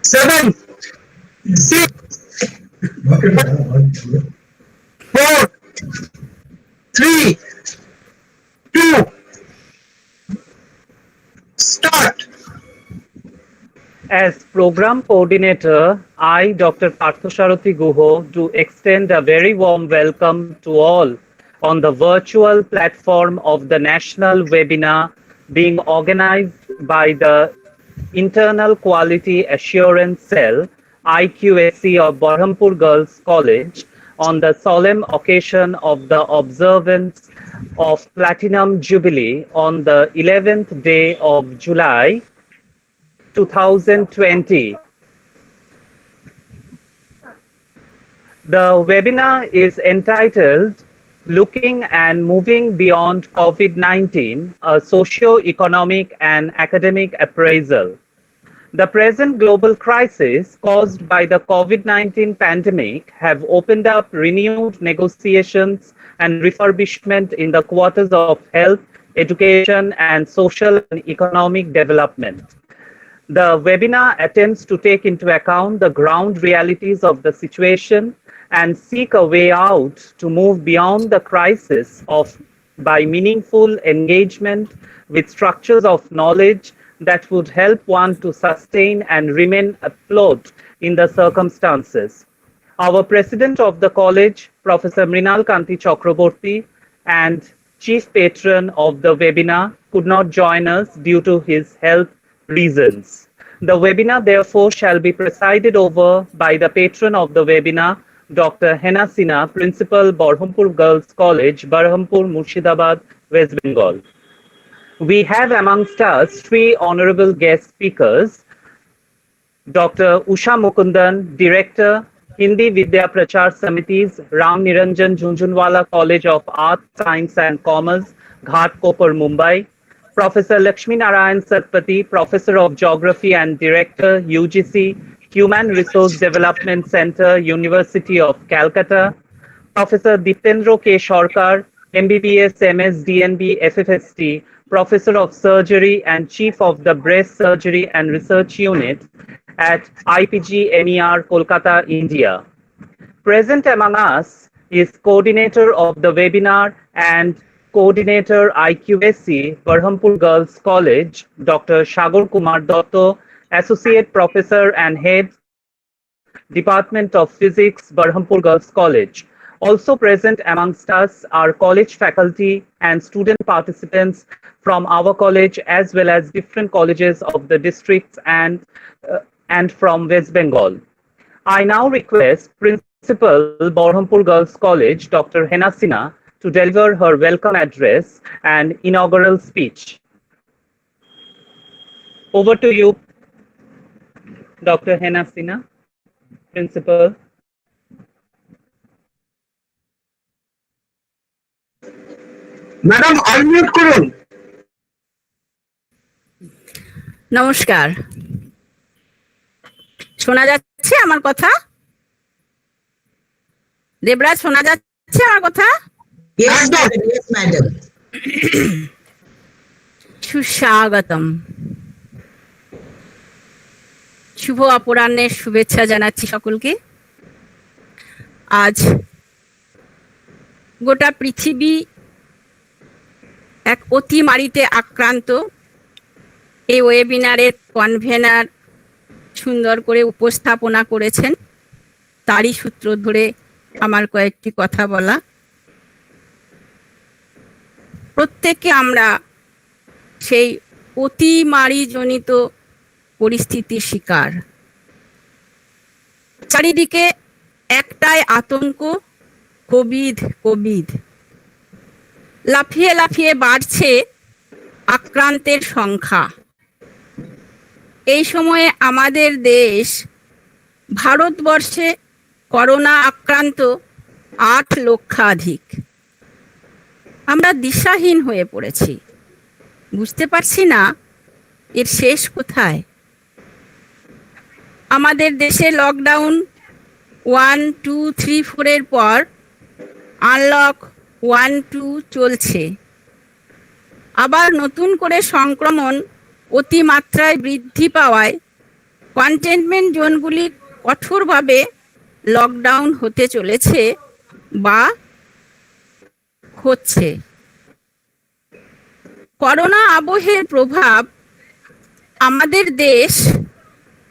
7, 6, 4, 3, 2, start. As Program Coordinator, I, Dr. Parthasarathi Guho, do extend a very warm welcome to all on the virtual platform of the national webinar being organized by the Internal Quality Assurance Cell, IQAC of Berhampore Girls College, on the solemn occasion of the observance of Platinum Jubilee on the 11th day of July 2020. The webinar is entitled Looking and Moving Beyond COVID-19, a Socio-economic and Academic Appraisal. The present global crisis caused by the COVID-19 pandemic have opened up renewed negotiations and refurbishment in the quarters of health, education, and social and economic development. The webinar attempts to take into account the ground realities of the situation and seek a way out to move beyond the crisis by meaningful engagement with structures of knowledge that would help one to sustain and remain afloat in the circumstances. Our president of the college, Professor Mrinal Kanti Chakraborty, and chief patron of the webinar could not join us due to his health reasons. The webinar, therefore, shall be presided over by the patron of the webinar, Dr. Hena Sinha, Principal, Berhampore Girls College, Berhampore, Murshidabad, West Bengal. We have amongst us three honorable guest speakers, Dr. Usha Mukundan, Director, Hindi Vidya Prachar Samiti's Ram Niranjan Jhunjhunwala College of Arts, Science and Commerce, Ghatkopar, Mumbai. Professor Laxmi Narayan Satpathy, Professor of Geography and Director, UGC, Human Resource Development Center, University of Calcutta. Professor Diptendra K. Sarkar, MBBS, MS, DNB, FFST, Professor of Surgery and Chief of the Breast Surgery and Research Unit at IPG MER, Kolkata, India. Present among us is coordinator of the webinar and coordinator IQAC, Berhampore Girls College, Dr. Sagar Kumar Dotto, Associate Professor and Head, Department of Physics, Berhampore Girls College. Also present amongst us are college faculty and student participants from our college as well as different colleges of the districts and from West Bengal. I now request Principal, Berhampore Girls College, Dr. Hena Sinha, to deliver her welcome address and inaugural speech. Over to you, Dr. Hena Sinha, Principal. Madam, unmute করুন। নমস্কার, শোনা যাচ্ছে আমার কথা? দেবরাজ, শোনা যাচ্ছে আমার কথা? Yes, madam. সুস্বাগতম। শুভ অপরাহ্নের শুভেচ্ছা জানাচ্ছি সকলকে। আজ গোটা পৃথিবী এক অতিমারিতে আক্রান্ত। এই ওয়েবিনারের কনভেনার সুন্দর করে উপস্থাপনা করেছেন, তারই সূত্র ধরে আমার কয়েকটি কথা বলা। প্রত্যেকে আমরা সেই অতিমারিজনিত পরিস্থিতির শিকার। চারিদিকে একটাই আতঙ্ক, কোভিড। লাফিয়ে লাফিয়ে বাড়ছে আক্রান্তের সংখ্যা। এই সময়ে আমাদের দেশ ভারতবর্ষে করোনা আক্রান্ত 8 লক্ষাধিক। আমরা দিশাহীন হয়ে পড়েছি, বুঝতে পারছি না এর শেষ কোথায়। আমাদের দেশে লকডাউন 1, 2, 3, 4 পর আনলক 1, 2 চলছে। আবার নতুন করে সংক্রমণ অতিমাত্রায় বৃদ্ধি পাওয়ায় কন্টেনমেন্ট জোনগুলি কঠোরভাবে লকডাউন হতে চলেছে বা হচ্ছে। করোনা আবহের প্রভাব আমাদের দেশ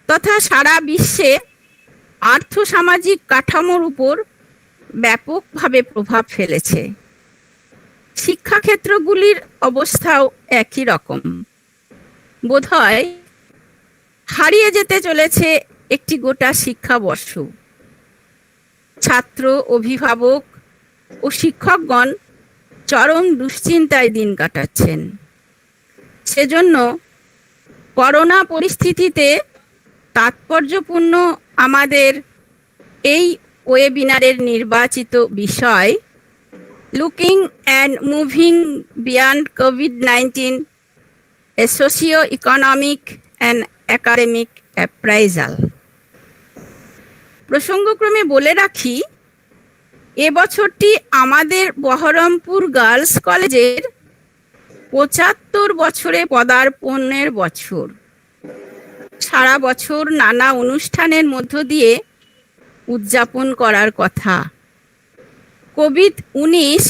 তথা সারা বিশ্বে আর্থসামাজিক কাঠামোর উপর ব্যাপকভাবে প্রভাব ফেলেছে। শিক্ষাক্ষেত্রগুলির অবস্থাও একই রকম। বোধহয় হারিয়ে যেতে চলেছে একটি গোটা শিক্ষাবর্ষ। ছাত্র, অভিভাবক ও শিক্ষকগণ চরম দুশ্চিন্তায় দিন কাটাচ্ছেন। সেজন্য করোনা পরিস্থিতিতে তাৎপর্যপূর্ণ আমাদের এই ওয়েবিনারের নির্বাচিত বিষয় looking and moving beyond COVID-19, a socio-economic and academic appraisal। প্রসঙ্গক্রমে বলে রাখি, এবছরটি আমাদের বহরমপুর গার্লস কলেজের ৭৫ বছরে পদার্পণের বছর। সারা বছর নানা অনুষ্ঠানের মধ্য দিয়ে উদযাপন করার কথা। কোভিড-19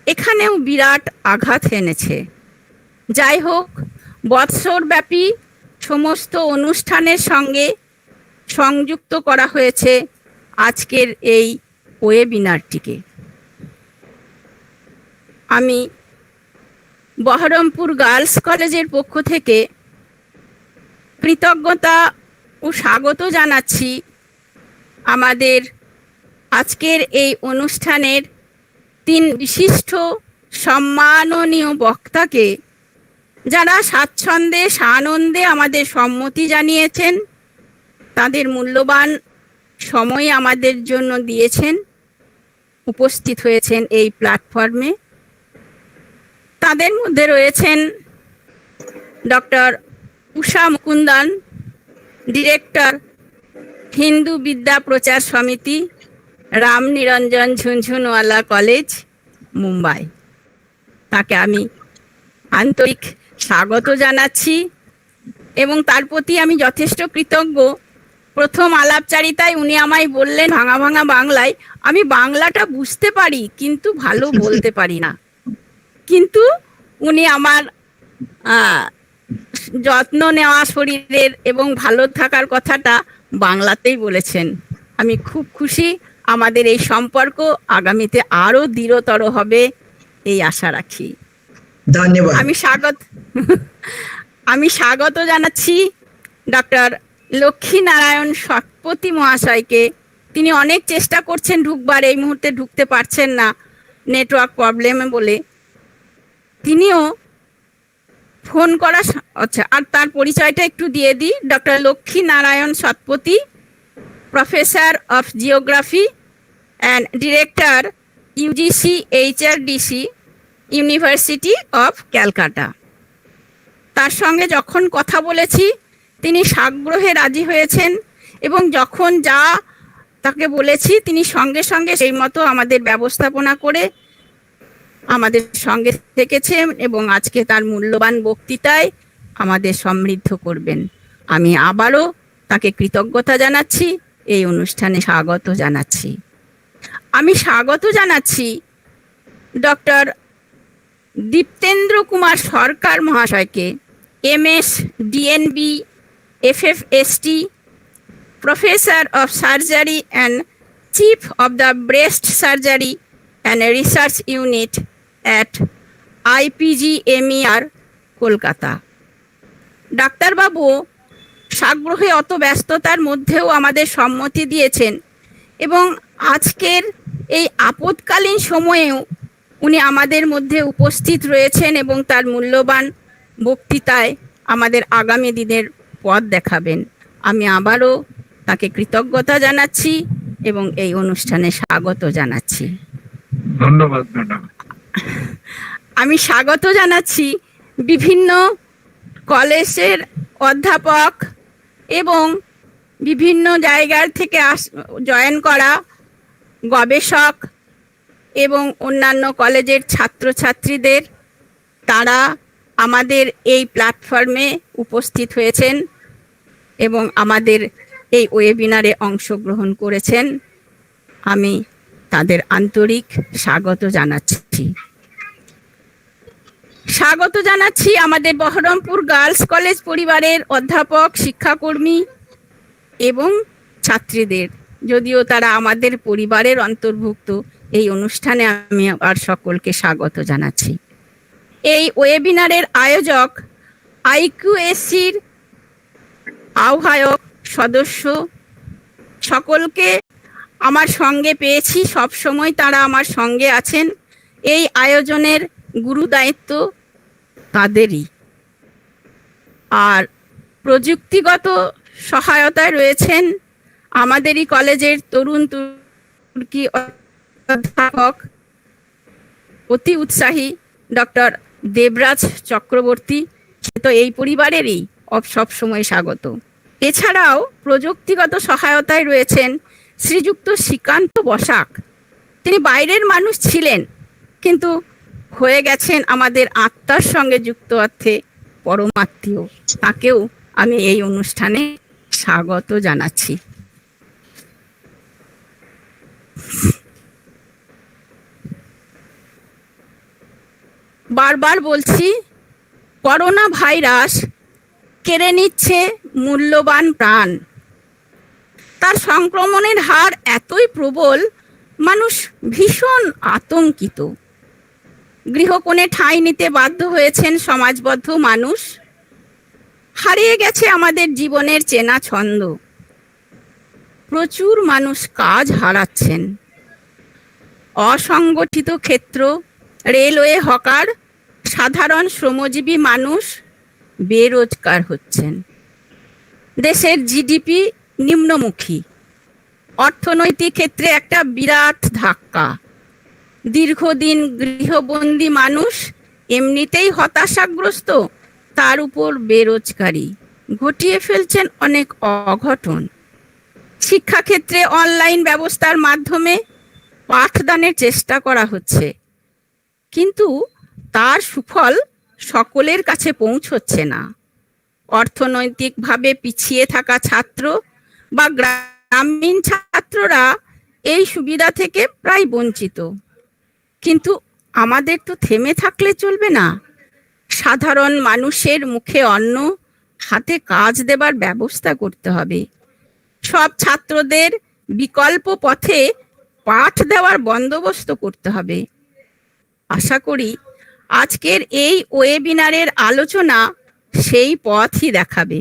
এখানেও বিরাট আঘাত এনেছে। যাই হোক, বৎসরব্যাপী সমস্ত অনুষ্ঠানের সঙ্গে সংযুক্ত করা হয়েছে আজকের এই ওয়েবিনারটিকে। আমি বহরমপুর গার্লস কলেজের পক্ষ থেকে কৃতজ্ঞতা ও স্বাগত জানাচ্ছি আমাদের আজকের এই অনুষ্ঠানের 3 বিশিষ্ট সম্মাননীয় বক্তাকে, যারা স্বাচ্ছন্দ্যে সানন্দে আমাদের সম্মতি জানিয়েছেন, তাদের মূল্যবান সময় আমাদের জন্য দিয়েছেন, উপস্থিত হয়েছেন এই প্ল্যাটফর্মে। তাদের মধ্যে রয়েছেন ডক্টর উষা মুকুন্দন, ডিরেক্টর, হিন্দু বিদ্যা প্রচার সমিতি, রামনিরঞ্জন ঝুনঝুনওয়ালা কলেজ, মুম্বাই। তাকে আমি আন্তরিক স্বাগত জানাচ্ছি এবং তার প্রতি আমি যথেষ্ট কৃতজ্ঞ। প্রথম আলাপচারিতায় উনি আমায় বললেন ভাঙা ভাঙা বাংলায়, আমি বাংলাটা বুঝতে পারি কিন্তু ভালো বলতে পারি না, কিন্তু উনি আমার যত্ন নেওয়া শরীরের এবং ভালো থাকার কথাটা বাংলাতেই বলেছেন। আমি খুব খুশি। আমাদের এই সম্পর্ক আগামীতে আরো দৃঢ়তর হবে এই আশা রাখি। ধন্যবাদ। আমি স্বাগত জানাচ্ছি ডক্টর লক্ষ্মী নারায়ণ শতপথী মহাশয়কে। তিনি অনেক চেষ্টা করছেন ঢুকবার, এই মুহূর্তে ঢুকতে পারছেন না নেটওয়ার্ক প্রবলেমে বলে। তিনিও ফোন করা, আচ্ছা, আর তার পরিচয়টা একটু দিয়ে দিই। Doctor Lakshmi Narayan Satapathy, professor of geography and director UGC HRDC, university of Calcutta. তার সঙ্গে যখন কথা বলেছি তিনি সাগ্রহে রাজি হয়েছেন এবং যখন যা তাকে বলেছি তিনি সঙ্গে সঙ্গে সেই মতো আমাদের ব্যবস্থাপনা করে আমাদের সঙ্গে থেকেছেন এবং আজকে তার মূল্যবান বক্তৃতায় আমাদের সমৃদ্ধ করবেন। আমি আবারও তাকে কৃতজ্ঞতা জানাচ্ছি, এই অনুষ্ঠানে স্বাগত জানাচ্ছি। আমি স্বাগত জানাচ্ছি ডক্টর দীপ্তেন্দ্র কুমার সরকার মহাশয়কে, MS DNB FFST, Professor of Surgery and Chief of the Breast Surgery and Research Unit at IPGMER, Kolkata. ডাক্তারবাবু সাগ্রহে অত ব্যস্ততার মধ্যেও আমাদের সম্মতি দিয়েছেন এবং আজকের এই আপৎকালীন সময়েও উনি আমাদের মধ্যে উপস্থিত রয়েছেন এবং তার মূল্যবান বক্তৃতায় আমাদের আগামী দিনের পথ দেখাবেন। আমি আবারও তাকে কৃতজ্ঞতা জানাচ্ছি এবং এই অনুষ্ঠানে স্বাগত জানাচ্ছি। ধন্যবাদ ম্যাডাম। আমি স্বাগত জানাচ্ছি বিভিন্ন কলেজের অধ্যাপক এবং বিভিন্ন জায়গার থেকে জয়েন করা গবেষক এবং অন্যান্য কলেজের ছাত্রছাত্রীদের। তারা আমাদের এই প্ল্যাটফর্মে উপস্থিত হয়েছেন। এবং আমাদের এই ওয়েবিনারে অংশগ্রহণ করেছেন, আমি তাদের আন্তরিক স্বাগত জানাচ্ছি। স্বাগত জানাচ্ছি আমাদের বহরমপুর গার্লস কলেজ পরিবারের অধ্যাপক, শিক্ষাকর্মী এবং ছাত্রীদের, যদিও তারা আমাদের পরিবারের অন্তর্ভুক্ত। এই অনুষ্ঠানে আমি আবার সকলকে স্বাগত জানাচ্ছি। এই ওয়েবিনারের আয়োজক আইকিউএসির আহ্বায়ক সদস্য সকলকে আমার সঙ্গে পেয়েছি, সব সময় তারা আমার সঙ্গে আছেন। এই আয়োজনের গুরু দায়িত্ব তাদেরই। আর প্রযুক্তিগত সহায়তায় রয়েছেন আমাদেরই কলেজের তরুণ তুর্কি অধ্যাপক, অতি উৎসাহী ডক্টর দেবরাজ চক্রবর্তী, সে তো এই পরিবারেরই সবসময় স্বাগত। এছাড়াও প্রযুক্তিগত সহায়তায় রয়েছেন শ্রীযুক্ত শ্রীকান্ত বসাক। তিনি বাইরের মানুষ ছিলেন, কিন্তু হয়ে গেছেন আমাদের আত্মার সঙ্গে যুক্ত অর্থে পরমাত্মীয়। তাকেও আমি এই অনুষ্ঠানে স্বাগত জানাচ্ছি। বারবার বলছি, করোনা ভাইরাস কেড়ে নিচ্ছে মূল্যবান প্রাণ। তার সংক্রমণের হার এতই প্রবল, মানুষ ভীষণ আতঙ্কিত। গৃহকোণে ঠাঁই নিতে বাধ্য হয়েছেন সমাজবদ্ধ মানুষ। হারিয়ে গেছে আমাদের জীবনের চেনা ছন্দ। প্রচুর মানুষ কাজ হারাচ্ছেন। অসংগঠিত ক্ষেত্র, রেলওয়ে হকার, সাধারণ শ্রমজীবী মানুষ বেরোজগার হচ্ছেন। দেশের জিডিপি নিম্নমুখী। অর্থনৈতিক ক্ষেত্রে একটা বিরাট ধাক্কা। দীর্ঘদিন গৃহবন্দী মানুষ এমনিতেই হতাশাগ্রস্ত, তার উপর বেরোজগারি ঘটিয়ে ফেলছেন অনেক অঘটন। শিক্ষাক্ষেত্রে অনলাইন ব্যবস্থার মাধ্যমে পাঠদানের চেষ্টা করা হচ্ছে, কিন্তু তার সুফল সকলের কাছে পৌঁছচ্ছে না। অর্থনৈতিকভাবে পিছিয়ে থাকা ছাত্র বা গ্রামীণ ছাত্ররা এই সুবিধা থেকে প্রায় বঞ্চিত। কিন্তু আমাদের তো থেমে থাকলে চলবে না। সাধারণ মানুষের মুখে অন্ন, হাতে কাজ দেবার ব্যবস্থা করতে হবে। সব ছাত্রদের বিকল্প পথে পাঠ দেওয়ার বন্দোবস্ত করতে হবে। আশা করি আজকের এই ওয়েবিনারের আলোচনা সেই পথই দেখাবে।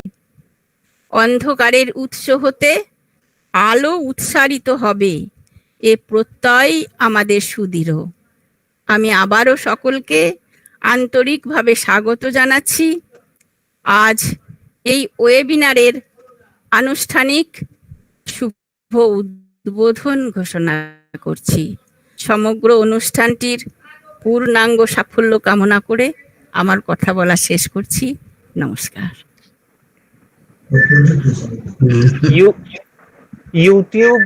অন্ধকারের উৎস হতে আলো উৎসারিত হবে, এ প্রত্যয় আমাদের সুদৃঢ়। আমি আবারও সকলকে আন্তরিকভাবে স্বাগত জানাচ্ছি। আজ এই ওয়েবিনারের আনুষ্ঠানিক শুভ উদ্বোধন ঘোষণা করছি। সমগ্র অনুষ্ঠানটির পূর্ণাঙ্গ সাফল্য কামনা করে আমার কথা বলা শেষ করছি। নমস্কার। ইউটিউব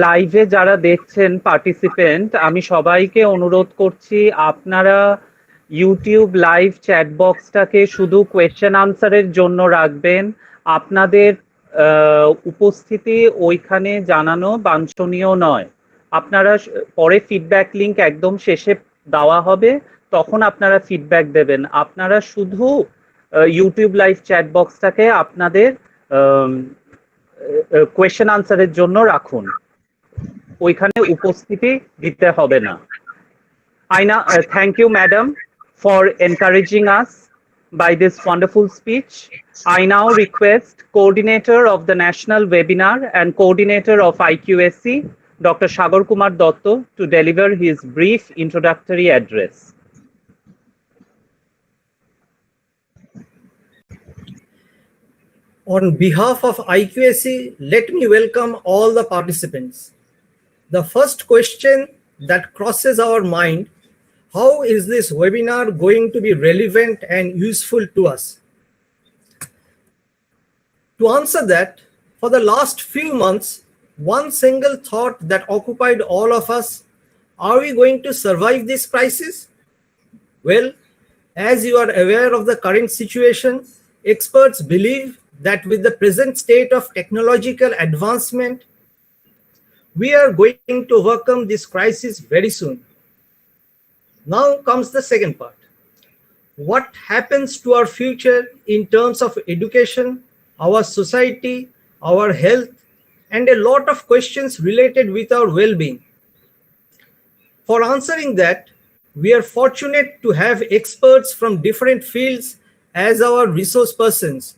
লাইভে যারা দেখছেন পার্টিসিপেন্ট, আমি সবাইকে অনুরোধ করছি আপনারা ইউটিউব লাইভ চ্যাট বক্সটাকে শুধু কোয়েশ্চেন আনসারের জন্য রাখবেন। আপনাদের উপস্থিতি ওইখানে জানানো বাঞ্ছনীয় নয়। আপনারা পরে ফিডব্যাক লিংক একদম শেষে দেওয়া হবে, তখন আপনারা ফিডব্যাক দেবেন। আপনারা শুধু ইউটিউব লাইভ চ্যাট বক্সটাকে আপনাদের কোয়েশ্চেন আনসারের জন্য রাখুন, ওইখানে উপস্থিতি দিতে হবে না। Thank you, madam, for encouraging us by this wonderful speech. I now request coordinator of the national webinar and coordinator of IQAC, Dr. Sagar Kumar Dotto, to deliver his brief introductory address. On behalf of IQAC, let me welcome all the participants. The first question that crosses our mind: how is this webinar going to be relevant and useful to us? To answer that, for the last few months, one single thought that occupied all of us: are we going to survive this crisis? Well, as you are aware of the current situation, experts believe that with the present state of technological advancement, we are going to overcome this crisis very soon. Now comes the second part. What happens to our future in terms of education, our society, our health, and a lot of questions related with our well-being? For answering that, we are fortunate to have experts from different fields as our resource persons.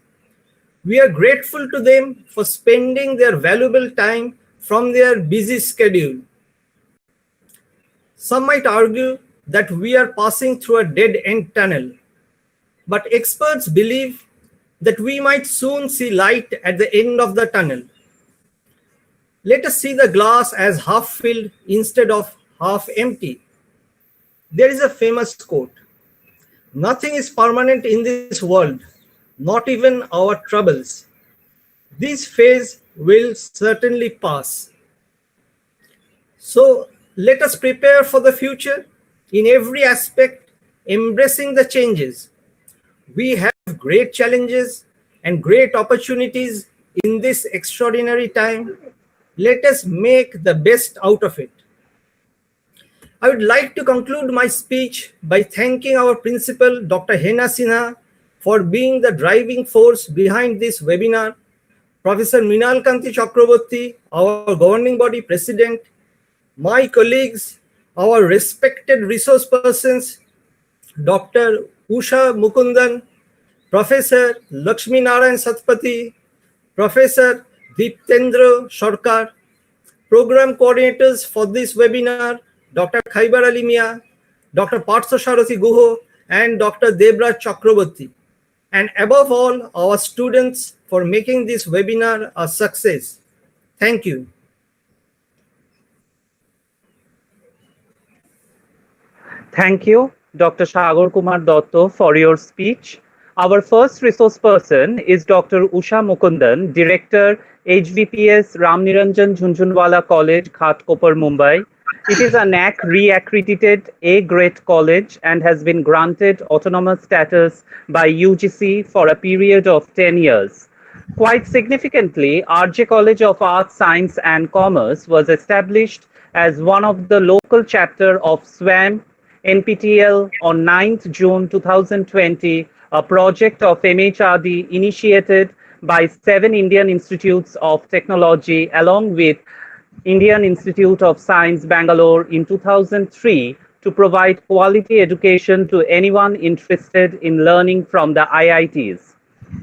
We are grateful to them for spending their valuable time from their busy schedule. Some might argue that we are passing through a dead-end tunnel, but experts believe that we might soon see light at the end of the tunnel. Let us see the glass as half filled instead of half empty. There is a famous quote, "Nothing is permanent in this world, not even our troubles. This phase will certainly pass." So let us prepare for the future in every aspect, embracing the changes. We have great challenges and great opportunities in this extraordinary time. Let us make the best out of it. I would like to conclude my speech by thanking our principal, Dr. Hena Sinha, for being the driving force behind this webinar, Professor Mrinal Kanti Chakraborty, our governing body president, my colleagues, our respected resource persons, Dr. Usha Mukundan, Professor Laxmi Narayan Satpathy, Professor Deeptendra Sarkar, program coordinators for this webinar, Dr. Khaibar Ali Mia, Dr. Partha Sarathi Guho, and Dr. Debraj Chakraborty, and above all, our students for making this webinar a success. Thank you. Thank you, Dr. Sagar Kumar Dotto, for your speech. Our first resource person is Dr. Usha Mukundan, Director, HVPS Ramniranjan Jhunjhunwala College, Ghatkopar, Mumbai. It is a NAC re-accredited A-grade college and has been granted autonomous status by UGC for a period of 10 years. Quite significantly, RJ College of Arts, Science and Commerce was established as one of the local chapter of SWAM NPTEL on 9th June 2020, a project of MHRD initiated by 7 Indian Institutes of Technology along with Indian Institute of Science, Bangalore in 2003 to provide quality education to anyone interested in learning from the IITs.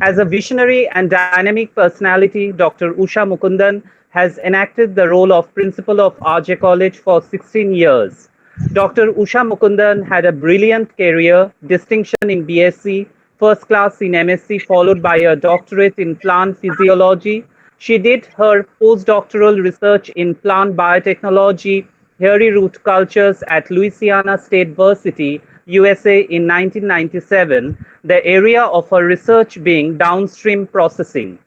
As a visionary and dynamic personality, Dr. Usha Mukundan has enacted the role of principal of RJ College for 16 years. Dr. Usha Mukundan had a brilliant career, distinction in BSc, first class in MSc, followed by a doctorate in plant physiology. She did her postdoctoral research in plant biotechnology, hairy root cultures at Louisiana State University, USA in 1997, the area of her research being downstream processing.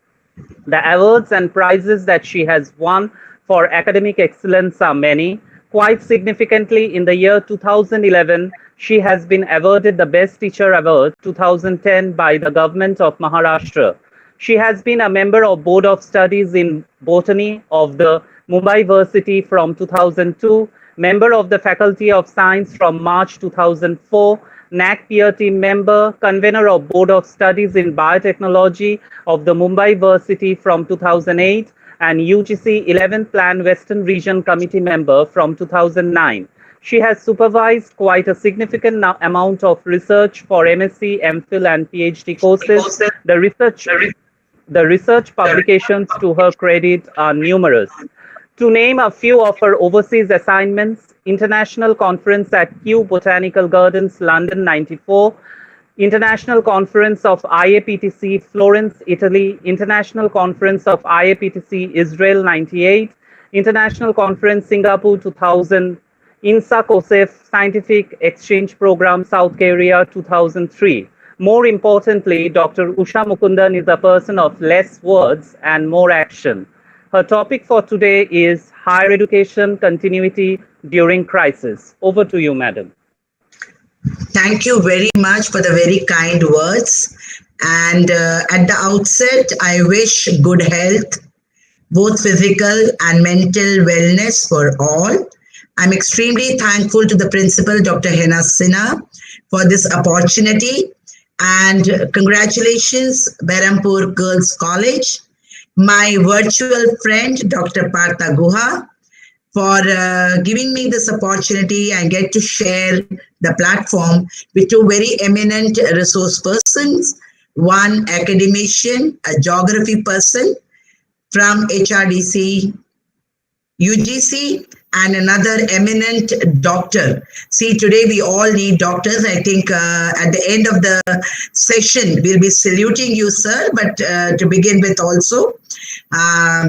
The awards and prizes that she has won for academic excellence are many. Quite significantly, in the year 2011, she has been awarded the Best Teacher Award 2010 by the government of Maharashtra. She has been a member of Board of Studies in Botany of the Mumbai University from 2002, member of the Faculty of Science from March 2004, NAC peer team member, convener of Board of Studies in Biotechnology of the Mumbai University from 2008, and UGC 11th Plan Western Region Committee member from 2009. She has supervised quite a significant amount of research for MSc, MPhil, and PhD courses. The research publications to her credit are numerous. To name a few of her overseas assignments: International Conference at Kew Botanical Gardens, London, 94, International Conference of IAPTC, Florence, Italy, International Conference of IAPTC, Israel, 98, International Conference, Singapore, 2000, INSA COSEF Scientific Exchange Program, South Korea, 2003. More importantly, Dr. Usha Mukundan is a person of less words and more action. Her topic for today is higher education continuity during crisis. Over to you, madam. Thank you very much for the very kind words. And at the outset, I wish good health, both physical and mental wellness for all. I'm extremely thankful to the principal, Dr. Hena Sinha, for this opportunity. And congratulations, Berhampore Girls College, my virtual friend, Dr. Partha Guha, for giving me this opportunity and get to share the platform with two very eminent resource persons, one academician, a geography person from HRDC, UGC, and another eminent doctor. See, today we all need doctors. I think at the end of the session, we'll be saluting you, sir. But to begin with also,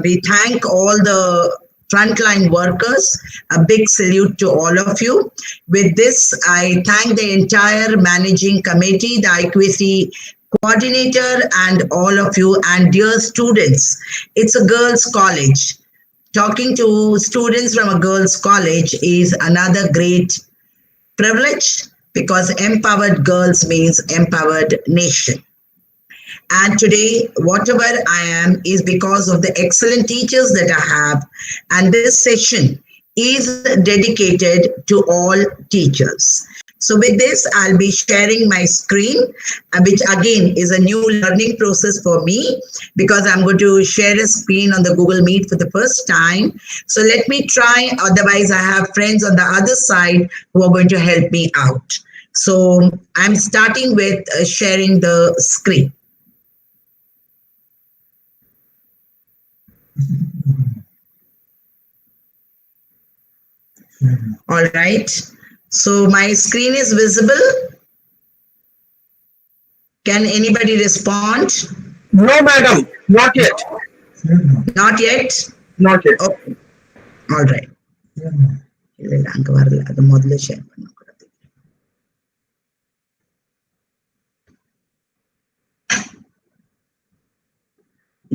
we thank all the frontline workers. A big salute to all of you. With this, I thank the entire managing committee, the IQAC coordinator, and all of you, and dear students. It's a girls' college. Talking to students from a girls' college is another great privilege, because empowered girls means empowered nation. And today, whatever I am is because of the excellent teachers that I have. And this session is dedicated to all teachers. So with this, I'll be sharing my screen, which again is a new learning process for me, because I'm going to share a screen on the Google Meet for the first time. So let me try. Otherwise, I have friends on the other side who are going to help me out. So I'm starting with sharing the screen. All right. So my screen is visible. Can anybody respond? No, madam, not yet. Not yet? Not yet. Okay. All right.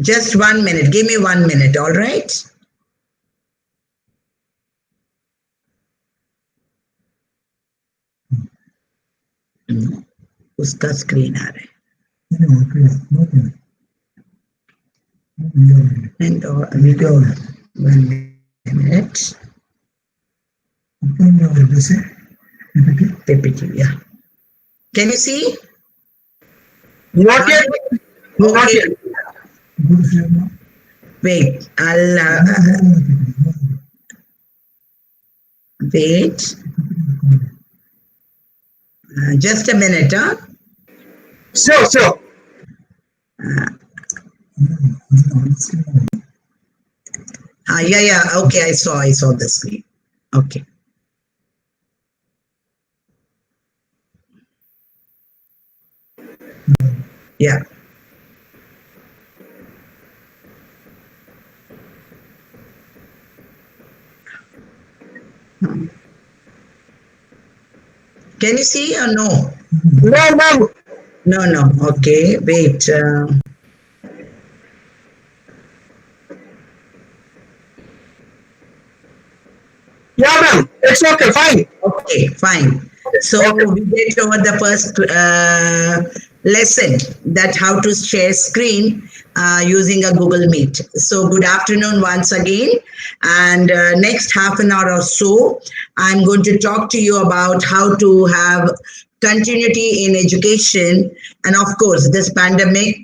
Just 1 minute. Give me 1 minute. All right. उसका screen आ रहा है and 1 minute. PPT, yeah. Can you see? Not yet. Not yet. Wait, I'll wait. Just a minute, huh? Sure. Yeah. Okay, I saw the screen. Okay. Yeah. Can you see or no? No, ma'am. No. Okay, wait. Yeah, ma'am. It's okay. Fine. Okay, fine. So we get over the first lesson, that how to share screen using a Google Meet. So good afternoon once again. And next half an hour or so, I'm going to talk to you about how to have continuity in education. And of course, this pandemic,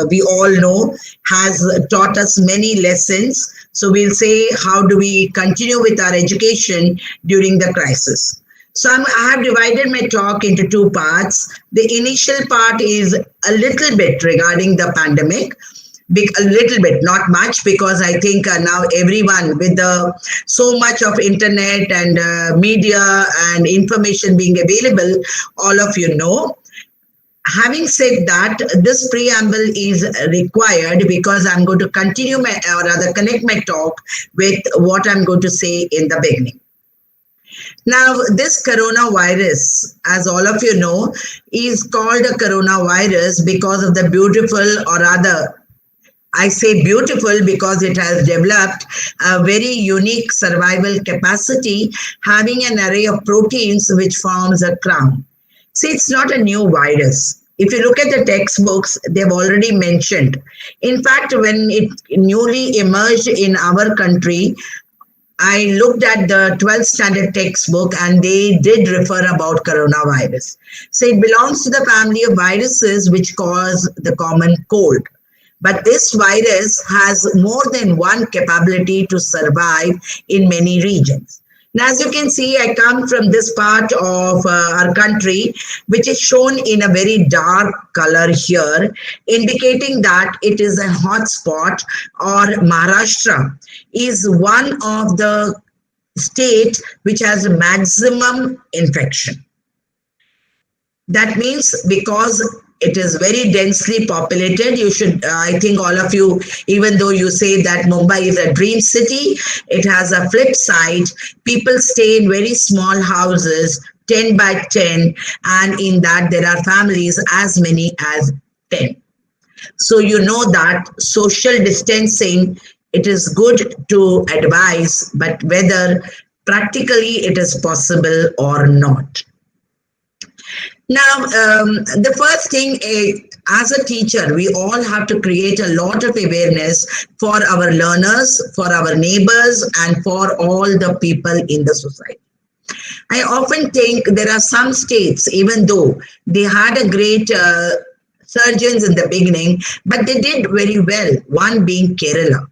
we all know, has taught us many lessons. So we'll say, how do we continue with our education during the crisis? So I have divided my talk into two parts. The initial part is a little bit regarding the pandemic, a little bit, not much, because I think now everyone, with so much of internet and media and information being available, all of you know. Having said that, this preamble is required because I'm going to continue connect my talk with what I'm going to say in the beginning. Now, this coronavirus, as all of you know, is called a coronavirus because of the beautiful, or rather, I say beautiful because it has developed a very unique survival capacity, having an array of proteins which forms a crown. See, it's not a new virus. If you look at the textbooks, they've already mentioned. In fact, when it newly emerged in our country, I looked at the 12th standard textbook and they did refer about coronavirus. So it belongs to the family of viruses which cause the common cold. But this virus has more than one capability to survive in many regions. Now, as you can see, I come from this part of our country, which is shown in a very dark color here, indicating that it is a hot spot, or Maharashtra is one of the states which has maximum infection. That means because it is very densely populated. You should, I think all of you, even though you say that Mumbai is a dream city, it has a flip side. People stay in very small houses, 10 by 10, and in that there are families as many as 10. So you know that social distancing, it is good to advise, but whether practically it is possible or not. Now, the first thing is, as a teacher, we all have to create a lot of awareness for our learners, for our neighbors, and for all the people in the society. I often think there are some states, even though they had a great surgeons in the beginning, but they did very well, one being Kerala.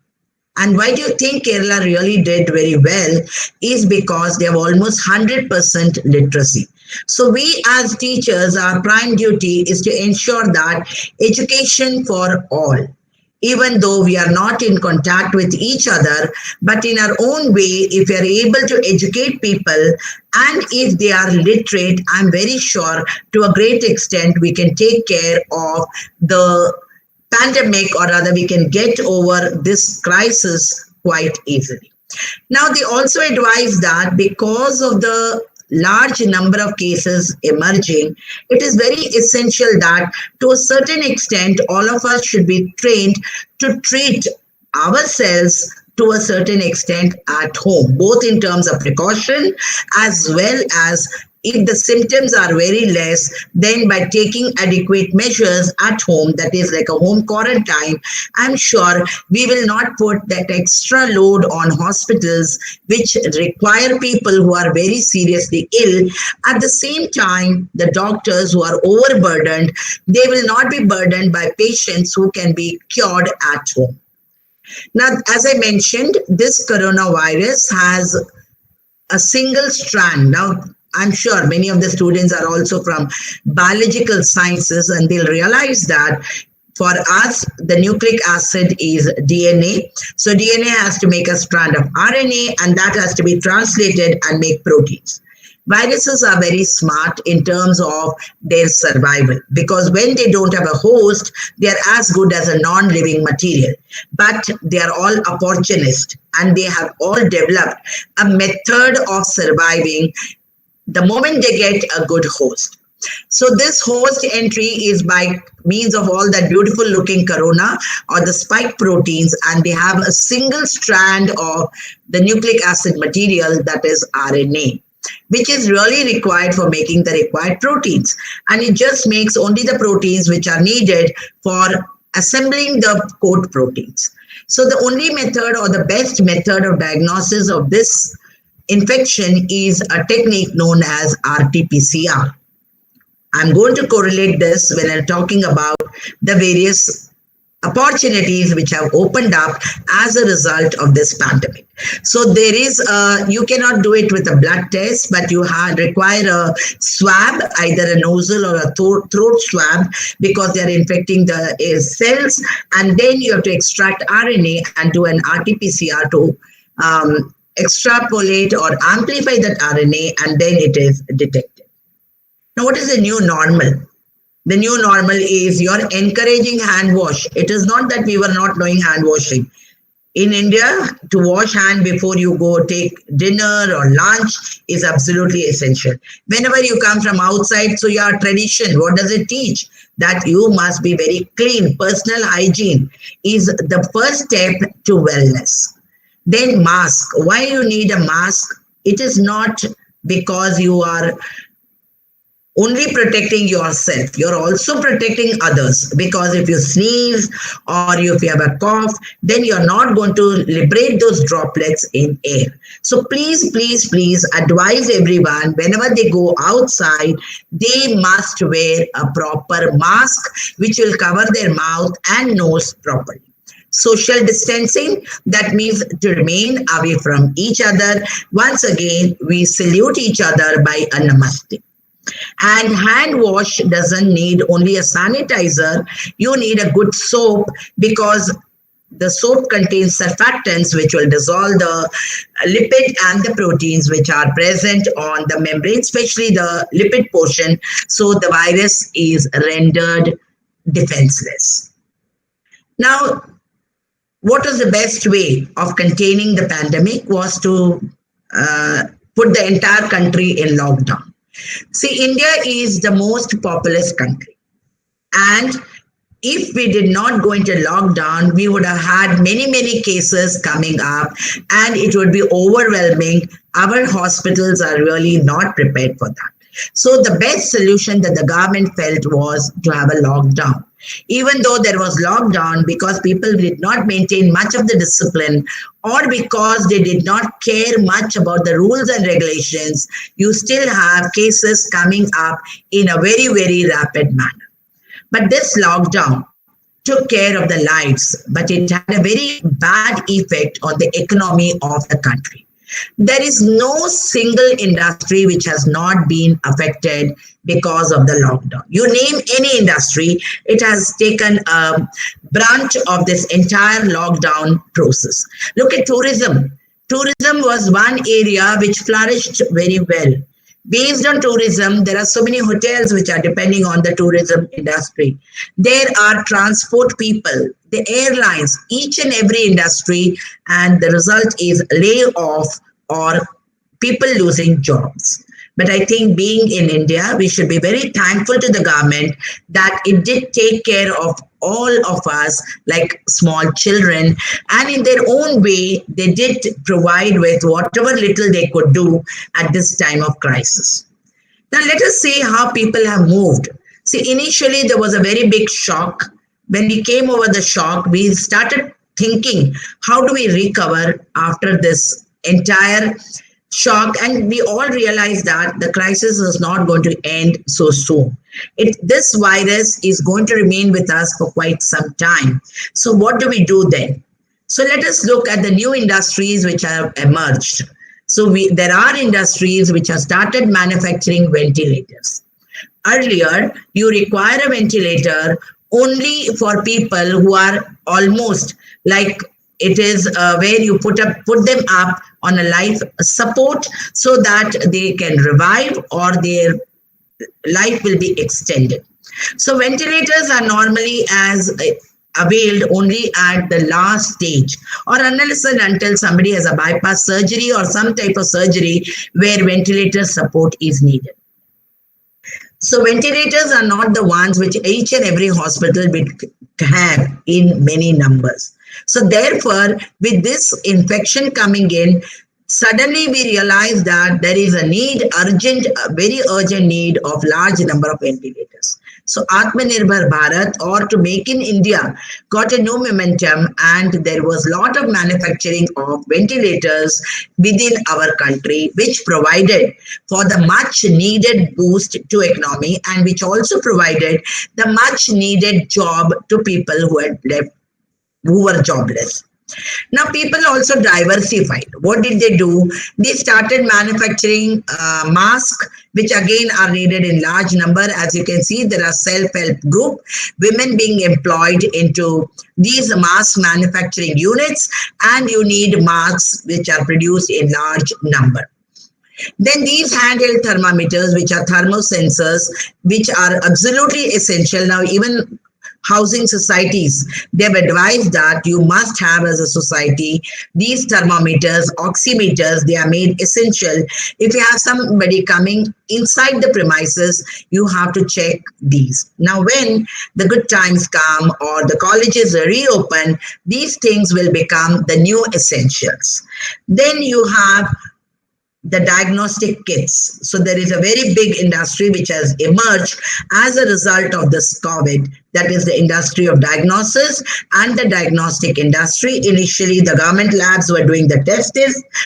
And why do you think Kerala really did very well is because they have almost 100% literacy. So we as teachers, our prime duty is to ensure that education for all, even though we are not in contact with each other, but in our own way, if we are able to educate people and if they are literate, I'm very sure to a great extent we can take care of the pandemic, or rather we can get over this crisis quite easily. Now, they also advise that because of the large number of cases emerging, it is very essential that to a certain extent, all of us should be trained to treat ourselves to a certain extent at home, both in terms of precaution as well as if the symptoms are very less, then by taking adequate measures at home, that is like a home quarantine, I'm sure we will not put that extra load on hospitals which require people who are very seriously ill. At the same time, the doctors who are overburdened, they will not be burdened by patients who can be cured at home. Now, as I mentioned, this coronavirus has a single strand. Now, I'm sure many of the students are also from biological sciences, and they'll realize that for us, the nucleic acid is DNA. So DNA has to make a strand of RNA, and that has to be translated and make proteins. Viruses are very smart in terms of their survival, because when they don't have a host, they are as good as a non-living material. But they are all opportunists, and they have all developed a method of surviving the moment they get a good host. So this host entry is by means of all that beautiful looking corona or the spike proteins, and they have a single strand of the nucleic acid material, that is RNA, which is really required for making the required proteins. And it just makes only the proteins which are needed for assembling the coat proteins. So the only method, or the best method of diagnosis of this infection is a technique known as RT-PCR. I'm going to correlate this when I'm talking about the various opportunities which have opened up as a result of this pandemic. So there is you cannot do it with a blood test, but you require a swab, either a nostril or a throat swab, because they are infecting the cells, and then you have to extract RNA and do an RT-PCR to extrapolate or amplify that RNA, and then it is detected. Now, what is the new normal? The new normal is you're encouraging hand wash. It is not that we were not knowing hand washing. In India, to wash hand before you go take dinner or lunch is absolutely essential. Whenever you come from outside, so your tradition, what does it teach? That you must be very clean. Personal hygiene is the first step to wellness. Then mask. Why you need a mask? It is not because you are only protecting yourself, you're also protecting others, because if you sneeze or if you have a cough, then you're not going to liberate those droplets in air. So please, please, please advise everyone, whenever they go outside, they must wear a proper mask which will cover their mouth and nose properly. Social distancing, that means to remain away from each other. Once again, we salute each other by a namaste. And hand wash doesn't need only a sanitizer. You need a good soap, because the soap contains surfactants which will dissolve the lipid and the proteins which are present on the membrane, especially the lipid portion. So the virus is rendered defenseless. Now, what was the best way of containing the pandemic was to put the entire country in lockdown. See, India is the most populous country. And if we did not go into lockdown, we would have had many, many cases coming up and it would be overwhelming. Our hospitals are really not prepared for that. So the best solution that the government felt was to have a lockdown. Even though there was lockdown, because people did not maintain much of the discipline, or because they did not care much about the rules and regulations, you still have cases coming up in a very, very rapid manner. But this lockdown took care of the lives, but it had a very bad effect on the economy of the country. There is no single industry which has not been affected because of the lockdown. You name any industry, it has taken a brunt of this entire lockdown process. Look at tourism. Tourism was one area which flourished very well. Based on tourism, there are so many hotels which are depending on the tourism industry. There are transport people, the airlines, each and every industry, and the result is layoff or people losing jobs. But I think being in India, we should be very thankful to the government that it did take care of all of us like small children, and in their own way, they did provide with whatever little they could do at this time of crisis. Now, let us see how people have moved. See, initially, there was a very big shock. When we came over the shock, we started thinking, how do we recover after this entire shock? And we all realized that the crisis is not going to end so soon. This virus is going to remain with us for quite some time. So what do we do then? So let us look at the new industries which have emerged. So there are industries which have started manufacturing ventilators. Earlier, you require a ventilator only for people who are almost like it is where you put them up on a life support so that they can revive or their life will be extended. So ventilators are normally availed only at the last stage, or unless and until somebody has a bypass surgery or some type of surgery where ventilator support is needed. So ventilators are not the ones which each and every hospital will have in many numbers. So therefore, with this infection coming in, suddenly we realize that there is a very urgent need of large number of ventilators. So Atmanirbhar Bharat, or to make in India, got a new momentum, and there was a lot of manufacturing of ventilators within our country, which provided for the much needed boost to economy, and which also provided the much needed job to people who were jobless. Now, people also diversified. What did they do? They started manufacturing masks, which again are needed in large number. As you can see, there are self-help group, women being employed into these mask manufacturing units, and you need masks which are produced in large number. Then these handheld thermometers, which are thermosensors, which are absolutely essential. Now, even housing societies, they've advised that you must have as a society these thermometers, oximeters. They are made essential. If you have somebody coming inside the premises, you have to check these. Now, when the good times come or the colleges reopen, these things will become the new essentials. Then you have the diagnostic kits. So there is a very big industry which has emerged as a result of this COVID. That is the industry of diagnosis and the diagnostic industry. Initially, the government labs were doing the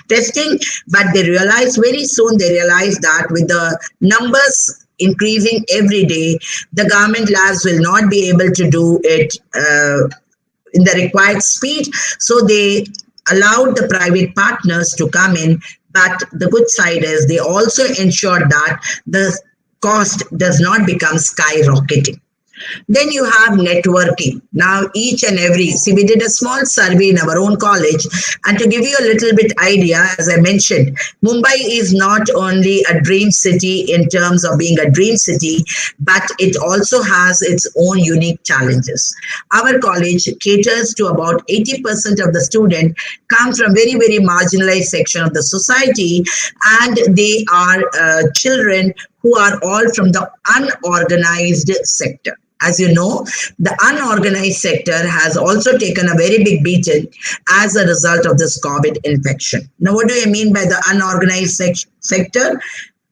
testing, but they realized very soon, that with the numbers increasing every day, the government labs will not be able to do it in the required speed. So they allowed the private partners to come in. But the good side is they also ensured that the cost does not become skyrocketing. Then you have networking. Now, each and every, we did a small survey in our own college, and to give you a little bit idea, as I mentioned, Mumbai is not only a dream city in terms of being a dream city, but it also has its own unique challenges. Our college caters to about 80% of the students come from very, very marginalized section of the society, and they are children who are all from the unorganized sector. As you know, the unorganized sector has also taken a very big beating as a result of this COVID infection. Now, what do I mean by the unorganized sector?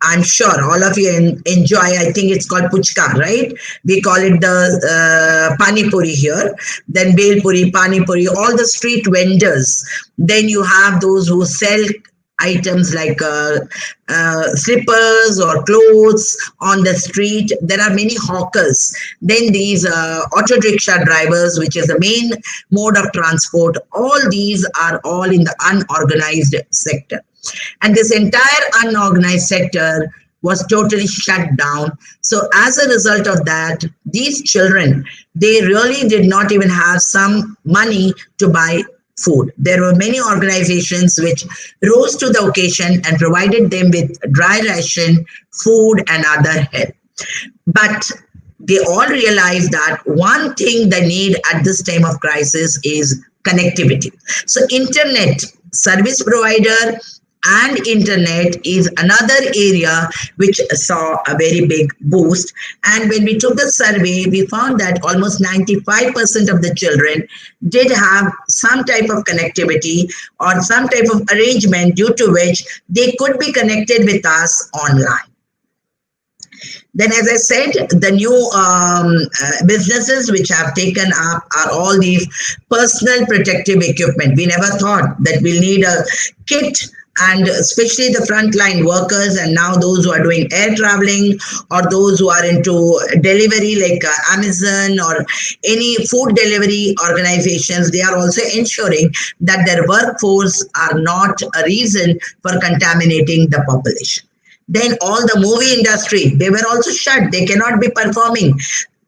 I'm sure all of you enjoy, I think it's called puchka, right? We call it the pani puri here, then bel puri, pani puri, all the street vendors. Then you have those who sell items like slippers or clothes on the street. There are many hawkers. Then these auto rickshaw drivers, which is the main mode of transport. All these are all in the unorganized sector. And this entire unorganized sector was totally shut down. So as a result of that, these children, they really did not even have some money to buy food. There were many organizations which rose to the occasion and provided them with dry ration, food, and other help. But they all realized that one thing they need at this time of crisis is connectivity. So internet service provider and internet is another area which saw a very big boost. And when we took the survey, we found that almost 95% of the children did have some type of connectivity or some type of arrangement due to which they could be connected with us online. Then, as I said, the new businesses which have taken up are all these personal protective equipment. We never thought that we'll need a kit, and especially the frontline workers, and now those who are doing air traveling or those who are into delivery like Amazon or any food delivery organizations, they are also ensuring that their workforce are not a reason for contaminating the population. Then all the movie industry, they were also shut. They cannot be performing.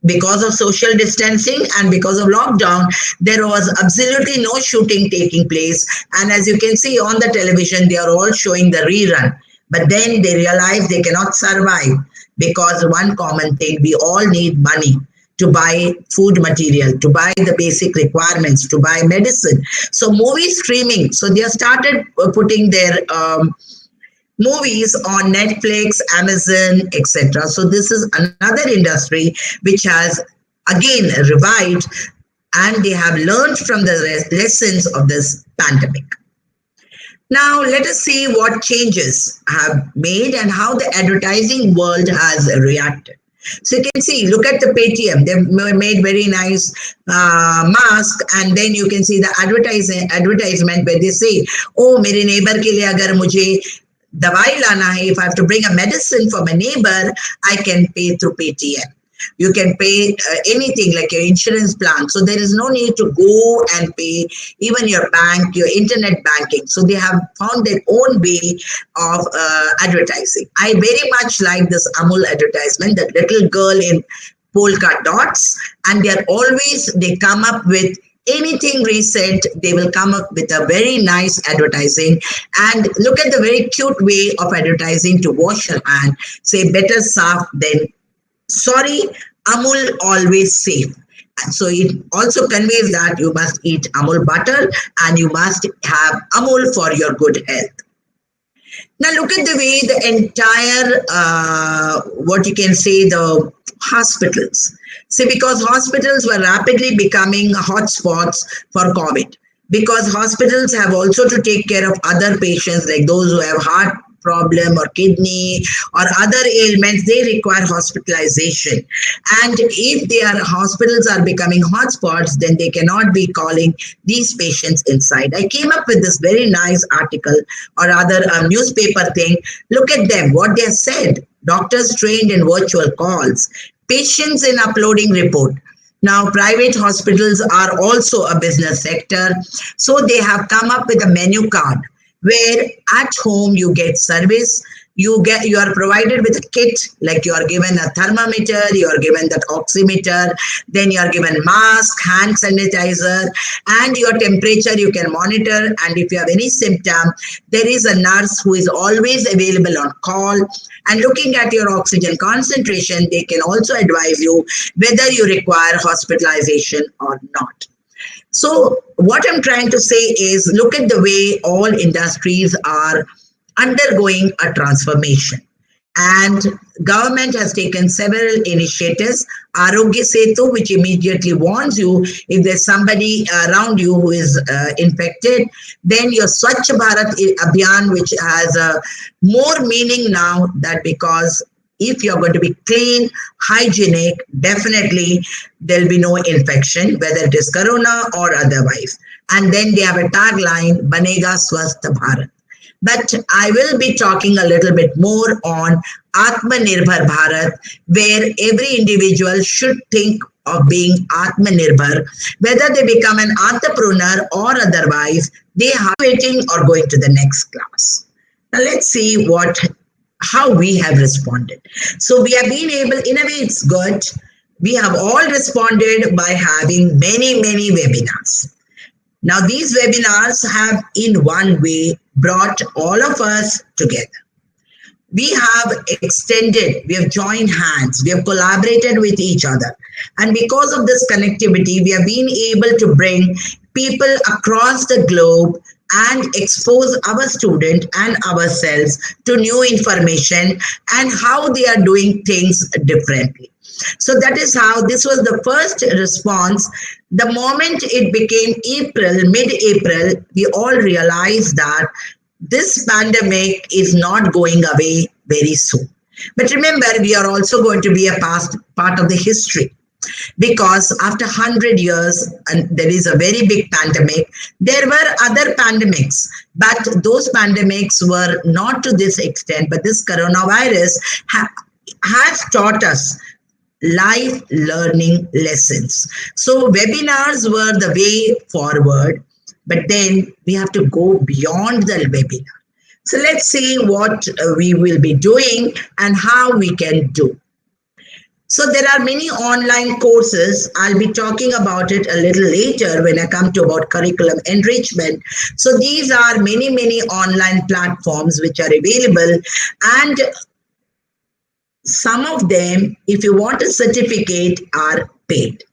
Because of social distancing and because of lockdown, there was absolutely no shooting taking place. And as you can see on the television, they are all showing the rerun. But then they realize they cannot survive because one common thing, we all need money to buy food material, to buy the basic requirements, to buy medicine. So movie streaming, so they have started putting their movies on Netflix, Amazon, etc. So this is another industry which has again revived, and they have learned from the lessons of this pandemic. Now let us see what changes have made and how the advertising world has reacted. So you can see, look at the Paytm. They've made very nice mask, and then you can see the advertisement where they say, "Oh, mere neighbor ke liye agar mujhe dawai lana hai, if I have to bring a medicine for my neighbor, I can pay through Paytm." You can pay anything like your insurance plan. So there is no need to go and pay even your bank, your internet banking. So they have found their own way of advertising. I very much like this Amul advertisement, that little girl in polka dots, and they come up with anything recent, they will come up with a very nice advertising. And look at the very cute way of advertising to wash your hand. Say, better safe than sorry, Amul always safe. So it also conveys that you must eat Amul butter and you must have Amul for your good health. Now look at the way the entire, what you can say, the hospitals. See, because hospitals were rapidly becoming hotspots for COVID, because hospitals have also to take care of other patients like those who have heart problem or kidney or other ailments, they require hospitalization. And if their hospitals are becoming hotspots, then they cannot be calling these patients inside. I came up with this very nice article, or rather a newspaper thing. Look at them, what they have said. Doctors trained in virtual calls, patients in uploading report. Now, private hospitals are also a business sector. So they have come up with a menu card where at home you get service. You are provided with a kit, like you are given a thermometer, you are given that oximeter, then you are given mask, hand sanitizer, and your temperature you can monitor. And if you have any symptom, there is a nurse who is always available on call. And looking at your oxygen concentration, they can also advise you whether you require hospitalization or not. So what I'm trying to say is, look at the way all industries are undergoing a transformation. And government has taken several initiatives. Arogya Setu, which immediately warns you if there's somebody around you who is infected. Then your Swachh Bharat Abhiyan, which has a more meaning now, that because if you're going to be clean, hygienic, definitely there'll be no infection, whether it is corona or otherwise. And then they have a tagline, Banega Swasth Bharat. But I will be talking a little bit more on Atmanirbhar Bharat, where every individual should think of being Atmanirbhar, whether they become an entrepreneur or otherwise, they are waiting or going to the next class. Now let's see how we have responded. So we have been able, in a way it's good, we have all responded by having many webinars. Now these webinars have in one way brought all of us together. We have joined hands, we have collaborated with each other. And because of this connectivity, we have been able to bring people across the globe and expose our student and ourselves to new information and how they are doing things differently. So that is how this was the first response. The moment it became April, mid-April, we all realized that this pandemic is not going away very soon. But remember, we are also going to be a part of the history. Because after 100 years, and there is a very big pandemic, there were other pandemics, but those pandemics were not to this extent. But this coronavirus has taught us life learning lessons. So webinars were the way forward, but then we have to go beyond the webinar. So let's see what we will be doing and how we can do. So there are many online courses. I'll be talking about it a little later when I come to about curriculum enrichment. So these are many online platforms which are available, and some of them, if you want a certificate, are paid.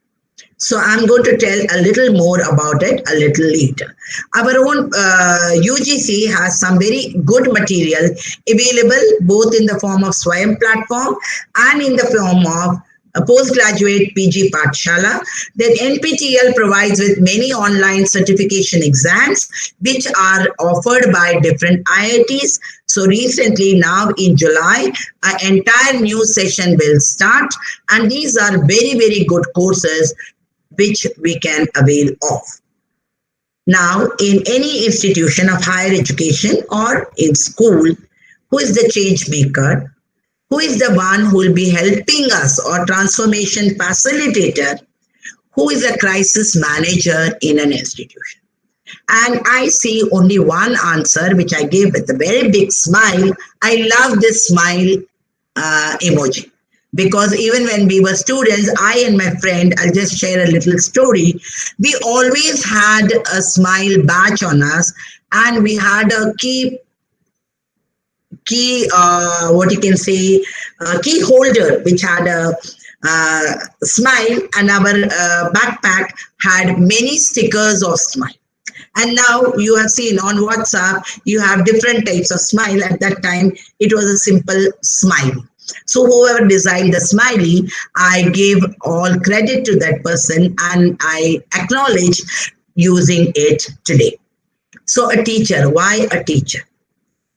So I'm going to tell a little more about it a little later. Our own UGC has some very good material available both in the form of Swayam platform and in the form of a postgraduate PG Pathshala. Then NPTEL provides with many online certification exams which are offered by different IITs. So recently, now in July, an entire new session will start, and these are very good courses which we can avail of. Now, in any institution of higher education or in school, who is the change maker? Who is the one who will be helping us, or transformation facilitator? Who is a crisis manager in an institution? And I see only one answer, which I gave with a very big smile. I love this smile emoji. Because even when we were students, I and my friend, I'll just share a little story. We always had a smile badge on us, and we had a key holder, which had a smile, and our backpack had many stickers of smile. And now you have seen on WhatsApp, you have different types of smile. At that time, it was a simple smile. So whoever designed the smiley, I give all credit to that person, and I acknowledge using it today. So a teacher, why a teacher?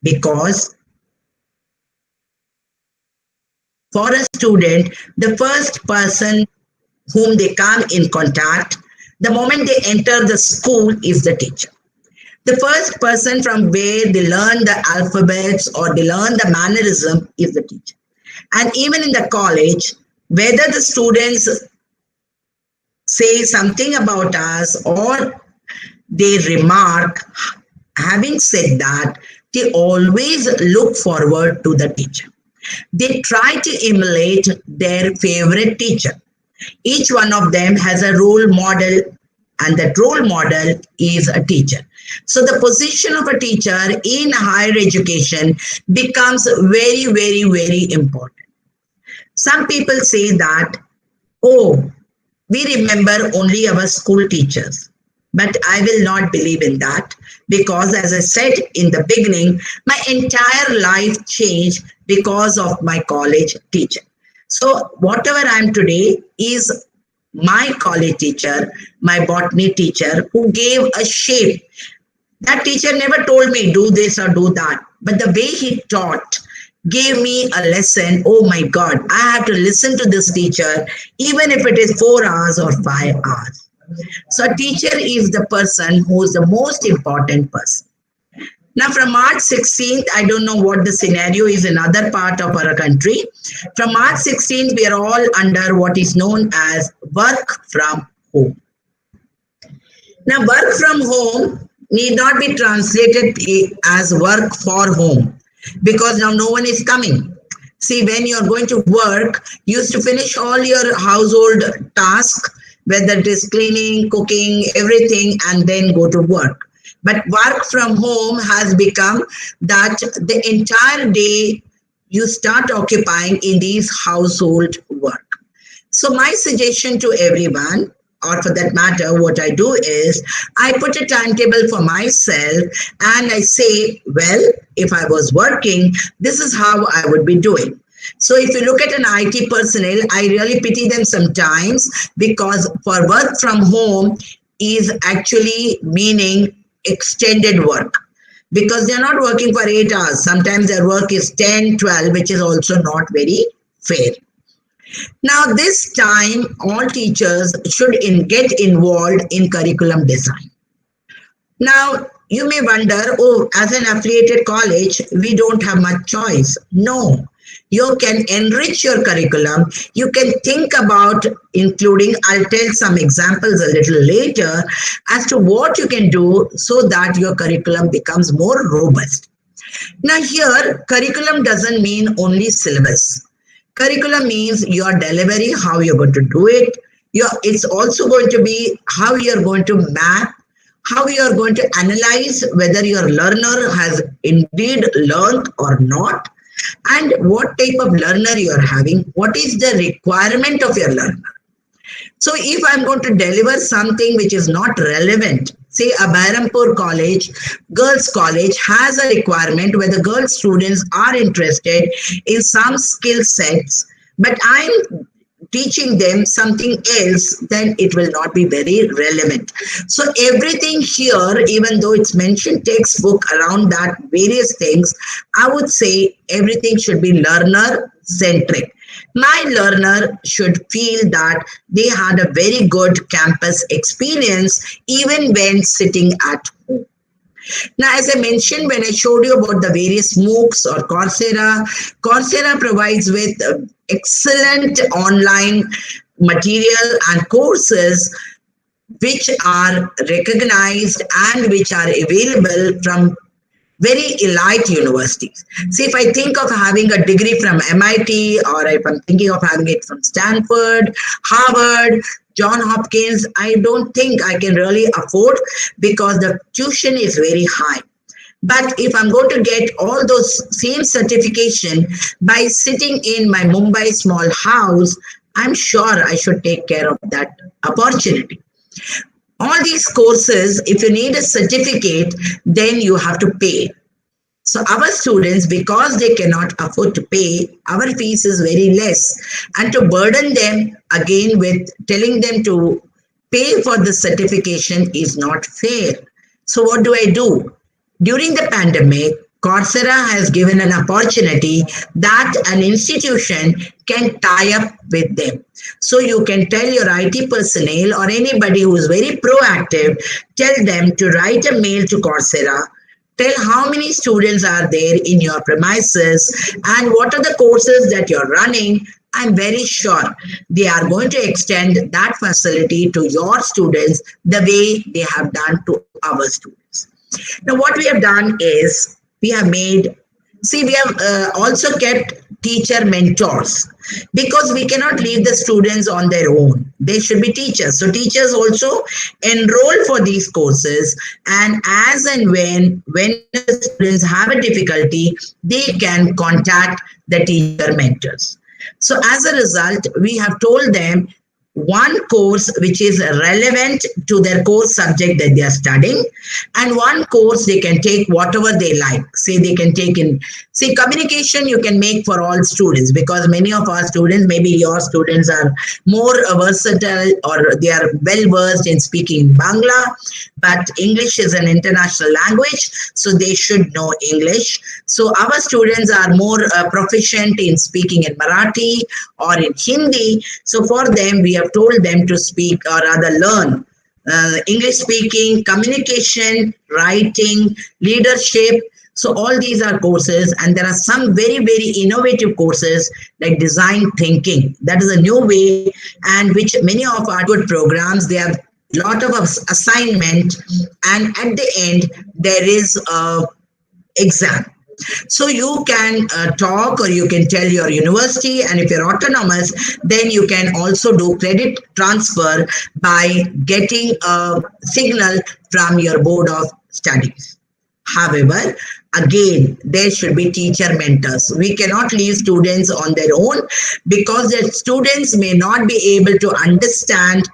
Because for a student, the first person whom they come in contact, the moment they enter the school, is the teacher. The first person from where they learn the alphabets or they learn the mannerism is the teacher. And even in the college, whether the students say something about us or they remark, having said that, they always look forward to the teacher. They try to emulate their favorite teacher. Each one of them has a role model, and that role model is a teacher. So the position of a teacher in higher education becomes very, very, very important. Some people say that, oh, we remember only our school teachers. But I will not believe in that, because as I said in the beginning, my entire life changed because of my college teacher. So whatever I am today is my college teacher, my botany teacher, who gave a shape. That teacher never told me do this or do that, but the way he taught gave me a lesson. Oh my God, I have to listen to this teacher, even if it is 4 hours or 5 hours. So a teacher is the person who is the most important person. Now from March 16th, I don't know what the scenario is in other part of our country. From March 16th, we are all under what is known as work from home. Now work from home need not be translated as work for home, because now no one is coming. See, when you're going to work, you used to finish all your household tasks, whether it is cleaning, cooking, everything, and then go to work. But work from home has become that the entire day you start occupying in these household work. So my suggestion to everyone, or for that matter, what I do is I put a timetable for myself and I say, well, if I was working, this is how I would be doing. So if you look at an IT personnel, I really pity them sometimes, because for work from home is actually meaning extended work, because they're not working for 8 hours. Sometimes their work is 10, 12, which is also not very fair. Now this time, all teachers should get involved in curriculum design. Now you may wonder, oh, as an affiliated college, we don't have much choice. No. You can enrich your curriculum. You can think about including, I'll tell some examples a little later as to what you can do so that your curriculum becomes more robust. Now here, curriculum doesn't mean only syllabus. Curriculum means your delivery, how you're going to do it. It's also going to be how you're going to map, how you're going to analyze whether your learner has indeed learned or not, and what type of learner you're having, what is the requirement of your learner. So if I'm going to deliver something which is not relevant, say a Berhampore college, girls college has a requirement where the girl students are interested in some skill sets, but I'm teaching them something else, then it will not be very relevant. So everything here, even though it's mentioned textbook around that various things, I would say everything should be learner centric. My learner should feel that they had a very good campus experience even when sitting at home. Now, as I mentioned, when I showed you about the various MOOCs or Coursera provides with excellent online material and courses which are recognized and which are available from very elite universities. See, if I think of having a degree from MIT, or if I'm thinking of having it from Stanford, Harvard, John Hopkins, I don't think I can really afford, because the tuition is very high. But if I'm going to get all those same certification by sitting in my Mumbai small house, I'm sure I should take care of that opportunity. All these courses, if you need a certificate, then you have to pay. So our students, because they cannot afford to pay, our fees is very less. And to burden them again with telling them to pay for the certification is not fair. So what do? During the pandemic, Coursera has given an opportunity that an institution can tie up with them. So you can tell your IT personnel or anybody who is very proactive, tell them to write a mail to Coursera, tell how many students are there in your premises and what are the courses that you're running. I'm very sure they are going to extend that facility to your students the way they have done to our students. Now, what we have done is we have also kept teacher mentors because we cannot leave the students on their own. They should be teachers. So teachers also enroll for these courses, and as and when the students have a difficulty, they can contact the teacher mentors. So as a result, we have told them one course which is relevant to their course subject that they are studying, and one course they can take whatever they like. Say they can take communication you can make for all students, because many of our students, maybe your students are more versatile or they are well versed in speaking Bangla, but English is an international language, so they should know English. So our students are more proficient in speaking in Marathi or in Hindi. So for them, we have told them to speak or rather learn English speaking, communication, writing, leadership. So all these are courses, and there are some very, very innovative courses like design thinking. That is a new way, and which many of our good programs, they have a lot of assignment, and at the end, there is a exam. So you can talk or you can tell your university, and if you're autonomous, then you can also do credit transfer by getting a signal from your board of studies. However, again, there should be teacher mentors. We cannot leave students on their own because the students may not be able to understand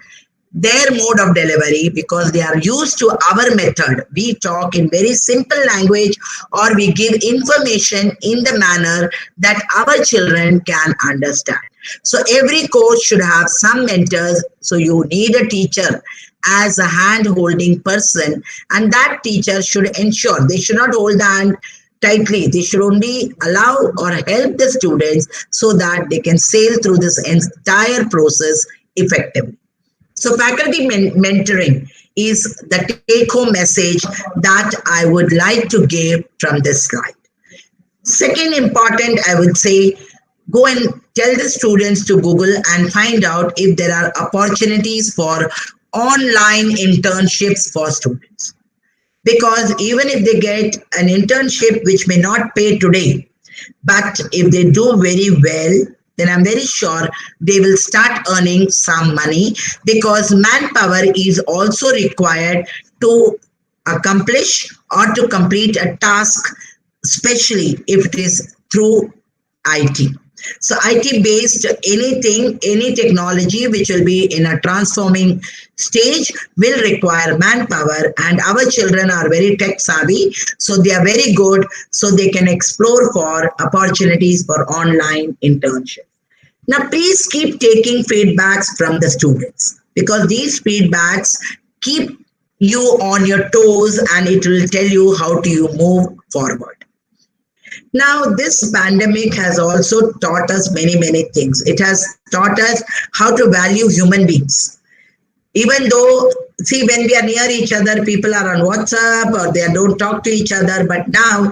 their mode of delivery because they are used to our method. We talk in very simple language, or we give information in the manner that our children can understand. So every course should have some mentors. So you need a teacher as a hand-holding person, and that teacher should ensure they should not hold the hand tightly. They should only allow or help the students so that they can sail through this entire process effectively. So faculty mentoring is the take-home message that I would like to give from this slide. Second important, I would say, go and tell the students to Google and find out if there are opportunities for online internships for students. Because even if they get an internship which may not pay today, but if they do very well, then I'm very sure they will start earning some money, because manpower is also required to accomplish or to complete a task, especially if it is through IT. So IT based anything, any technology which will be in a transforming stage will require manpower, and our children are very tech savvy, so they are very good, so they can explore for opportunities for online internship. Now please keep taking feedbacks from the students, because these feedbacks keep you on your toes and it will tell you how do you move forward. Now, this pandemic has also taught us many, many things. It has taught us how to value human beings. Even though, see, when we are near each other, people are on WhatsApp or they don't talk to each other. But now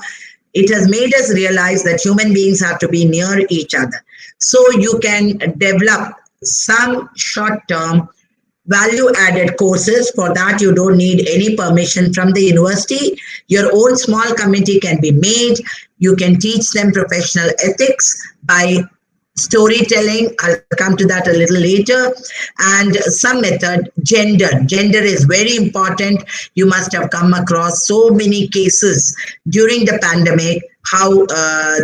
it has made us realize that human beings have to be near each other. So you can develop some short-term value-added courses. For that, you don't need any permission from the university. Your own small committee can be made. You can teach them professional ethics by storytelling. I'll come to that a little later. And some method, gender. Gender is very important. You must have come across so many cases during the pandemic, how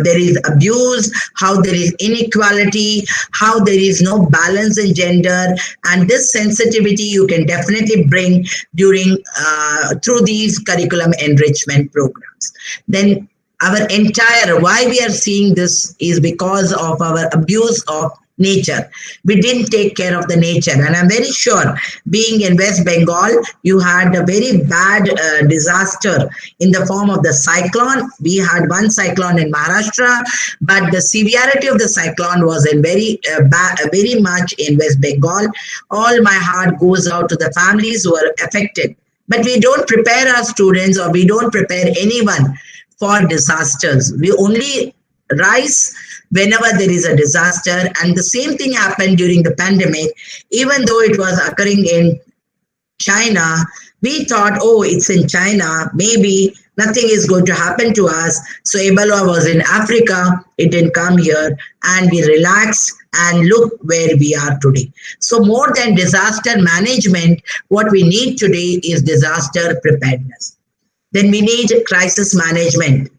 there is abuse, how there is inequality, how there is no balance in gender. And this sensitivity you can definitely bring during through these curriculum enrichment programs. Then our entire, why we are seeing this is because of our abuse of nature. We didn't take care of the nature. And I'm very sure, being in West Bengal, you had a very bad disaster in the form of the cyclone. We had one cyclone in Maharashtra, but the severity of the cyclone was in very much in West Bengal. All my heart goes out to the families who are affected. But we don't prepare our students, or we don't prepare anyone for disasters. We only rise whenever there is a disaster. And the same thing happened during the pandemic. Even though it was occurring in China, we thought, oh, it's in China, maybe nothing is going to happen to us. So Ebola was in Africa, it didn't come here, and we relaxed, and look where we are today. So more than disaster management, what we need today is disaster preparedness. Then we need crisis management,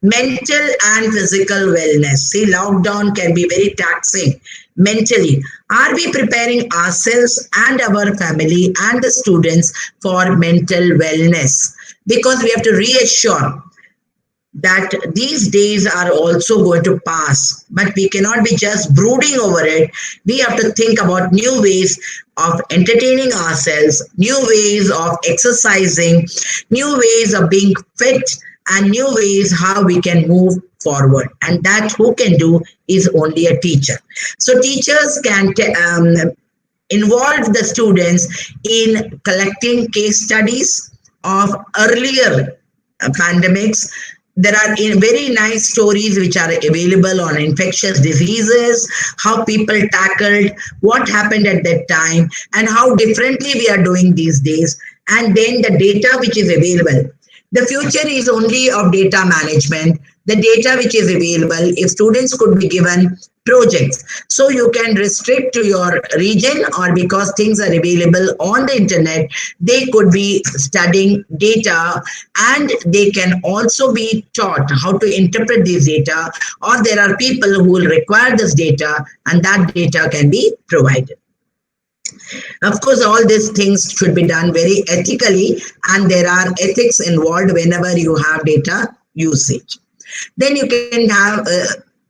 mental and physical wellness. See, lockdown can be very taxing mentally. Are we preparing ourselves and our family and the students for mental wellness? Because we have to reassure that these days are also going to pass, but we cannot be just brooding over it. We have to think about new ways of entertaining ourselves, new ways of exercising, new ways of being fit, and new ways how we can move forward. And that who can do is only a teacher. So teachers can involve the students in collecting case studies of earlier pandemics. There are very nice stories which are available on infectious diseases, how people tackled, what happened at that time, and how differently we are doing these days. And then the data which is available. The future is only of data management. The data which is available, if students could be given projects. So you can restrict to your region, or because things are available on the internet, they could be studying data, and they can also be taught how to interpret this data, or there are people who will require this data, and that data can be provided. Of course, all these things should be done very ethically, and there are ethics involved whenever you have data usage. Then you can have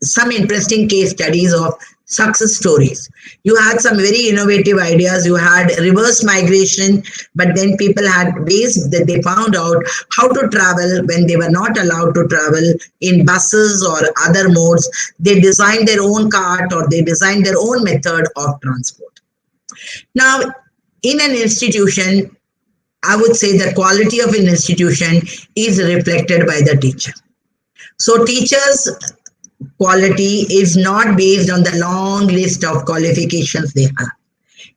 some interesting case studies of success stories. You had some very innovative ideas. You had reverse migration, but then people had ways that they found out how to travel when they were not allowed to travel in buses or other modes. They designed their own cart, or they designed their own method of transport. Now, in an institution, I would say the quality of an institution is reflected by the teacher. So teachers' quality is not based on the long list of qualifications they have.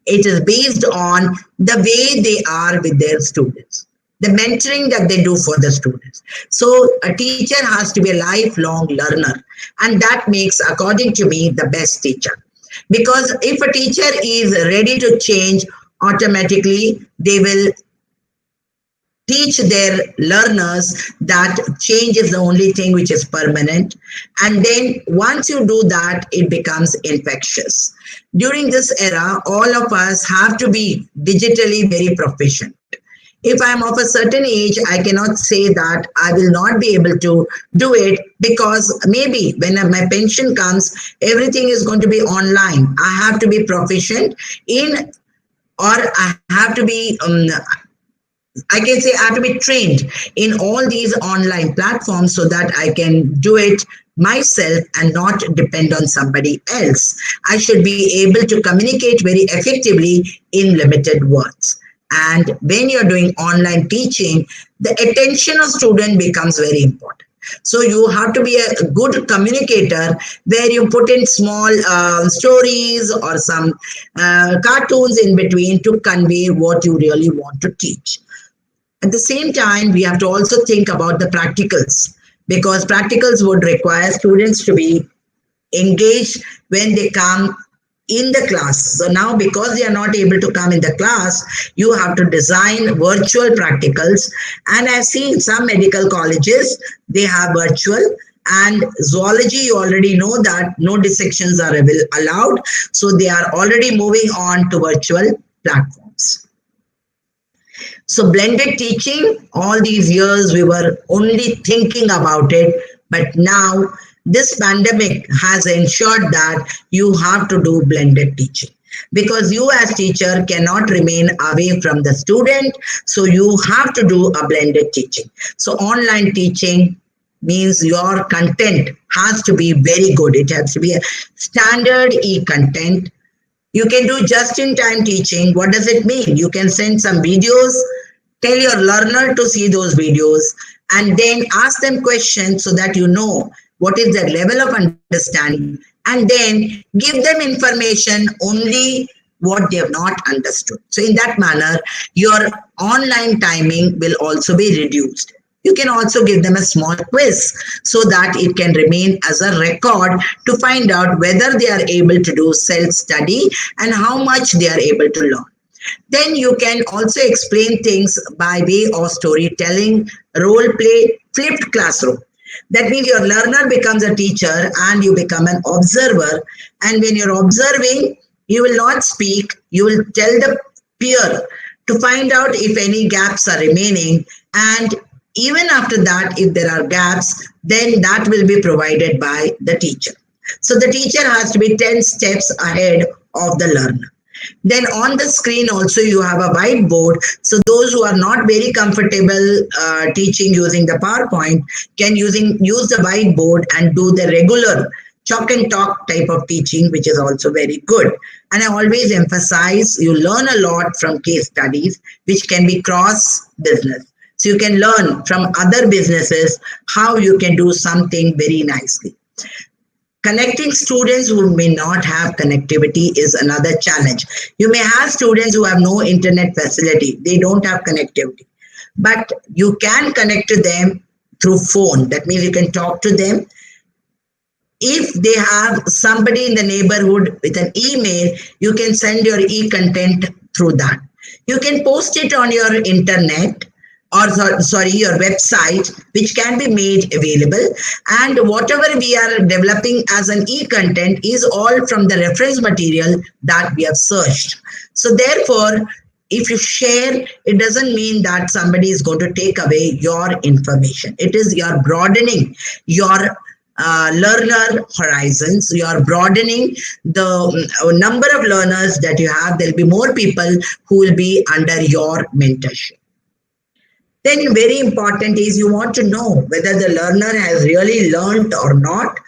It is based on the way they are with their students, the mentoring that they do for the students. So a teacher has to be a lifelong learner, and that makes, according to me, the best teacher. Because if a teacher is ready to change, automatically they will teach their learners that change is the only thing which is permanent. And then once you do that, it becomes infectious. During this era, all of us have to be digitally very proficient. If I'm of a certain age, I cannot say that I will not be able to do it, because maybe when my pension comes, everything is going to be online. I have to be proficient in, or I have to be I can say I have to be trained in all these online platforms so that I can do it myself and not depend on somebody else. I should be able to communicate very effectively in limited words. And when you're doing online teaching, the attention of student becomes very important. So you have to be a good communicator, where you put in small stories or some cartoons in between to convey what you really want to teach. At the same time, we have to also think about the practicals, because practicals would require students to be engaged when they come in the class. So now, because they are not able to come in the class, you have to design virtual practicals. And I've seen some medical colleges, they have virtual. And zoology, you already know that no dissections are allowed. So they are already moving on to virtual platforms. So blended teaching, all these years we were only thinking about it, but now this pandemic has ensured that you have to do blended teaching, because you as teacher cannot remain away from the student, so you have to do a blended teaching. So online teaching means your content has to be very good. It has to be a standard e-content. You can do just-in-time teaching. What does it mean? You can send some videos, tell your learner to see those videos, and then ask them questions so that you know what is their level of understanding, and then give them information only what they have not understood. So in that manner, your online timing will also be reduced. You can also give them a small quiz so that it can remain as a record to find out whether they are able to do self-study and how much they are able to learn. Then you can also explain things by way of storytelling, role play, flipped classroom. That means your learner becomes a teacher and you become an observer. And when you're observing, you will not speak. You will tell the peer to find out if any gaps are remaining. And even after that, if there are gaps, then that will be provided by the teacher. So the teacher has to be 10 steps ahead of the learner. Then on the screen also you have a whiteboard. So those who are not very comfortable teaching using the PowerPoint can use the whiteboard and do the regular chalk and talk type of teaching, which is also very good. And I always emphasize you learn a lot from case studies, which can be cross business. So you can learn from other businesses how you can do something very nicely. Connecting students who may not have connectivity is another challenge. You may have students who have no internet facility. They don't have connectivity. But you can connect to them through phone. That means you can talk to them. If they have somebody in the neighborhood with an email, you can send your e-content through that. You can post it on your internet, or your website, which can be made available. And whatever we are developing as an e-content is all from the reference material that we have searched. So therefore, if you share, it doesn't mean that somebody is going to take away your information. It is you're broadening your learner horizons. You are broadening the number of learners that you have. There'll be more people who will be under your mentorship. Then very important is you want to know whether the learner has really learned or not.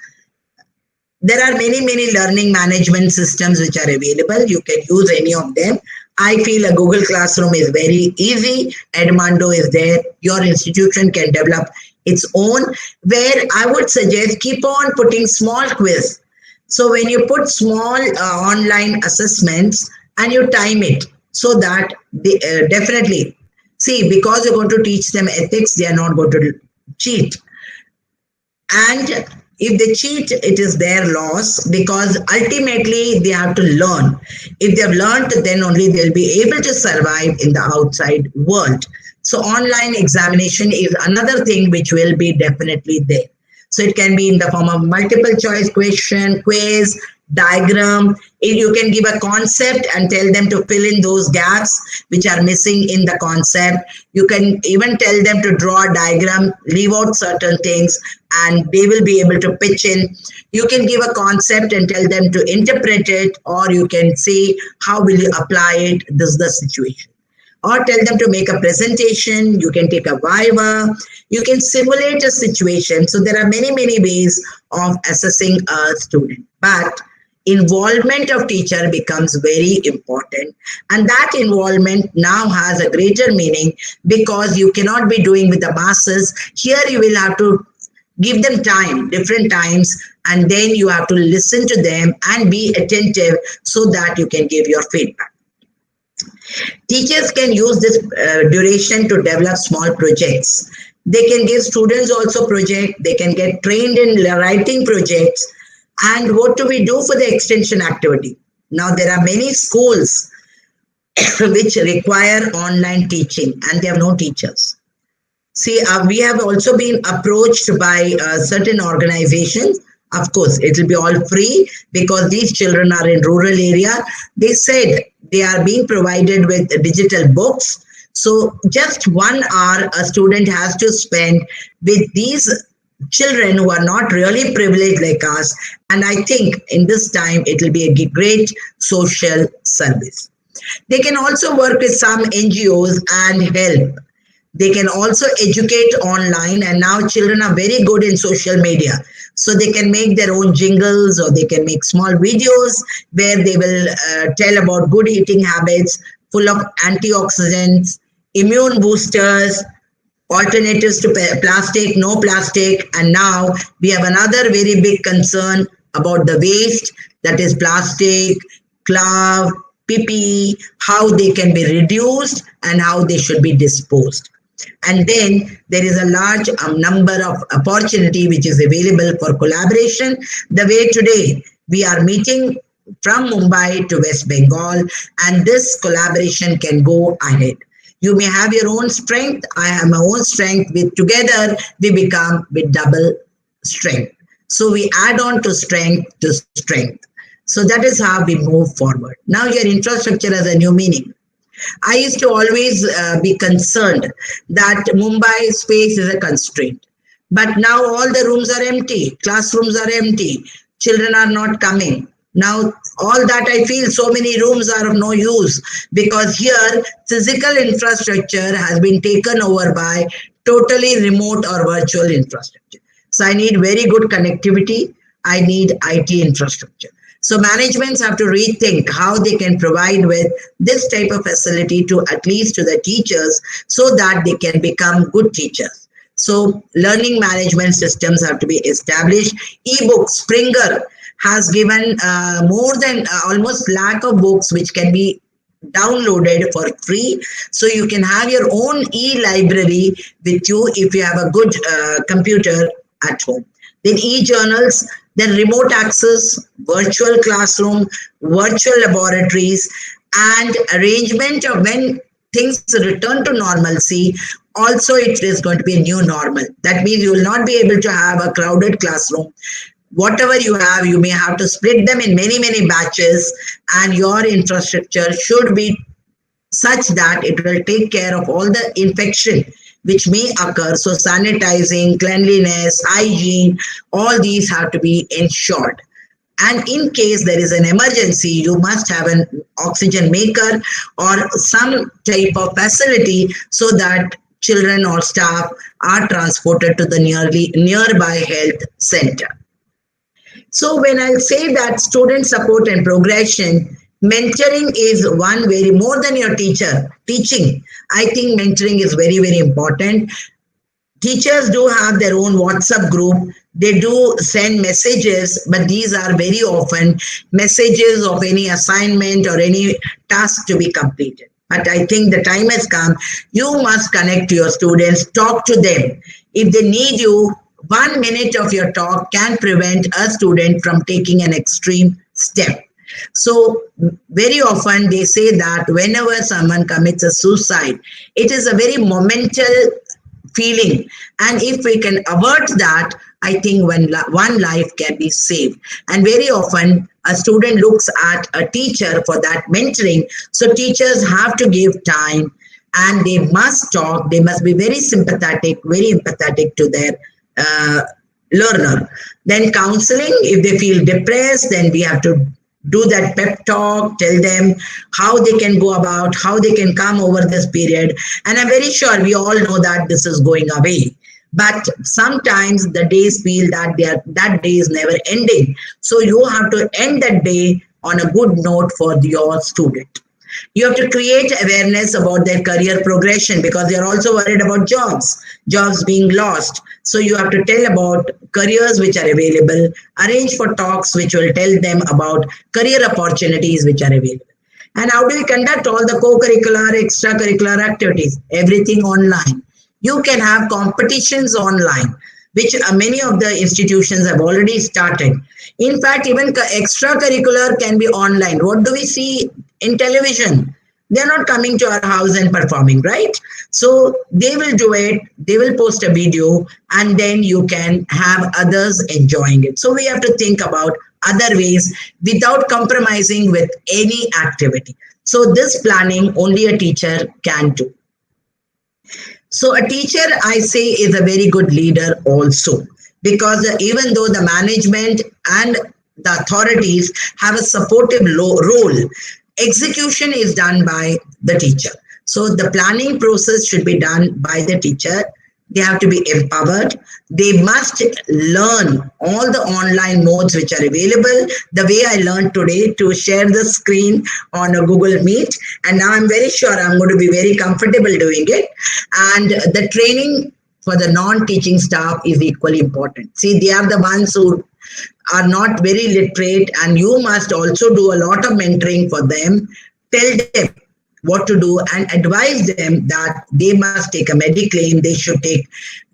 There are many learning management systems which are available. You can use any of them. I feel a Google Classroom is very easy. Edmodo is there. Your institution can develop its own, where I would suggest keep on putting small quiz. So when you put small online assessments and you time it so that they, definitely, see, because you're going to teach them ethics, they are not going to cheat. And if they cheat, it is their loss, because ultimately they have to learn. If they have learned, then only they'll be able to survive in the outside world. So online examination is another thing which will be definitely there. So it can be in the form of multiple choice question, quiz, diagram. You can give a concept and tell them to fill in those gaps which are missing in the concept. You can even tell them to draw a diagram, leave out certain things, and they will be able to pitch in. You can give a concept and tell them to interpret it, or you can see how will you apply it. This is the situation. Or tell them to make a presentation. You can take a viva. You can simulate a situation. So there are many ways of assessing a student. But involvement of teacher becomes very important, and that involvement now has a greater meaning, because you cannot be doing with the masses. Here you will have to give them time, different times, and then you have to listen to them and be attentive so that you can give your feedback. Teachers can use this duration to develop small projects. They can give students also projects. They can get trained in writing projects. And what do we do for the extension activity? Now, there are many schools which require online teaching and they have no teachers. See, we have also been approached by certain organizations. Of course, it will be all free because these children are in rural area. They said they are being provided with digital books. So just 1 hour a student has to spend with these children who are not really privileged like us. And I think in this time, it will be a great social service. They can also work with some NGOs and help. They can also educate online, and now children are very good in social media. So they can make their own jingles, or they can make small videos where they will tell about good eating habits, full of antioxidants, immune boosters, alternatives to plastic, no plastic. And now we have another very big concern about the waste, that is plastic, cloth, PPE, how they can be reduced and how they should be disposed. And then there is a large number of opportunity which is available for collaboration. The way today we are meeting from Mumbai to West Bengal, and this collaboration can go ahead. You may have your own strength, I have my own strength. With together we become with double strength. So we add on to strength. So that is how we move forward. Now your infrastructure has a new meaning. I used to always be concerned that Mumbai space is a constraint. But now all the rooms are empty, classrooms are empty, children are not coming. Now all that I feel, so many rooms are of no use, because here physical infrastructure has been taken over by totally remote or virtual infrastructure. So I need very good connectivity, I need IT infrastructure. So managements have to rethink how they can provide with this type of facility to at least to the teachers, so that they can become good teachers. So learning management systems have to be established. Ebooks, Springer has given more than almost lakh of books which can be downloaded for free. So you can have your own e-library with you if you have a good computer at home. Then e-journals, then remote access, virtual classroom, virtual laboratories, and arrangement of when things return to normalcy. Also, it is going to be a new normal. That means you will not be able to have a crowded classroom. Whatever you have, you may have to split them in many, many batches, and your infrastructure should be such that it will take care of all the infection which may occur. So sanitizing, cleanliness, hygiene, all these have to be ensured. And in case there is an emergency, you must have an oxygen maker or some type of facility so that children or staff are transported to the nearby health center. So when I say that student support and progression, mentoring is one very more than your teaching. I think mentoring is very, very important. Teachers do have their own WhatsApp group. They do send messages, but these are very often messages of any assignment or any task to be completed. But I think the time has come. You must connect to your students, talk to them. If they need you, 1 minute of your talk can prevent a student from taking an extreme step. So very often they say that whenever someone commits a suicide, it is a very momentous feeling. And if we can avert that, I think one life can be saved. And very often a student looks at a teacher for that mentoring. So teachers have to give time, and they must talk. They must be very sympathetic, very empathetic to their learner. Then counseling, if they feel depressed, then we have to do that pep talk, tell them how they can go about, how they can come over this period. And I'm very sure we all know that this is going away. But sometimes the days feel that that day is never ending. So you have to end that day on a good note for your student. You have to create awareness about their career progression, because they're also worried about jobs being lost. So you have to tell about careers which are available, arrange for talks which will tell them about career opportunities which are available. And how do we conduct all the co-curricular, extracurricular activities? Everything online. You can have competitions online, which many of the institutions have already started. In fact, even extracurricular can be online. What do we see in television? They're not coming to our house and performing, right? So they will do it, they will post a video, and then you can have others enjoying it. So we have to think about other ways without compromising with any activity. So this planning only a teacher can do. So a teacher, I say, is a very good leader also. because even though the management and the authorities have a supportive role, execution is done by the teacher. So the planning process should be done by the teacher. They have to be empowered. They must learn all the online modes which are available. The way I learned today to share the screen on a Google Meet. And now I'm very sure I'm going to be very comfortable doing it. And the training for the non-teaching staff is equally important. See, they are the ones who are not very literate, and you must also do a lot of mentoring for them. Tell them what to do and advise them that they must take a mediclaim, they should take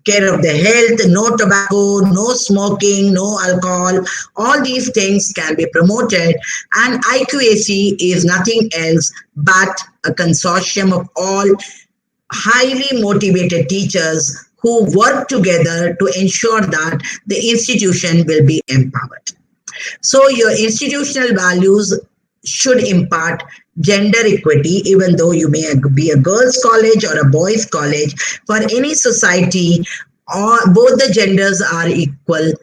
care of their health, no tobacco, no smoking, no alcohol. All these things can be promoted, and IQAC is nothing else but a consortium of all highly motivated teachers who work together to ensure that the institution will be empowered. So your institutional values should impart gender equity, even though you may be a girls' college or a boys' college. For any society, both the genders are equal.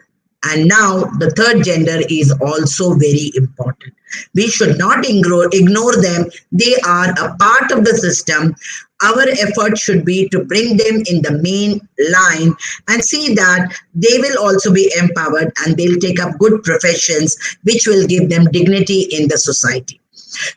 And now the third gender is also very important. We should not ignore them. They are a part of the system. Our effort should be to bring them in the main line and see that they will also be empowered and they'll take up good professions which will give them dignity in the society.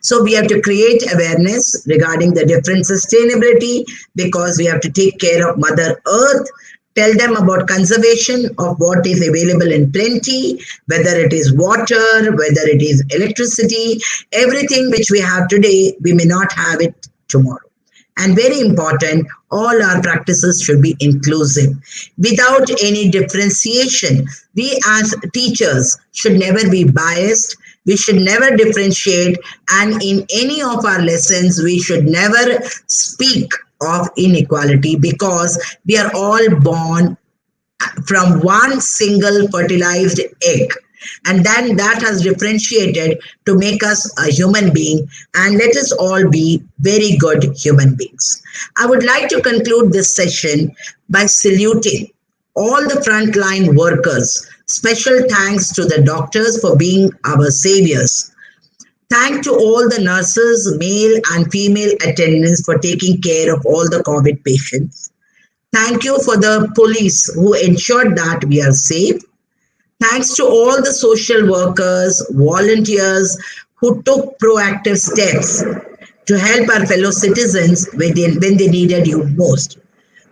So we have to create awareness regarding the different sustainability, because we have to take care of Mother Earth. Tell them about conservation of what is available in plenty, whether it is water, whether it is electricity. Everything which we have today, we may not have it tomorrow. And very important, all our practices should be inclusive without any differentiation. We as teachers should never be biased. We should never differentiate. And in any of our lessons, we should never speak of inequality, because we are all born from one single fertilized egg. And then that has differentiated to make us a human being, and let us all be very good human beings. I would like to conclude this session by saluting all the frontline workers. Special thanks to the doctors for being our saviors. Thank to all the nurses, male and female attendants, for taking care of all the COVID patients. Thank you for the police who ensured that we are safe. Thanks to all the social workers, volunteers who took proactive steps to help our fellow citizens when they needed you most.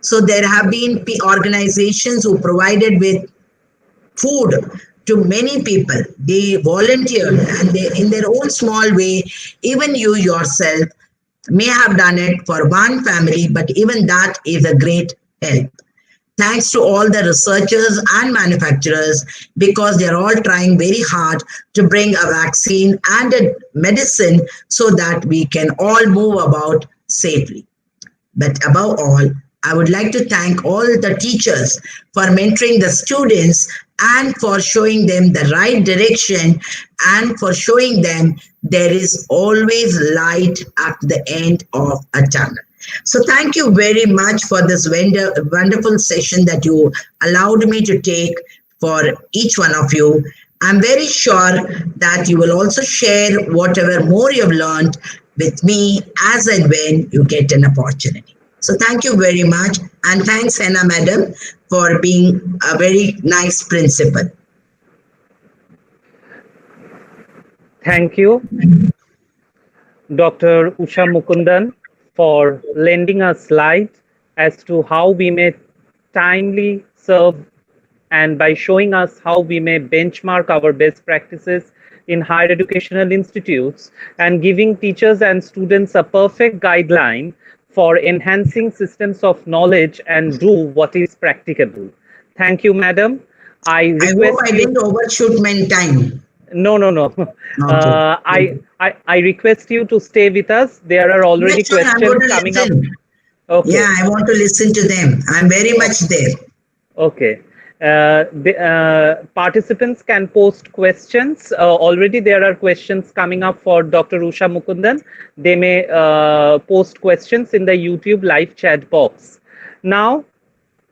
So there have been organizations who provided with food to many people. They volunteered, and they, in their own small way, even you yourself may have done it for one family, but even that is a great help. Thanks to all the researchers and manufacturers, because they're all trying very hard to bring a vaccine and a medicine so that we can all move about safely. But above all, I would like to thank all the teachers for mentoring the students and for showing them the right direction, and for showing them there is always light at the end of a tunnel. So thank you very much for this wonderful session that you allowed me to take for each one of you. I'm very sure that you will also share whatever more you've learned with me as and when you get an opportunity. So thank you very much. And thanks, Henna Madam, for being a very nice principal. Thank you, Dr. Usha Mukundan, for lending us light as to how we may timely serve, and by showing us how we may benchmark our best practices in higher educational institutes, and giving teachers and students a perfect guideline for enhancing systems of knowledge and do what is practicable. Thank you, madam. I hope I didn't overshoot my time. No. Okay. I request you to stay with us. There are already questions coming up. Okay. Yeah, I want to listen to them. I'm very much there. Okay. The participants can post questions. Already there are questions coming up for Dr. Usha Mukundan. They may post questions in the YouTube live chat box. Now,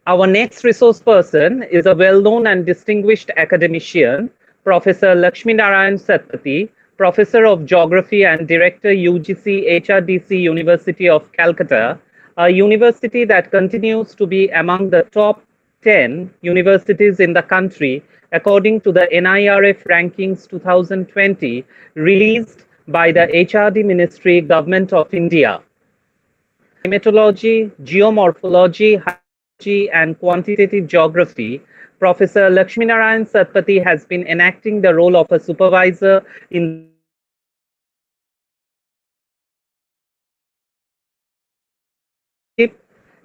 Our next resource person is a well-known and distinguished academician, Professor Laxmi Narayan Sethi, Professor of Geography and Director UGC HRDC University of Calcutta, a university that continues to be among the top 10 universities in the country according to the NIRF Rankings 2020 released by the HRD Ministry, Government of India. Climatology, geomorphology, hydrology, and quantitative geography, Professor Laxmi Narayan Sethi has been enacting the role of a supervisor in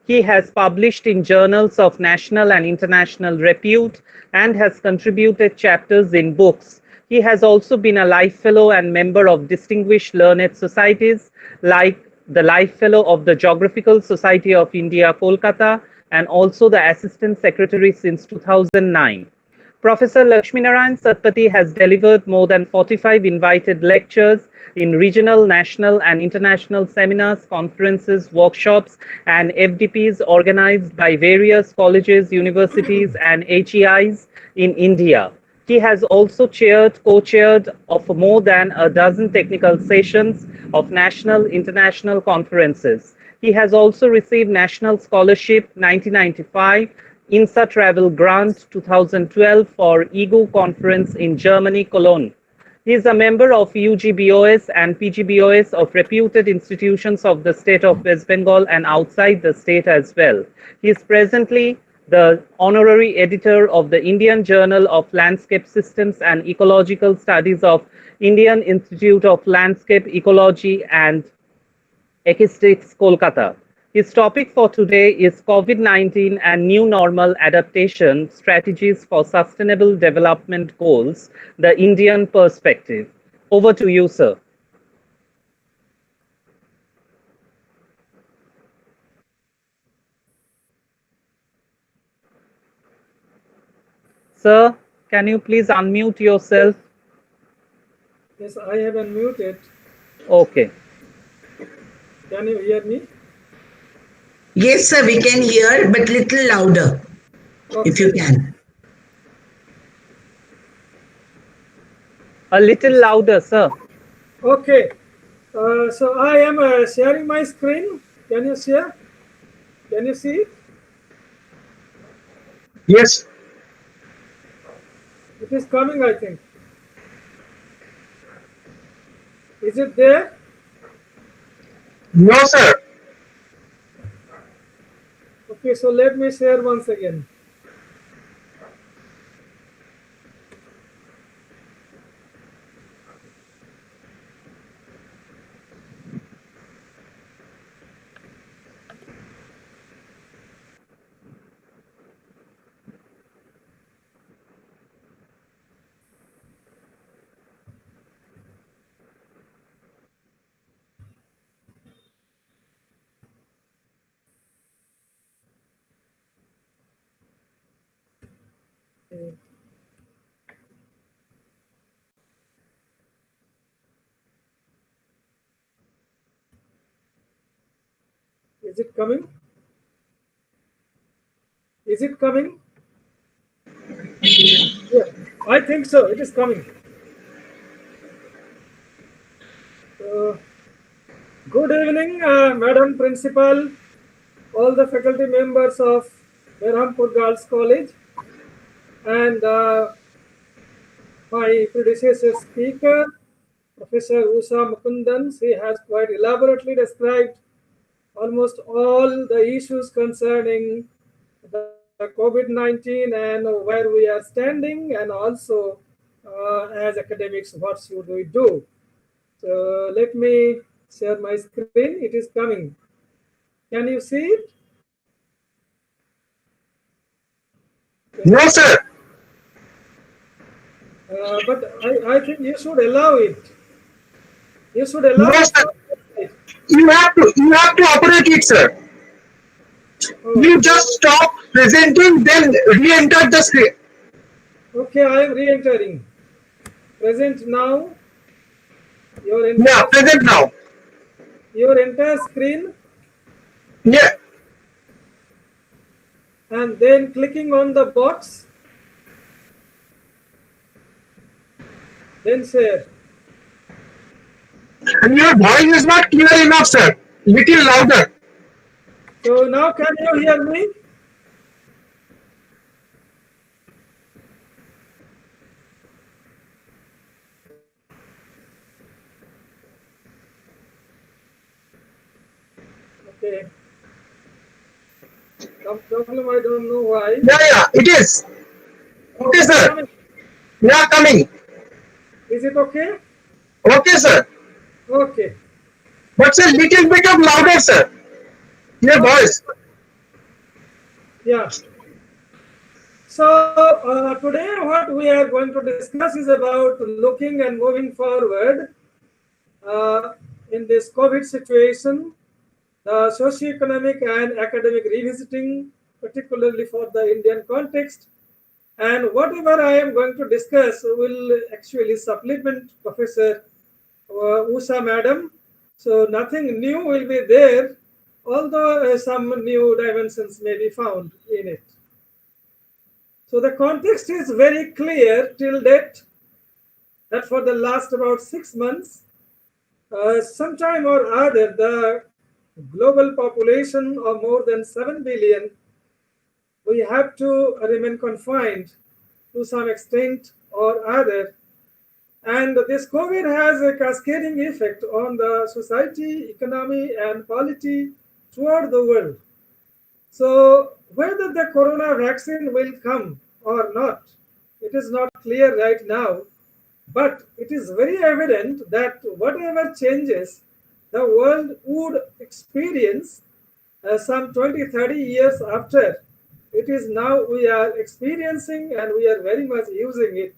He has published in journals of national and international repute and has contributed chapters in books. He has also been a Life Fellow and member of distinguished learned societies like the Life Fellow of the Geographical Society of India, Kolkata, and also the Assistant Secretary since 2009. Professor Laxmi Narayan Sethi has delivered more than 45 invited lectures in regional, national, and international seminars, conferences, workshops, and FDPs organized by various colleges, universities, and HEIs in India. He has also co-chaired of more than a dozen technical sessions of national, international conferences. He has also received National Scholarship 1995, INSA Travel Grant 2012 for EGO Conference in Germany, Cologne. He is a member of UGBOS and PGBOS of reputed institutions of the state of West Bengal and outside the state as well. He is presently the honorary editor of the Indian Journal of Landscape Systems and Ecological Studies of Indian Institute of Landscape Ecology and Acoustics, Kolkata. His topic for today is COVID-19 and New Normal Adaptation Strategies for Sustainable Development Goals, the Indian Perspective. Over to you, sir. Sir, can you please unmute yourself? Yes, I have unmuted. Okay. Can you hear me? Yes, sir, we can hear, but little louder, if you can. A little louder, sir. Okay. So I am sharing my screen. Can you share? Can you see it? Yes. It is coming, I think. Is it there? No, sir. Okay, so let me share once again. Is it coming? Is it coming? Yeah, I think so. It is coming. Good evening, Madam Principal, all the faculty members of Berhampore Girls College, and my predecessor speaker, Professor Usha Mukundan. She has quite elaborately described almost all the issues concerning the COVID-19 and where we are standing, and also as academics, what should we do. So let me share my screen. It is coming. Can you see it? No, sir. But I think you should allow it. You should allow No, it. sir. You have to operate it, sir. Oh, You just stop presenting, then re-enter the screen. okay, I am re-entering. Present now. Your Yeah, entire, present now. your entire screen. Yeah. and then clicking on the box, then share. And your voice is not clear enough, sir. Little louder. So now can you hear me? Okay. Some problem, I don't know why. Yeah, it is. Okay, sir. Yeah, coming. Is it okay? Okay, sir. Okay. But sir, little bit of louder, sir. Your voice. Yeah. So today what we are going to discuss is about looking and moving forward in this COVID situation, the socio-economic and academic revisiting, particularly for the Indian context. And whatever I am going to discuss will actually supplement Professor Usha Madam. So nothing new will be there, although some new dimensions may be found in it. So the context is very clear till date that for the last about 6 months, sometime or other, the global population of more than 7 billion, we have to remain confined to some extent or other. And this COVID has a cascading effect on the society, economy, and polity throughout the world. So whether the corona vaccine will come or not, it is not clear right now. But it is very evident that whatever changes the world would experience some 20-30 years after, it is now we are experiencing and we are very much using it.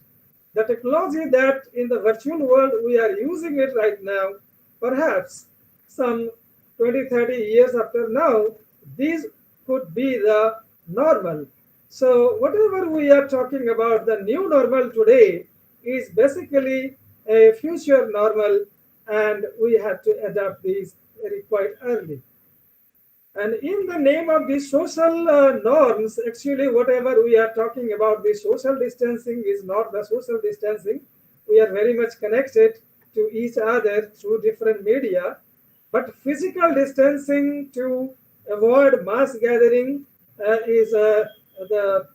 The technology that in the virtual world we are using it right now, perhaps some 20-30 years after now, these could be the normal. So whatever we are talking about, the new normal today is basically a future normal, and we have to adapt these very quite early. And in the name of the social norms, actually whatever we are talking about, the social distancing is not the social distancing. We are very much connected to each other through different media, but physical distancing to avoid mass gathering is the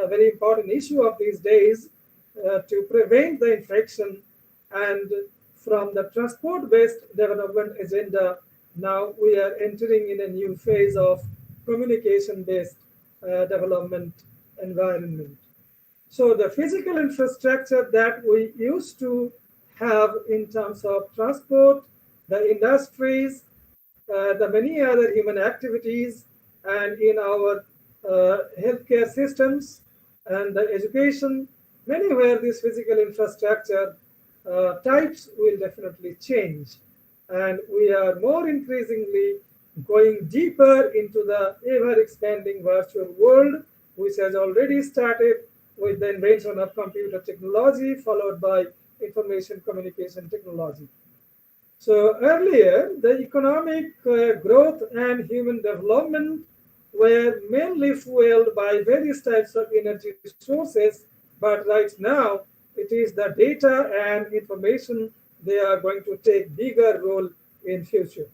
very important issue of these days to prevent the infection. And from the transport-based development agenda, now we are entering in a new phase of communication-based development environment. So the physical infrastructure that we used to have in terms of transport, the industries, the many other human activities, and in our healthcare systems and the education, many where this physical infrastructure types will definitely change. And we are more increasingly going deeper into the ever-expanding virtual world, which has already started with the invention of computer technology, followed by information communication technology. So earlier, the economic growth and human development were mainly fueled by various types of energy sources, but right now, it is the data and information they are going to take bigger role in future.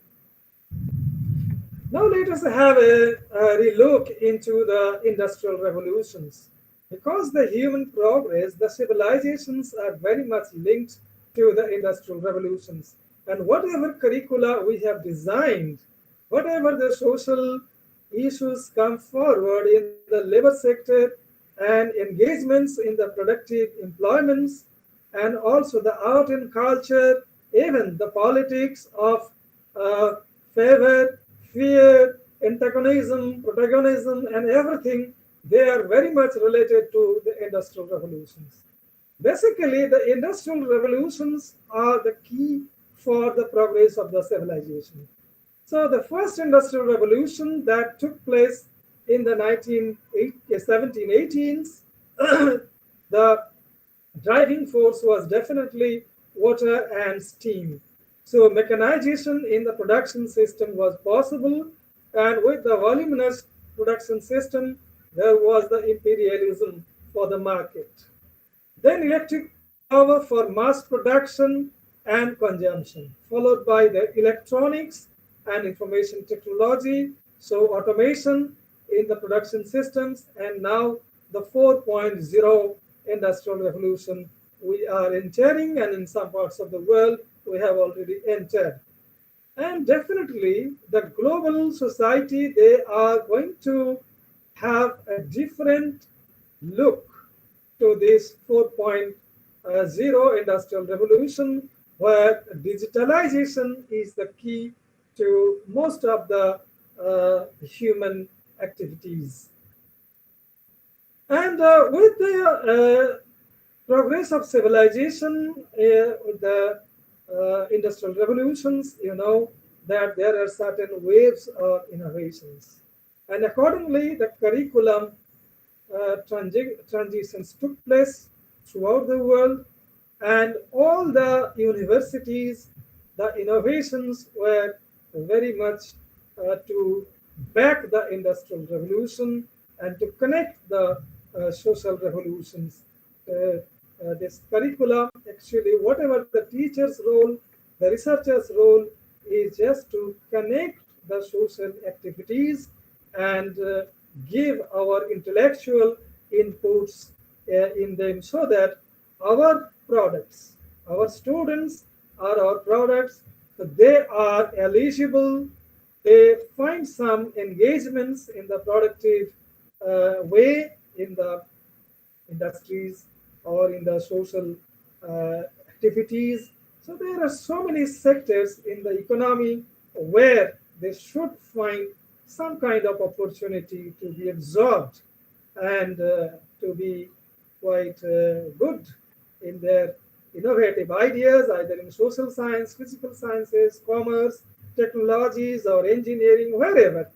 Now let us have a relook into the industrial revolutions. Because the human progress, the civilizations are very much linked to the industrial revolutions. And whatever curricula we have designed, whatever the social issues come forward in the labor sector and engagements in the productive employments, and also the art and culture, even the politics of favor, fear, antagonism, protagonism, and everything, they are very much related to the industrial revolutions. Basically, the industrial revolutions are the key for the progress of the civilization. So the first industrial revolution that took place in the 1718s, the driving force was definitely water and steam. So mechanization in the production system was possible, and with the voluminous production system, there was the imperialism for the market. Then electric power for mass production and consumption, followed by the electronics and information technology, so automation in the production systems, and now the 4.0 industrial revolution we are entering, and in some parts of the world we have already entered. And definitely the global society, they are going to have a different look to this 4.0 industrial revolution, where digitalization is the key to most of the human activities. And with the progress of civilization, with the industrial revolutions, you know that there are certain waves of innovations. And accordingly, the curriculum transitions took place throughout the world, and all the universities, the innovations were very much to back the industrial revolution and to connect the social revolutions. This curriculum, actually, whatever the teacher's role, the researcher's role, is just to connect the social activities and give our intellectual inputs in them, so that our products, our students are our products, they are eligible, they find some engagements in the productive way in the industries or in the social activities. So there are so many sectors in the economy where they should find some kind of opportunity to be absorbed and to be quite good in their innovative ideas, either in social science, physical sciences, commerce, technologies, or engineering, wherever.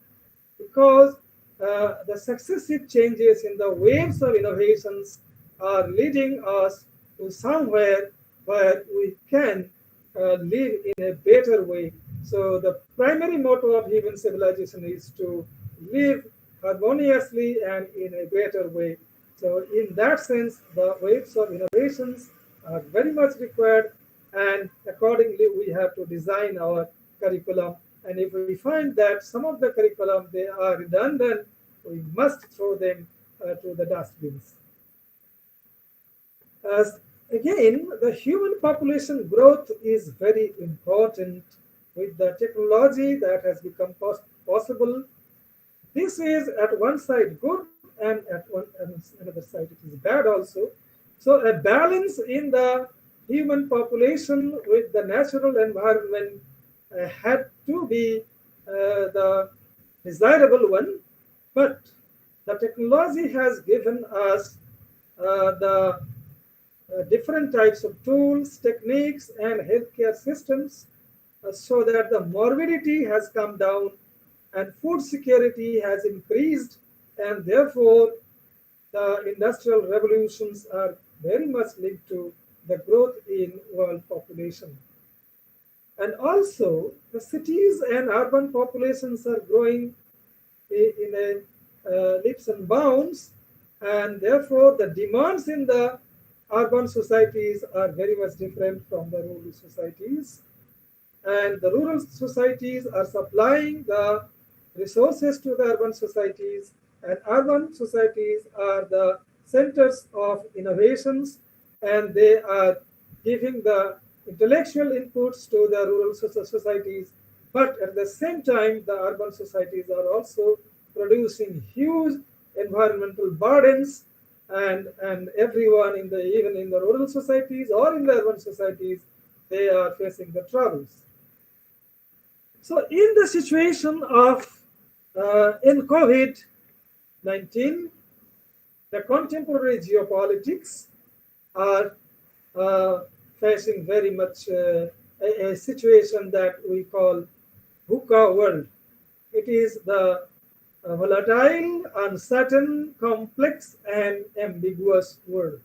Because the successive changes in the waves of innovations are leading us to somewhere where we can live in a better way. So the primary motto of human civilization is to live harmoniously and in a better way. So in that sense, the waves of innovations are very much required, and accordingly we have to design our curriculum. And if we find that some of the curriculum, they are redundant, we must throw them to the dustbins. Again, the human population growth is very important with the technology that has become possible. This is at one side good, and at another side it is bad also. So a balance in the human population with the natural environment had to be the desirable one, but the technology has given us the different types of tools, techniques, and healthcare systems, so that the morbidity has come down and food security has increased, and therefore the industrial revolutions are very much linked to the growth in world population. And also the cities and urban populations are growing in a leaps and bounds, and therefore the demands in the urban societies are very much different from the rural societies. And the rural societies are supplying the resources to the urban societies, and urban societies are the centers of innovations, and they are giving the intellectual inputs to the rural societies. But at the same time, the urban societies are also producing huge environmental burdens, and everyone in the, even in the rural societies or in the urban societies, they are facing the troubles. So in the situation of in COVID-19, the contemporary geopolitics are facing very much a situation that we call VUCA world. It is the volatile, uncertain, complex, and ambiguous world.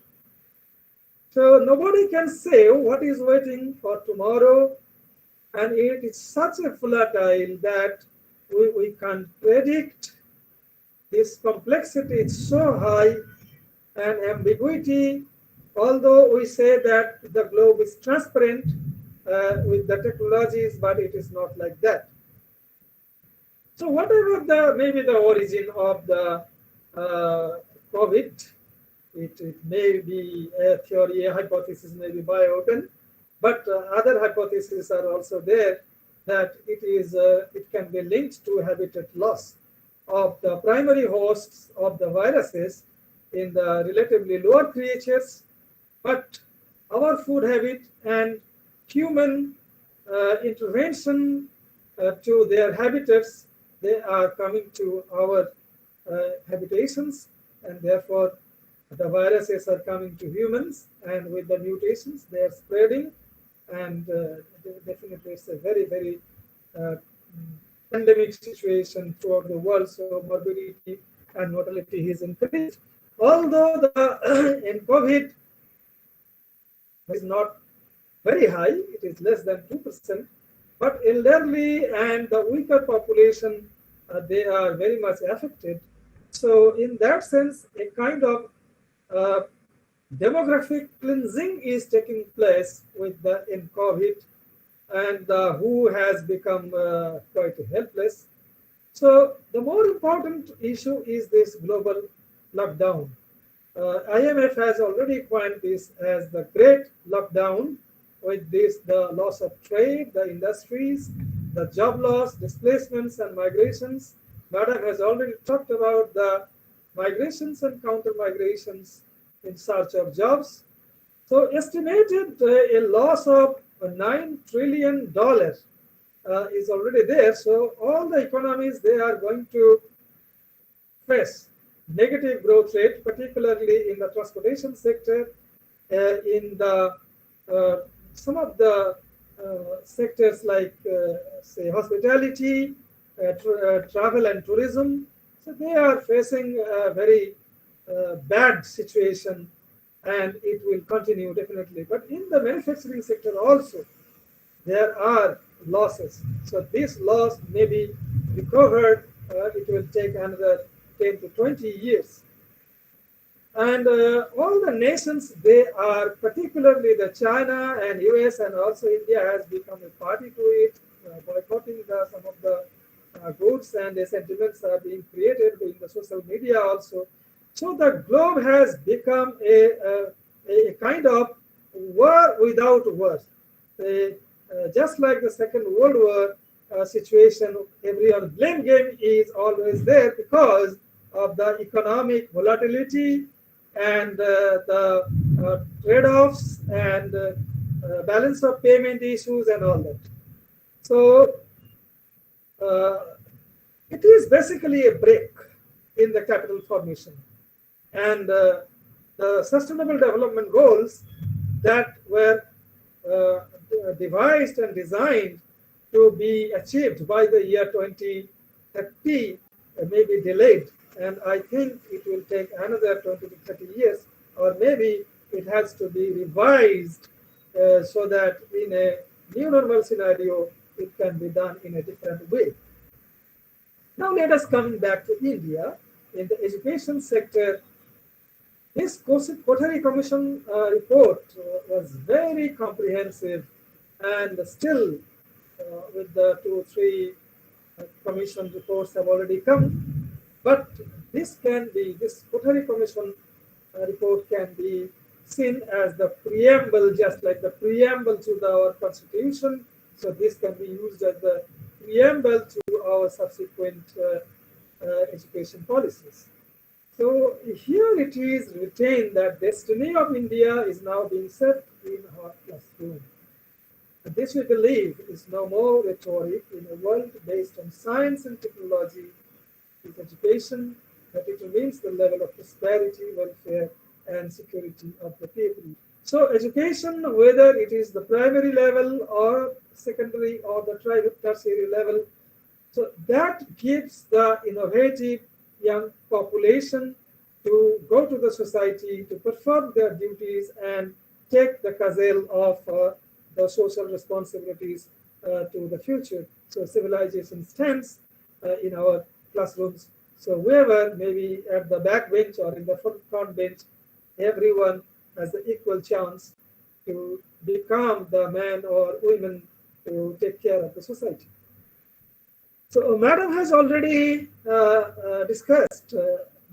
So nobody can say what is waiting for tomorrow, and it is such a volatile that we can't predict this complexity is so high and ambiguity, although we say that the globe is transparent with the technologies, but it is not like that. So whatever maybe the origin of the COVID, it may be a theory, a hypothesis may be bioweapon, but other hypotheses are also there that it can be linked to habitat loss of the primary hosts of the viruses in the relatively lower creatures, but our food habit and human intervention to their habitats, they are coming to our habitations, and therefore the viruses are coming to humans, and with the mutations they are spreading, and definitely it's a very, very pandemic situation throughout the world. So morbidity and mortality is increased. Although in COVID is not very high, it is less than 2%, but elderly and the weaker population, they are very much affected. So in that sense, a kind of demographic cleansing is taking place in COVID, and WHO has become quite helpless. So the more important issue is this global lockdown. IMF has already coined this as the great lockdown, with this the loss of trade, the industries, the job loss, displacements and migrations. Madam has already talked about the migrations and counter migrations in search of jobs. So estimated a loss of $9 trillion is already there. So all the economies, they are going to face negative growth rate, particularly in the transportation sector, in the some of the sectors like say hospitality, travel and tourism. So they are facing a very bad situation, and it will continue definitely. But in the manufacturing sector also, there are losses. So this loss may be recovered. It will take another 10 to 20 years. And all the nations, they are, particularly the China and US and also India has become a party to it, boycotting some of the goods, and the sentiments are being created in the social media also. So the globe has become a kind of war without wars. Just like the Second World War situation, everyone blame game is always there because of the economic volatility and the trade-offs and balance of payment issues and all that. So it is basically a break in the capital formation. And the Sustainable Development Goals that were devised and designed to be achieved by the year 2030 may be delayed. And I think it will take another 20 to 30 years, or maybe it has to be revised so that in a new normal scenario, it can be done in a different way. Now let us come back to India. In the education sector, this Kothari Commission report was very comprehensive, and still with the 2 or 3 commission reports have already come. But this Kothari Commission report can be seen as the preamble, just like the preamble to our constitution. So this can be used as the preamble to our subsequent education policies. So here it is retained that destiny of India is now being set in our classroom. And this, we believe, is no more rhetoric in a world based on science and technology. With education that determines the level of prosperity, welfare, and security of the people. So education, whether it is the primary level or secondary or the tertiary level, so that gives the innovative young population to go to the society, to perform their duties and take the gazelle of the social responsibilities to the future. So civilization stands in our classrooms. So whoever may be at the back bench or in the front bench, everyone has the equal chance to become the man or women to take care of the society. So Madam has already discussed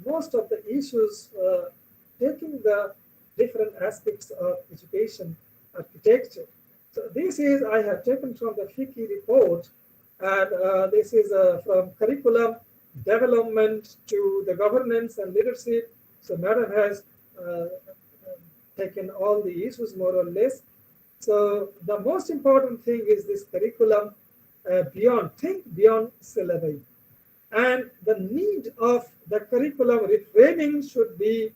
most of the issues taking the different aspects of education architecture. So this is I have taken from the FICCI report, and this is from curriculum development to the governance and leadership. So Madam has taken all the issues more or less. So the most important thing is this curriculum think beyond syllabi. And the need of the curriculum reframing should be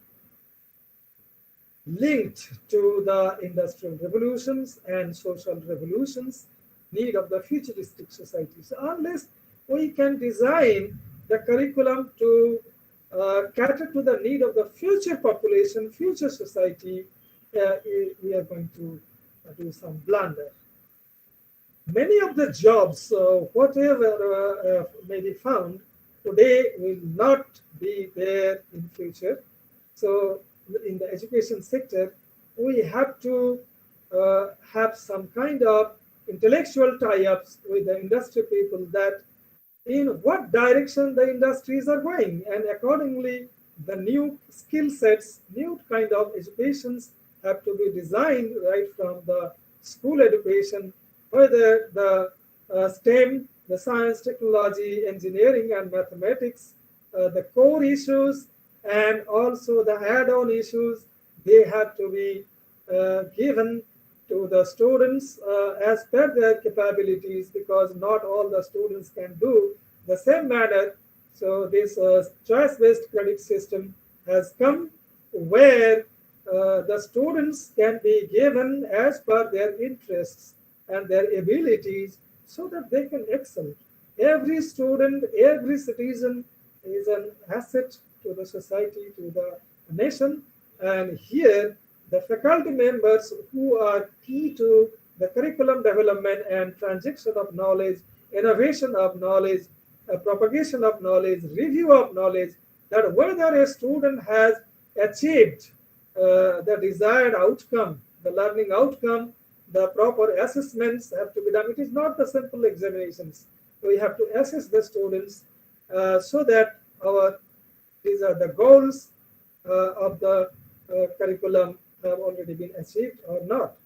linked to the industrial revolutions and social revolutions, need of the futuristic society. So unless we can design the curriculum to cater to the need of the future population, future society, we are going to do some blunder. Many of the jobs, whatever may be found today, will not be there in future. So in the education sector, we have to have some kind of intellectual tie-ups with the industry people that in what direction the industries are going, and accordingly the new skill sets, new kind of educations have to be designed right from the school education, whether the STEM, the science, technology, engineering, and mathematics, the core issues, and also the add-on issues, they have to be given to the students as per their capabilities, because not all the students can do the same manner. So this choice-based credit system has come where the students can be given as per their interests and their abilities so that they can excel. Every student, every citizen is an asset to the society, to the nation. And here, the faculty members who are key to the curriculum development and transaction of knowledge, innovation of knowledge, propagation of knowledge, review of knowledge, that whether a student has achieved the desired outcome, the learning outcome, the proper assessments have to be done. It is not the simple examinations. We have to assess the students so that these are the goals of the curriculum have already been achieved or not.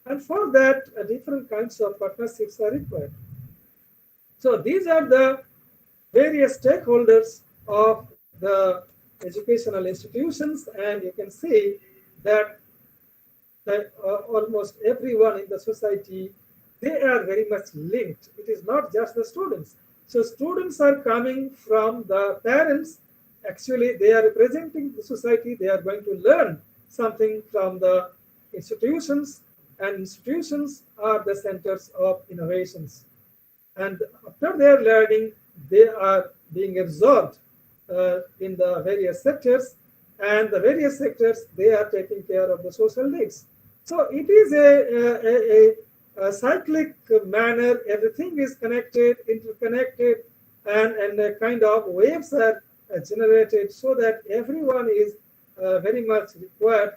And for that, different kinds of partnerships are required. So these are the various stakeholders of the educational institutions, and you can see that almost everyone in the society, they are very much linked. It is not just the students. So students are coming from the parents. Actually, they are representing the society. They are going to learn something from the institutions, and institutions are the centers of innovations. And after their learning, they are being absorbed in the various sectors, and the various sectors, they are taking care of the social needs. So it is a cyclic manner. Everything is connected, interconnected, and a kind of waves are generated so that everyone is very much required.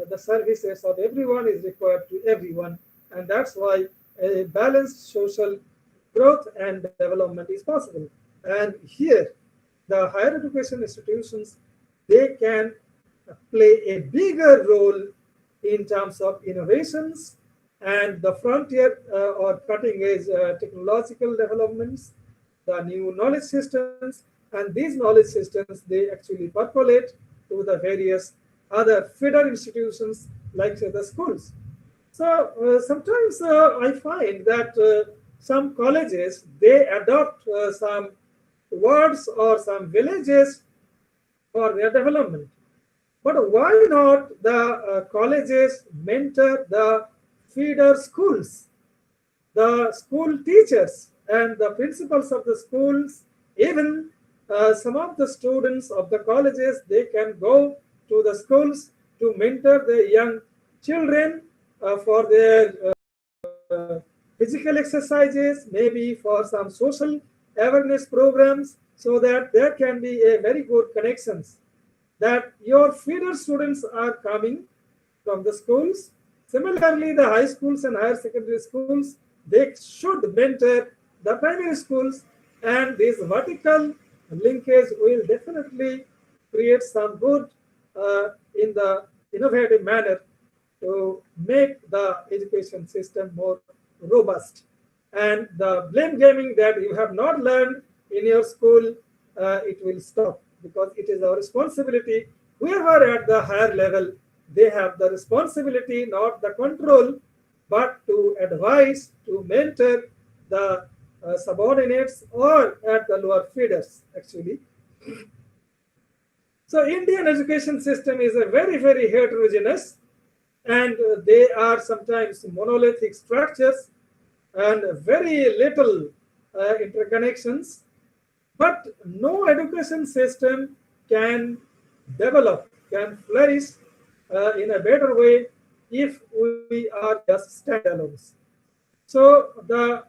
The services of everyone is required to everyone, and that's why a balanced social growth and development is possible. And here, the higher education institutions, they can play a bigger role in terms of innovations and the frontier or cutting edge technological developments, the new knowledge systems, and these knowledge systems, they actually percolate to the various other feeder institutions like the schools. So sometimes I find that some colleges, they adopt some words or some villages for their development. But why not the colleges mentor the feeder schools, the school teachers and the principals of the schools? Even some of the students of the colleges, they can go to the schools to mentor the young children for their physical exercises, maybe for some social awareness programs, so that there can be a very good connections that your feeder students are coming from the schools. Similarly, the high schools and higher secondary schools, they should mentor the primary schools, and this vertical linkage will definitely create some good in the innovative manner to make the education system more robust. And the blame gaming that you have not learned in your school, it will stop, because it is our responsibility. Whoever at the higher level, they have the responsibility, not the control, but to advise, to mentor the subordinates or at the lower feeders, actually. So Indian education system is a very, very heterogeneous, and they are sometimes monolithic structures and very little interconnections. But no education system can develop, can flourish in a better way if we are just standalones. So the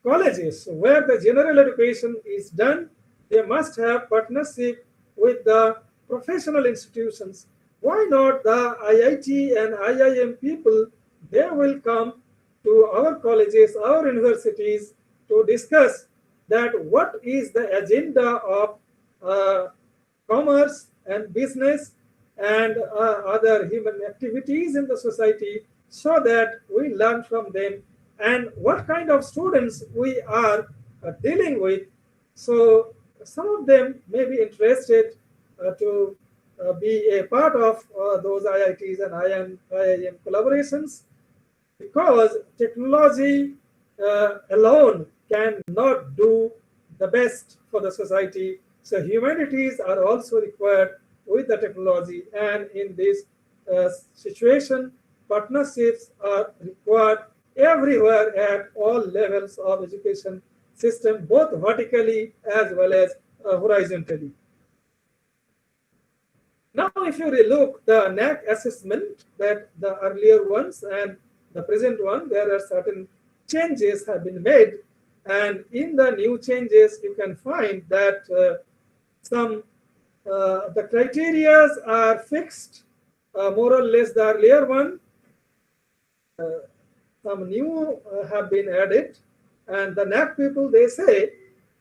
colleges where the general education is done, they must have partnership with the professional institutions. Why not the IIT and IIM people? They will come to our colleges, our universities to discuss that what is the agenda of commerce and business and other human activities in the society, so that we learn from them and what kind of students we are dealing with. So some of them may be interested to be a part of those IITs and IIM collaborations, because technology alone cannot do the best for the society. So humanities are also required with the technology, and in this situation, partnerships are required everywhere at all levels of education system, both vertically as well as horizontally. Now, if you look the NAC assessment, that the earlier ones and the present one, there are certain changes have been made, and in the new changes, you can find that the criteria are fixed, more or less the earlier one. Some new have been added, and the NAC people, they say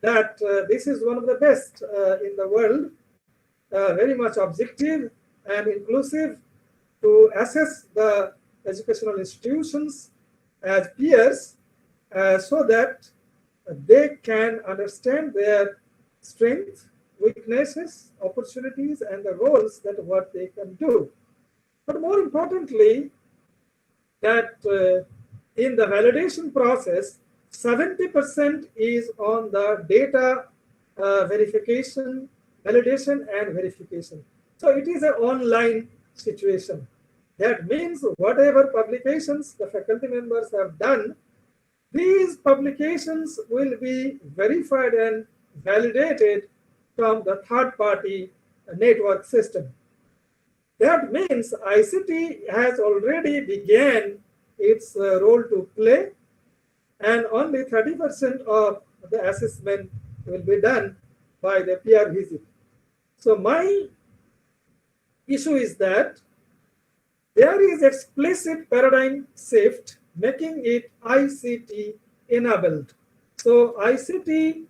that this is one of the best in the world, very much objective and inclusive to assess the educational institutions as peers, so that they can understand their strengths, weaknesses, opportunities, and the roles that what they can do. But more importantly, that in the validation process, 70% is on the data verification, validation and verification. So it is an online situation. That means whatever publications the faculty members have done, these publications will be verified and validated from the third-party network system. That means ICT has already began its role to play, and only 30% of the assessment will be done by the peer visit. So my issue is that there is explicit paradigm shift, making it ICT enabled. So ICT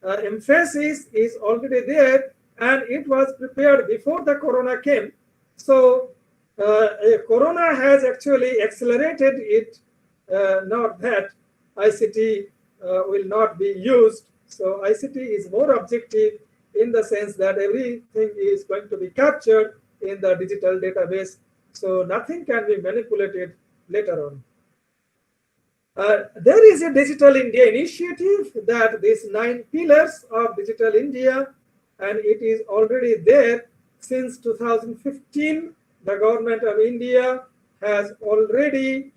emphasis is already there, and it was prepared before the corona came. So corona has actually accelerated it, not that ICT will not be used. So ICT is more objective in the sense that everything is going to be captured in the digital database. So nothing can be manipulated later on. There is a Digital India initiative, that these 9 pillars of Digital India, and it is already there since 2015. The government of India has already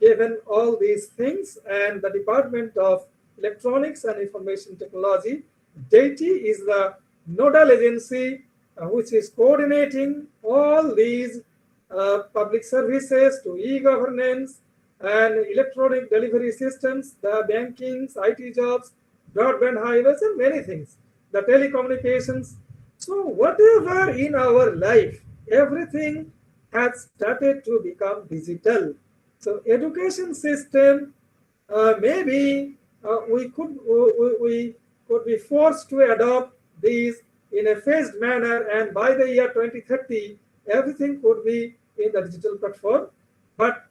given all these things, and the Department of Electronics and Information Technology, DAITI, is the nodal agency which is coordinating all these public services to e-governance and electronic delivery systems, the bankings, IT jobs. broadband highways, and many things, the telecommunications. So whatever in our life, everything has started to become digital. So education system, maybe we could be forced to adopt these in a phased manner, and by the year 2030, everything could be in the digital platform. But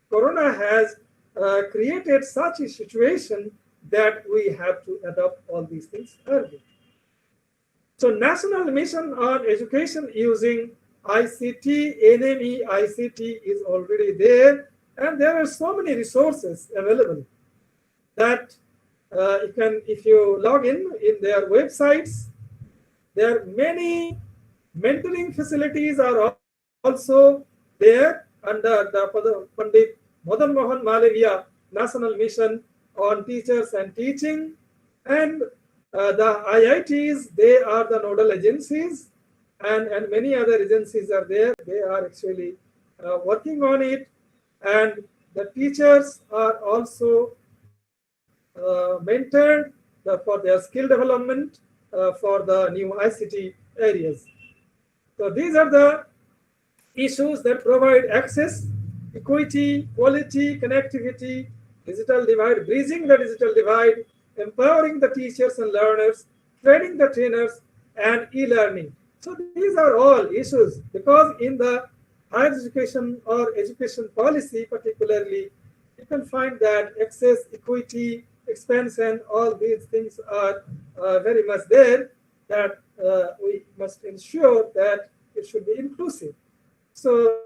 Corona has created such a situation that we have to adopt all these things early. So National Mission on Education using ICT, NME ICT is already there, and there are so many resources available that you can, if you log in their websites, there are many mentoring facilities are also there under the Pandit Madan Mohan Malviya National Mission on Teachers and Teaching, and the IITs, they are the nodal agencies, and many other agencies are there. They are actually working on it, and the teachers are also mentored for their skill development for the new ICT areas. So these are the issues that provide access, equity, quality, connectivity, digital divide, bridging the digital divide, empowering the teachers and learners, training the trainers, and e-learning. So these are all issues, because in the higher education or education policy particularly, you can find that access, equity, expansion, all these things are very much there, that we must ensure that it should be inclusive. So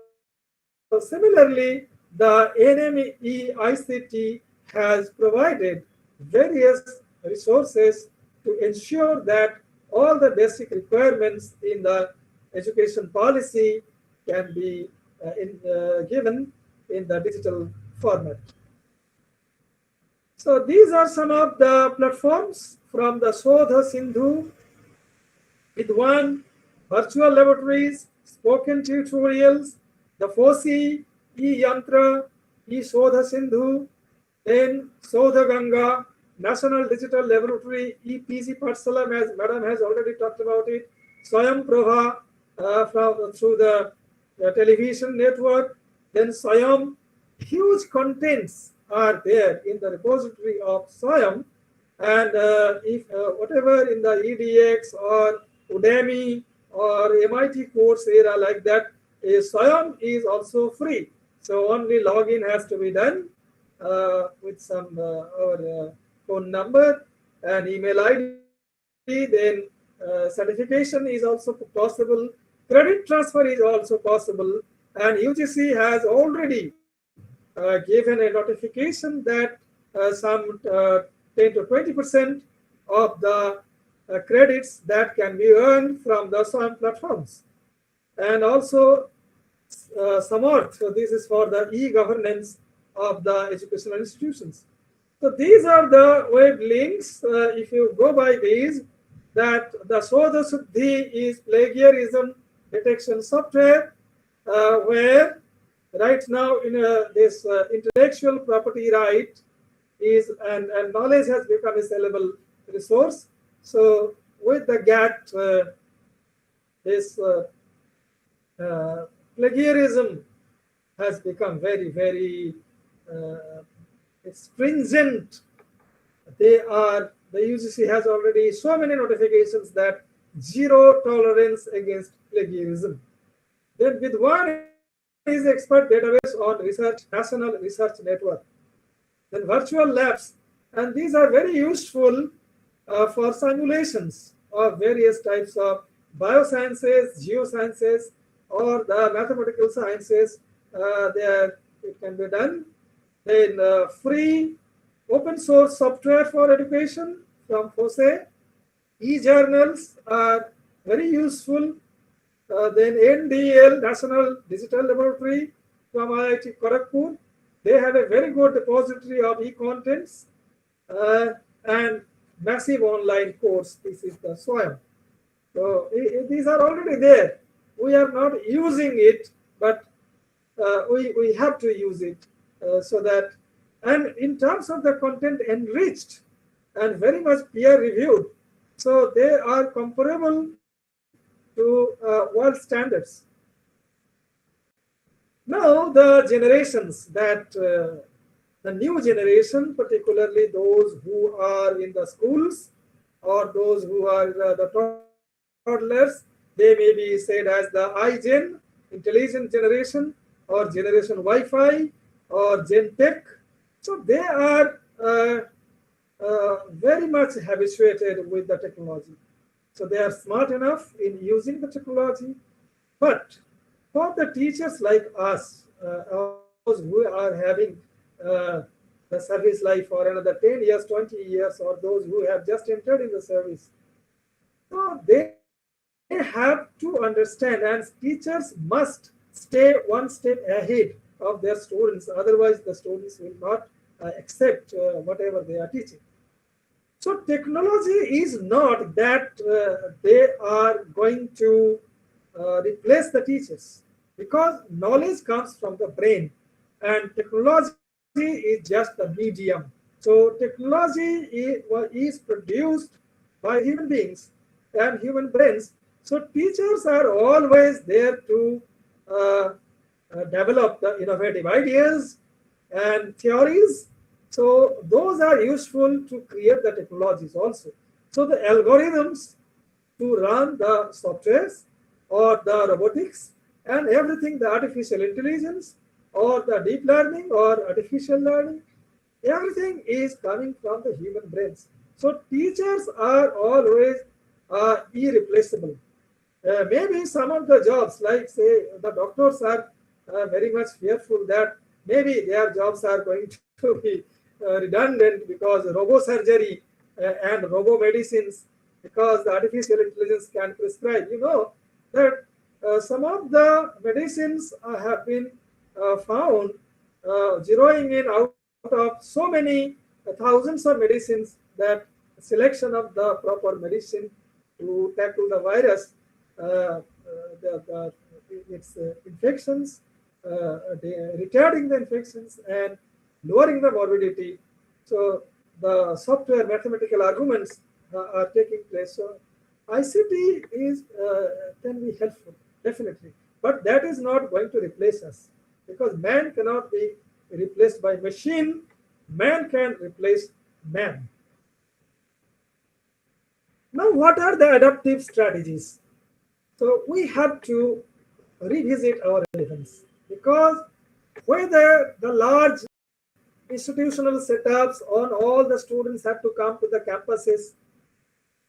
similarly, the NME ICT has provided various resources to ensure that all the basic requirements in the education policy can be given in the digital format. So these are some of the platforms from the Sodha Sindhu, Vidwan, virtual laboratories, spoken tutorials, the FOSI, e-Yantra, e-Sodha Sindhu, then Sodha Ganga, National Digital Laboratory, e-PG Pathshala, as Madam has already talked about it, Swayam Prabha through the television network, then Swayam, huge contents are there in the repository of Swayam, and if whatever in the EDX or Udemy or MIT Coursera like that, Swayam is also free. So only login has to be done with some our phone number and email ID. Then certification is also possible. Credit transfer is also possible. And UGC has already given a notification that some 10 to 20% of the credits that can be earned from the Swayam platforms. And also Samarth, so this is for the e-governance of the educational institutions. So these are the web links. If you go by these, that the Sodha Suddhi is plagiarism detection software, where right now in this intellectual property right is and knowledge has become a sellable resource. So with the GATT, this plagiarism has become very, very stringent. The UGC has already so many notifications that zero tolerance against plagiarism. Then with one is expert database on research, national research network. Then virtual labs, and these are very useful for simulations of various types of biosciences, geosciences, or the mathematical sciences. There it can be done. Then free open source software for education from FOSE. E-journals are very useful. Then NDL, National Digital Laboratory from IIT Kharagpur. They have a very good repository of e-contents and massive online course. This is the Swayam. So these are already there. We are not using it, but we have to use it so that, and in terms of the content enriched, and very much peer reviewed. So they are comparable to world standards. Now the generations that the new generation, particularly those who are in the schools or those who are the toddlers, they may be said as the iGen, intelligent generation, or generation Wi-Fi, or Gen Tech. So they are very much habituated with the technology. So they are smart enough in using the technology. But for the teachers like us, those who are having the service life for another 10 years, 20 years, or those who have just entered in the service, so they have to understand, and teachers must stay one step ahead of their students. Otherwise, the students will not accept whatever they are teaching. So technology is not that they are going to replace the teachers, because knowledge comes from the brain and technology is just the medium. So technology is produced by human beings and human brains. So teachers are always there to develop the innovative ideas and theories. So those are useful to create the technologies also. So the algorithms to run the softwares or the robotics and everything, the artificial intelligence or the deep learning or artificial learning, everything is coming from the human brains. So teachers are always irreplaceable. Maybe some of the jobs, like say the doctors are very much fearful that maybe their jobs are going to be redundant because robo-surgery and robo-medicines, because the artificial intelligence can prescribe. You know that some of the medicines have been found zeroing in out of so many thousands of medicines, that selection of the proper medicine to tackle the virus, its infections, retarding the infections and lowering the morbidity. So the software mathematical arguments are taking place. So ICT is can be helpful, definitely, but that is not going to replace us, because man cannot be replaced by machine. Man can replace man. Now, what are the adaptive strategies? So we have to revisit our relevance, because whether the large institutional setups on all the students have to come to the campuses,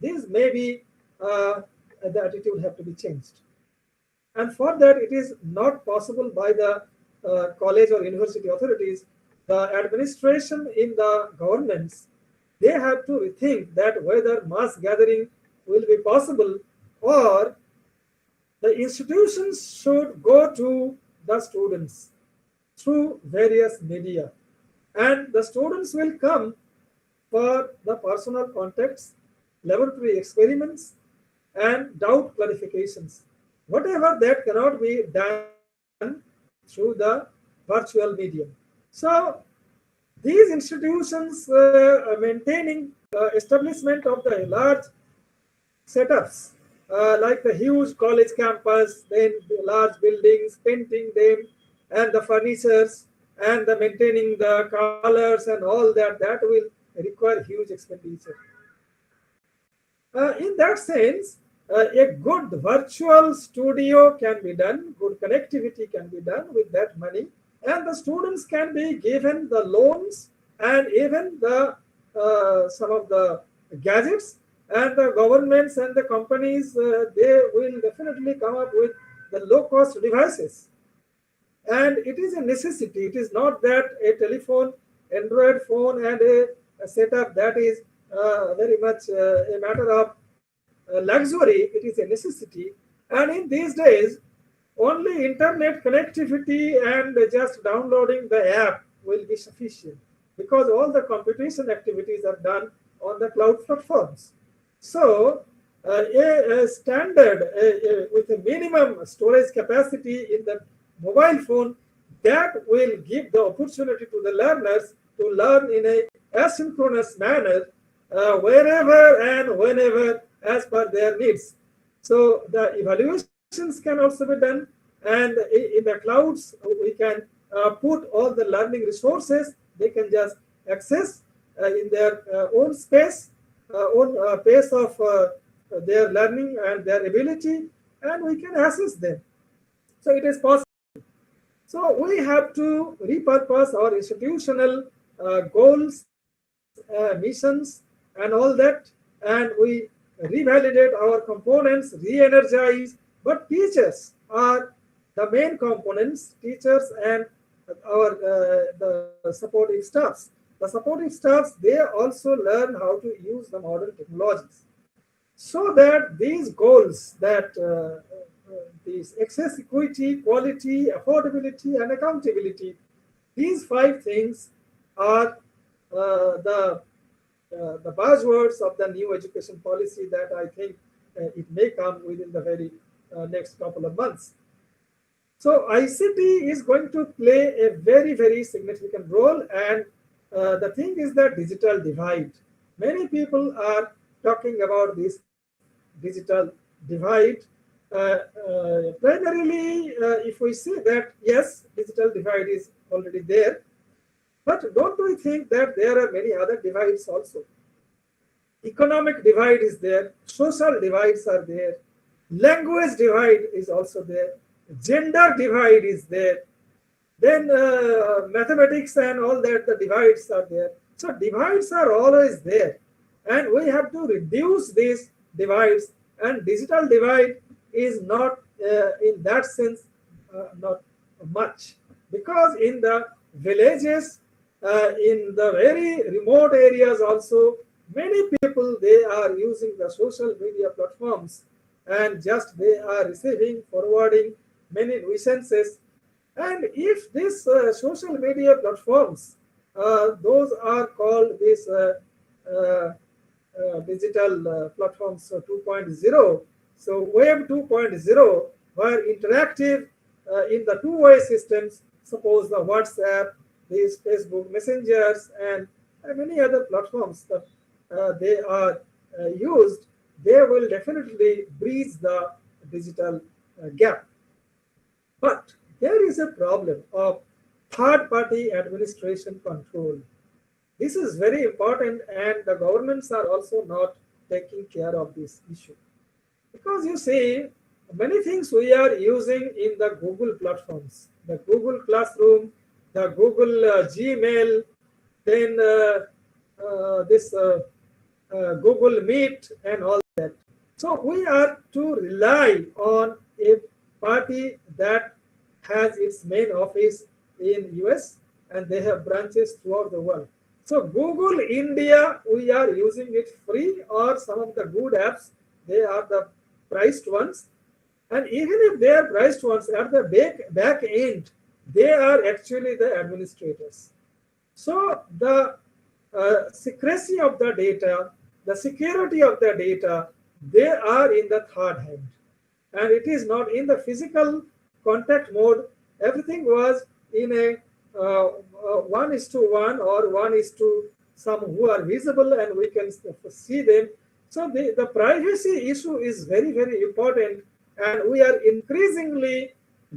this may be the attitude have to be changed. And for that, it is not possible by the college or university authorities. The administration in the governments, they have to rethink that whether mass gathering will be possible, or the institutions should go to the students through various media, and the students will come for the personal contacts, laboratory experiments, and doubt clarifications. Whatever that cannot be done through the virtual medium. So these institutions maintaining establishment of the large setups, like the huge college campus, then the large buildings, painting them, and the furnitures, and the maintaining the colors and all that, that will require huge expenditure. In that sense, a good virtual studio can be done, good connectivity can be done with that money, and the students can be given the loans and even the some of the gadgets, and the governments and the companies, they will definitely come up with the low-cost devices. And it is a necessity. It is not that a telephone, Android phone, and a setup that is very much a matter of luxury. It is a necessity. And in these days, only internet connectivity and just downloading the app will be sufficient, because all the computation activities are done on the cloud platforms. So a standard with a minimum storage capacity in the mobile phone, that will give the opportunity to the learners to learn in a asynchronous manner wherever and whenever as per their needs. So the evaluations can also be done, and in the clouds we can put all the learning resources. They can just access in their own space, own pace of their learning and their ability, and we can assess them. So it is possible. So we have to repurpose our institutional goals, missions, and all that, and we revalidate our components, re-energize. But teachers are the main components, teachers and our the supporting staffs. The supporting staffs, they also learn how to use the modern technologies, so that these goals, that these access, equity, quality, affordability, and accountability, these 5 things are the buzzwords of the new education policy that I think it may come within the very next couple of months. So ICT is going to play a very, very significant role, and the thing is that digital divide. Many people are talking about this digital divide. Primarily, if we see that, yes, digital divide is already there, but don't we think that there are many other divides also? Economic divide is there, social divides are there, language divide is also there, gender divide is there, then mathematics and all that, the divides are there. So divides are always there, and we have to reduce these divides, and digital divide is not in that sense not much, because in the villages, in the very remote areas also, many people, they are using the social media platforms, and just they are receiving, forwarding many nuisances. And if these social media platforms, those are called these digital platforms 2.0. So Web 2.0 were interactive in the two-way systems. Suppose the WhatsApp, these Facebook messengers, and many other platforms that they are used, they will definitely bridge the digital gap. But there is a problem of third-party administration control. This is very important, and the governments are also not taking care of this issue. Because you see, many things we are using in the Google platforms, the Google Classroom, the Google Gmail, then this Google Meet and all that. So we are to rely on a party that has its main office in US, and they have branches throughout the world. So Google India, we are using it free, or some of the good apps, they are the priced ones. And even if they are priced ones, at the back end, they are actually the administrators. So the secrecy of the data, the security of the data, they are in the third hand. And it is not in the physical contact mode. Everything was in a 1:1 or 1:, some who are visible and we can see them. So the privacy issue is very, very important, and we are increasingly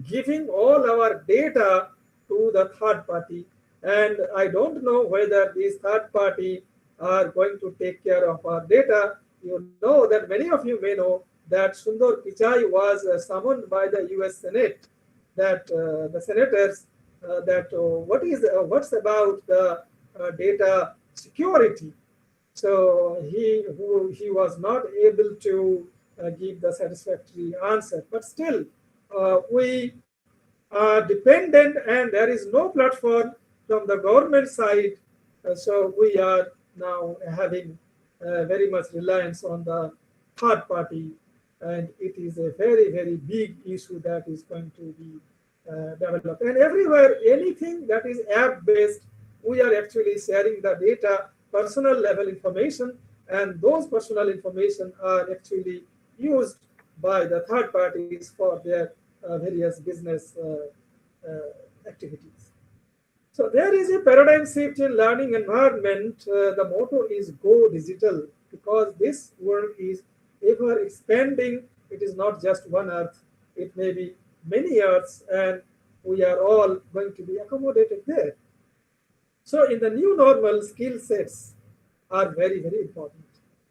giving all our data to the third party. And I don't know whether these third party are going to take care of our data. You know that many of you may know that Sundar Pichai was summoned by the US Senate, that the senators, what's about the data security. So he was not able to give the satisfactory answer. But still, we are dependent, and there is no platform from the government side. So we are now having very much reliance on the third party, and it is a very, very big issue that is going to be developed. And everywhere, anything that is app-based, we are actually sharing the data, personal level information, and those personal information are actually used by the third parties for their various business activities. So there is a paradigm shift in learning environment. The motto is go digital, because this world is ever expanding. It is not just one earth, it may be many earths, and we are all going to be accommodated there. So in the new normal, skill sets are very, very important.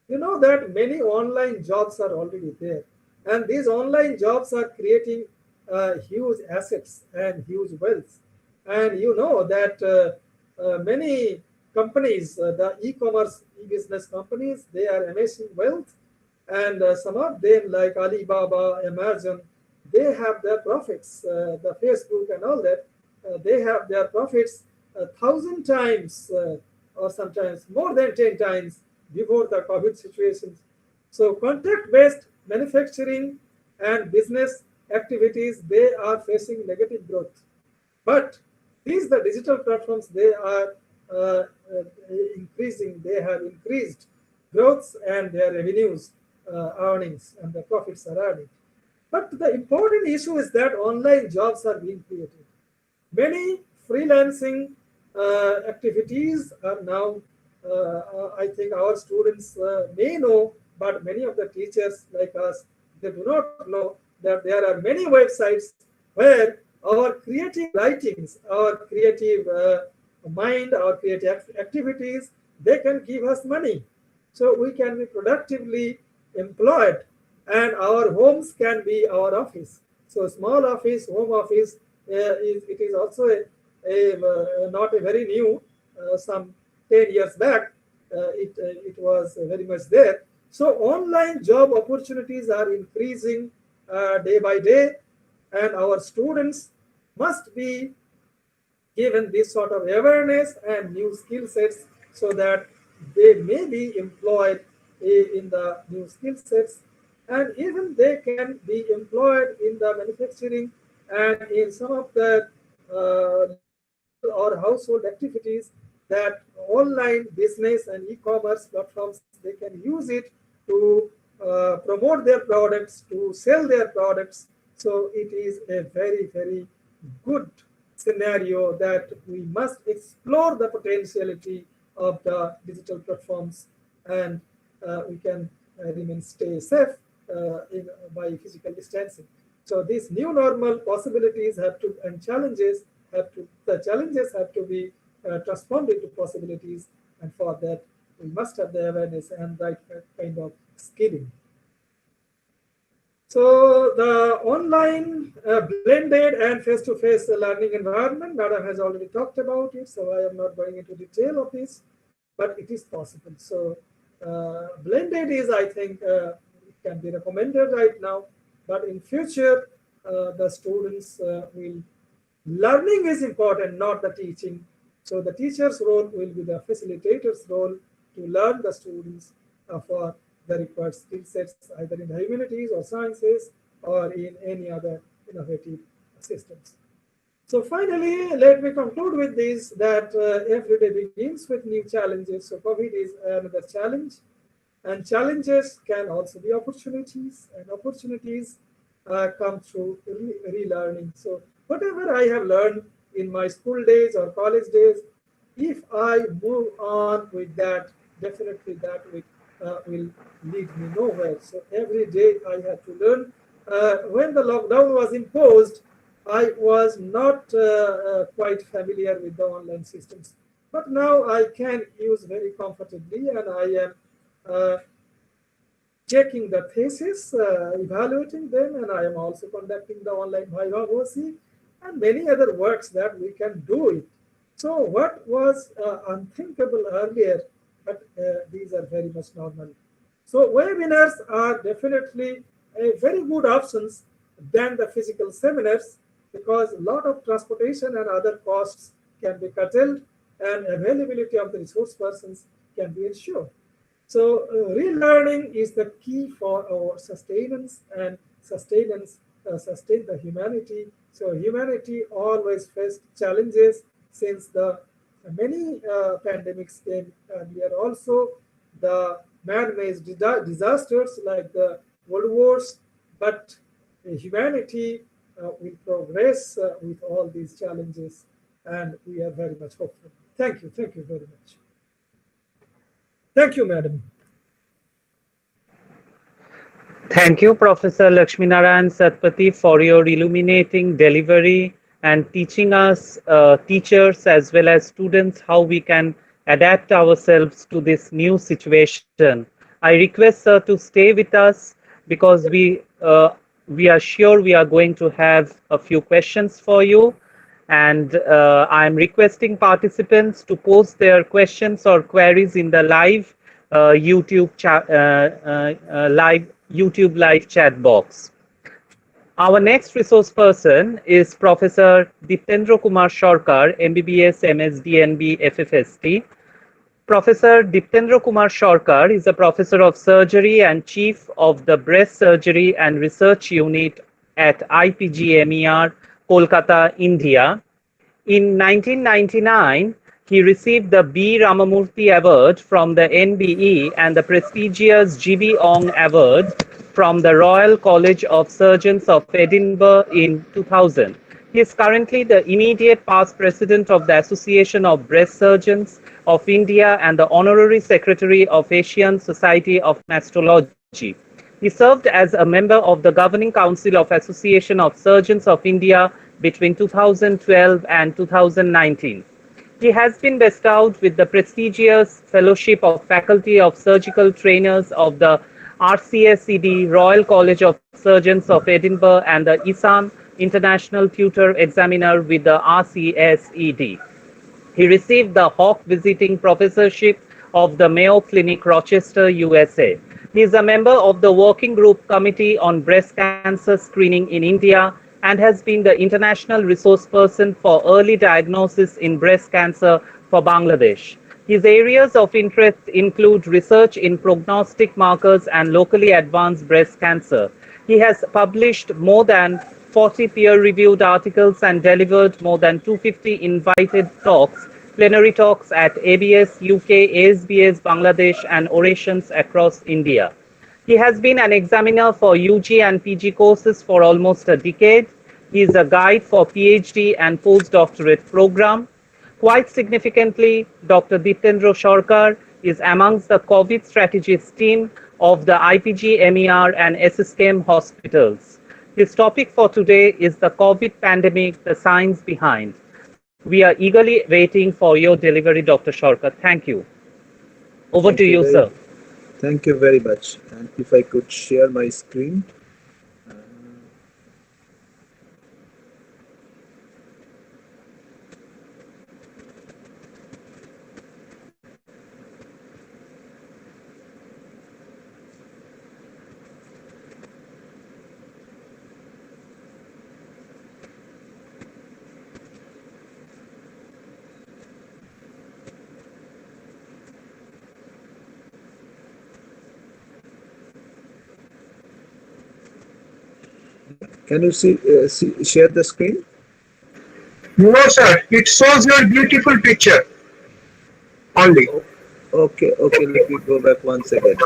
You know that many online jobs are already there, and these online jobs are creating huge assets and huge wealth. And you know that many companies, the e-commerce, e-business companies, they are amassing wealth, and some of them like Alibaba, Amazon, they have their profits, the Facebook and all that, they have their profits 1,000 times or sometimes more than 10 times before the COVID situations. So contact-based manufacturing and business activities, they are facing negative growth. But these, the digital platforms, they are increasing, they have increased growths and their revenues, earnings, and the profits are added. But the important issue is that online jobs are being created. Many freelancing activities are now, I think our students may know, but many of the teachers like us, they do not know that there are many websites where our creative writings, our creative mind, our creative activities, they can give us money. So we can be productively employed, and our homes can be our office. So small office, home office, it is also not a very new. Some 10 years back, it was very much there. So online job opportunities are increasing day by day, and our students must be given this sort of awareness and new skill sets so that they may be employed in the new skill sets, and even they can be employed in the manufacturing and in some of the or household activities that online business and e-commerce platforms, they can use it to promote their products, to sell their products. So it is a very, very good scenario that we must explore the potentiality of the digital platforms, and we can stay safe by physical distancing. So these new normal possibilities have to, and challenges have to, the challenges have to be transformed into possibilities, and for that we must have the awareness and right kind of skilling. So the online blended and face-to-face learning environment, Narayan has already talked about it, so I am not going into detail of this, but it is possible. So blended is, I think, it can be recommended right now, but in future, the students will, learning is important, not the teaching. So the teacher's role will be the facilitator's role to learn the students for the required skill sets, either in the humanities or sciences or in any other innovative systems. So finally, let me conclude with this, that every day begins with new challenges. So COVID is another challenge, and challenges can also be opportunities, and opportunities come through relearning. So whatever I have learned in my school days or college days, if I move on with that, definitely that will lead me nowhere. So every day I had to learn. When the lockdown was imposed, I was not quite familiar with the online systems, but now I can use very comfortably, and I am checking the thesis, evaluating them, and I am also conducting the online Viva OC and many other works that we can do it. So what was unthinkable earlier, but these are very much normal. So webinars are definitely a very good options than the physical seminars, because a lot of transportation and other costs can be curtailed, and availability of the resource persons can be ensured. So relearning is the key for our sustenance, and sustain the humanity. So humanity always faced challenges since the many pandemics came earlier. Also, the man-made disasters like the world wars, but humanity will progress with all these challenges. and we are very much hopeful. Thank you very much. Thank you, madam. Thank you, Professor Laxmi Narayan Satpathy, for your illuminating delivery and teaching us, teachers as well as students, how we can adapt ourselves to this new situation. I request sir to stay with us because we are sure we are going to have a few questions for you. And I'm requesting participants to post their questions or queries in the live YouTube live chat box. Our next resource person is Professor Diptendra Kumar Sarkar, MBBS, MSD, NB, FFST. Professor Diptendra Kumar Sarkar is a professor of surgery and chief of the breast surgery and research unit at IPGMER, Kolkata, India. In 1999, he received the B. Ramamurthy Award from the NBE and the prestigious G.B. Ong Award from the Royal College of Surgeons of Edinburgh in 2000. He is currently the immediate past president of the Association of Breast Surgeons of India and the honorary secretary of Asian Society of Mastology. He served as a member of the Governing Council of Association of Surgeons of India between 2012 and 2019. He has been bestowed with the prestigious Fellowship of Faculty of Surgical Trainers of the RCSED Royal College of Surgeons of Edinburgh and the ISAM International Tutor Examiner with the RCSED. He received the Hawke Visiting Professorship of the Mayo Clinic, Rochester, USA. He is a member of the Working Group Committee on Breast Cancer Screening in India and has been the international resource person for early diagnosis in breast cancer for Bangladesh. His areas of interest include research in prognostic markers and locally advanced breast cancer. He has published more than 40 peer-reviewed articles and delivered more than 250 invited talks, plenary talks at ABS, UK, ASBS, Bangladesh, and orations across India. He has been an examiner for UG and PG courses for almost a decade. He is a guide for PhD and postdoctorate program. Quite significantly, Dr. Diptendra Sarkar is amongst the COVID strategist team of the IPG-MER and SSKM hospitals. His topic for today is the COVID pandemic, the science behind. We are eagerly waiting for your delivery, Dr. Sarkar. Thank you. Over to you, sir. Thank you very much. And if I could share my screen. Can you share the screen? No, sir. It shows your beautiful picture only. Okay. Let me go back once again.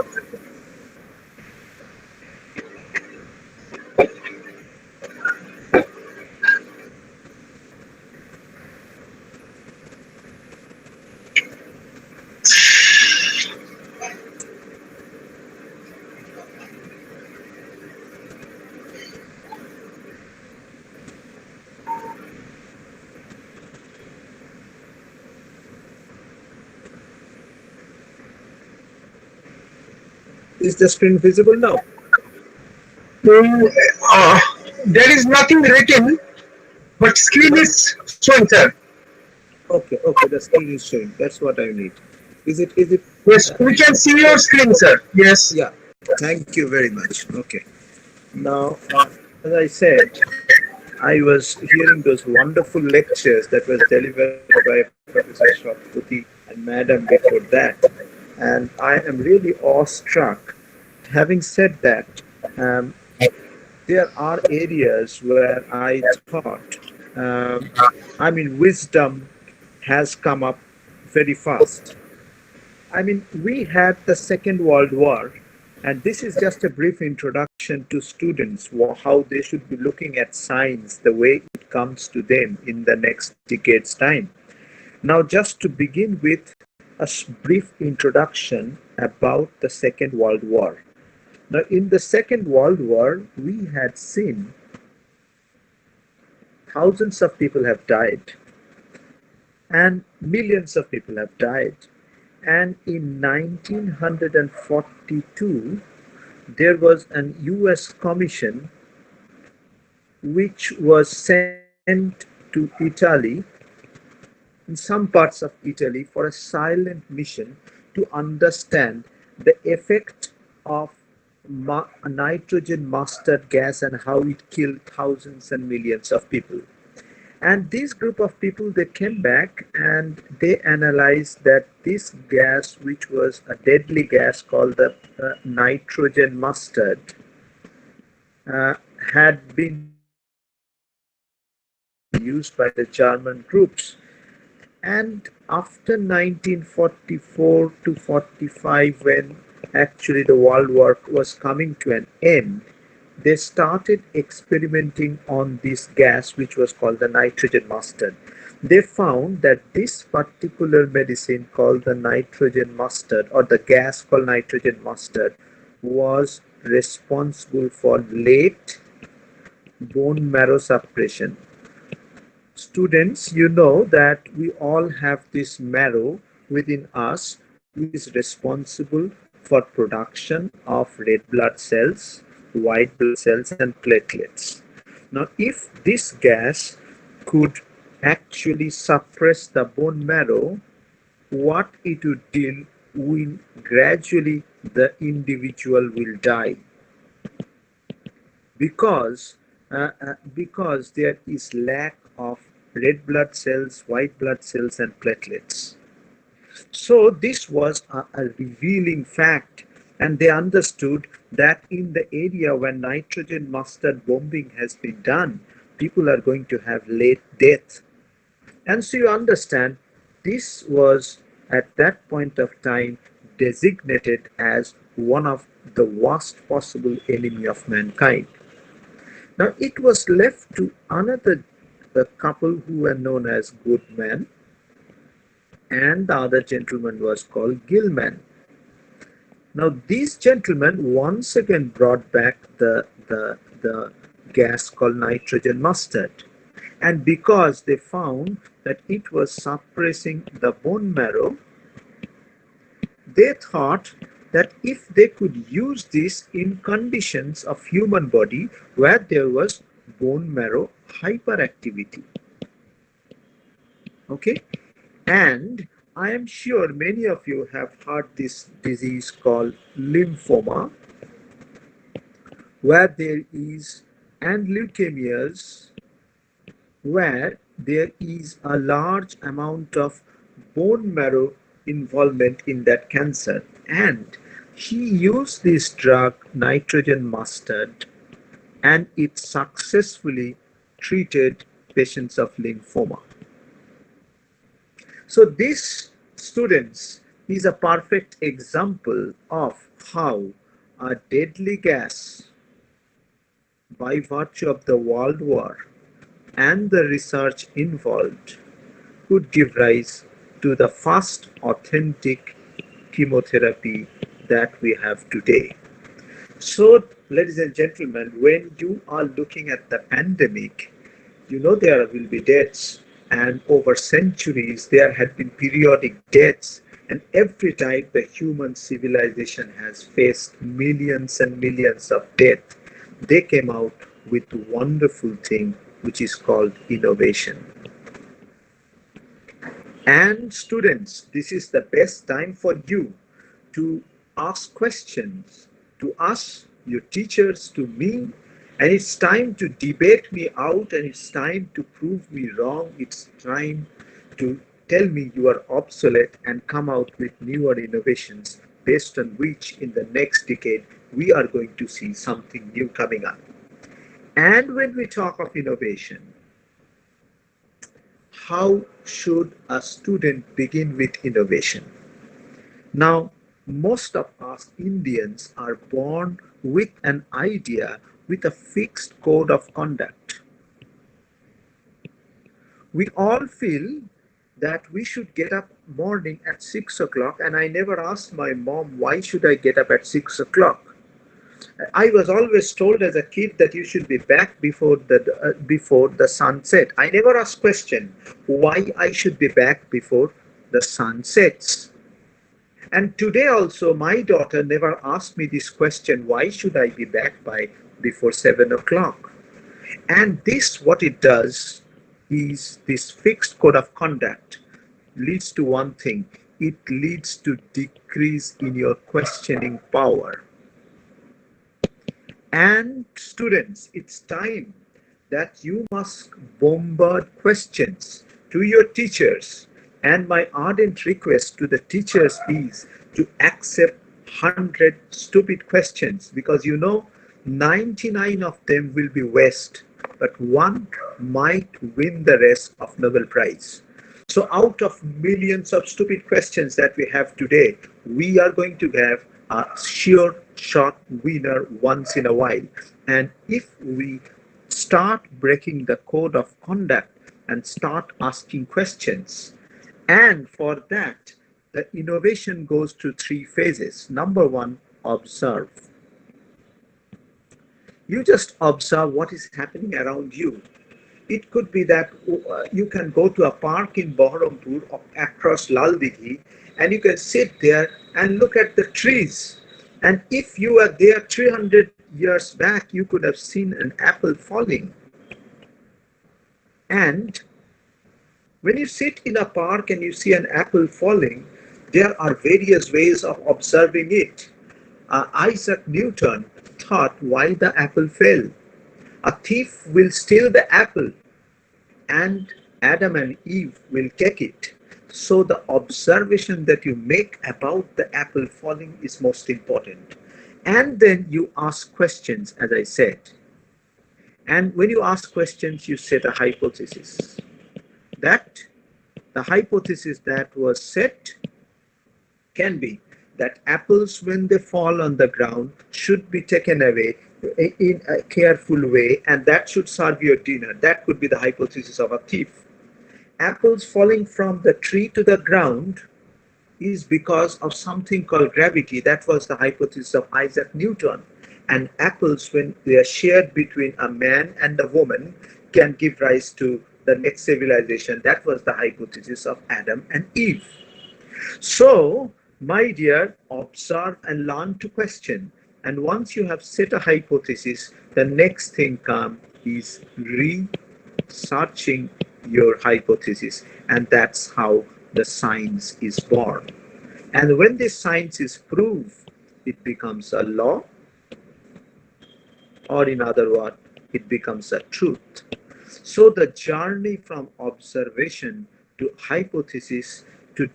Is the screen visible now? There is nothing written, but screen is showing, sir. Okay, the screen is showing. That's what I need. Is it? Yes, we can see your screen, sir. Yes. Yeah. Thank you very much. Okay. Now, as I said, I was hearing those wonderful lectures that was delivered by Professor Sarkar and Madam before that, and I am really awestruck. Having said that, there are areas where I thought, wisdom has come up very fast. We had the Second World War, And this is just a brief introduction to students, how they should be looking at science the way it comes to them in the next decade's time. Now, just to begin with a brief introduction about the Second World War. Now, in the Second World War, we had seen thousands of people have died and millions of people have died. And in 1942, there was an US commission which was sent to Italy, in some parts of Italy, for a silent mission to understand the effect of nitrogen mustard gas and how it killed thousands and millions of people. And this group of people, they came back and they analyzed that this gas, which was a deadly gas called the nitrogen mustard, had been used by the German troops. And after 1944 to 45, when actually the World War was coming to an end, they started experimenting on this gas, which was called the nitrogen mustard. They found that this particular medicine called the nitrogen mustard, or the gas called nitrogen mustard, was responsible for late bone marrow suppression. Students, you know that we all have this marrow within us, which is responsible for production of red blood cells, white blood cells, and platelets. Now, if this gas could actually suppress the bone marrow, what it would do, will gradually the individual will die, because there is lack of red blood cells, white blood cells, and platelets. So this was a revealing fact, and they understood that in the area where nitrogen mustard bombing has been done, people are going to have late death. And so you understand, this was at that point of time designated as one of the worst possible enemy of mankind. Now it was left to another couple who were known as Goodman, and the other gentleman was called Gilman. Now these gentlemen once again brought back the gas called nitrogen mustard, and because they found that it was suppressing the bone marrow, they thought that if they could use this in conditions of human body where there was bone marrow hyperactivity. Okay, and I am sure many of you have heard this disease called lymphoma, where there is, and leukemias, where there is a large amount of bone marrow involvement in that cancer. And he used this drug, nitrogen mustard, and it successfully treated patients of lymphoma. So this, students, is a perfect example of how a deadly gas, by virtue of the World War and the research involved, could give rise to the first authentic chemotherapy that we have today. So, ladies and gentlemen, when you are looking at the pandemic, you know there will be deaths, and over centuries there had been periodic deaths, and every time the human civilization has faced millions and millions of deaths, they came out with a wonderful thing which is called innovation. And students, this is the best time for you to ask questions to us, your teachers, to me, and it's time to debate me out, and it's time to prove me wrong. It's time to tell me you are obsolete and come out with newer innovations based on which in the next decade we are going to see something new coming up. And when we talk of innovation, how should a student begin with innovation? Now, most of us Indians are born with an idea, with a fixed code of conduct. We all feel that we should get up morning at 6 o'clock, and I never asked my mom, why should I get up at 6 o'clock? I was always told as a kid that you should be back before the sun set. I never asked question why I should be back before the sun sets. And today also, my daughter never asked me this question, why should I be back before 7 o'clock? And this, what it does is, this fixed code of conduct leads to one thing. It leads to decrease in your questioning power. And students, it's time that you must bombard questions to your teachers. And my ardent request to the teachers is to accept 100 stupid questions, because 99 of them will be waste, but one might win the rest of Nobel Prize. So out of millions of stupid questions that we have today, we are going to have a sure shot winner once in a while. And if we start breaking the code of conduct and start asking questions, and for that, the innovation goes through 3 phases. Number 1, observe. You just observe what is happening around you. It could be that you can go to a park in Berhampore across Lal Dighi, and you can sit there and look at the trees. And if you were there 300 years back, you could have seen an apple falling. And when you sit in a park and you see an apple falling, there are various ways of observing it. Isaac Newton thought why the apple fell. A thief will steal the apple, and Adam and Eve will take it. So the observation that you make about the apple falling is most important. And then you ask questions, as I said. And when you ask questions, you set a hypothesis. That the hypothesis that was set can be that apples, when they fall on the ground, should be taken away in a careful way, and that should serve your dinner. That could be the hypothesis of a thief. Apples falling from the tree to the ground is because of something called gravity. That was the hypothesis of Isaac Newton. And apples, when they are shared between a man and a woman, can give rise to the next civilization. That was the hypothesis of Adam and Eve. So, my dear, observe and learn to question. And once you have set a hypothesis, the next thing comes is researching your hypothesis. And that's how the science is born. And when this science is proved, it becomes a law, or in other words, it becomes a truth. So the journey from observation to hypothesis to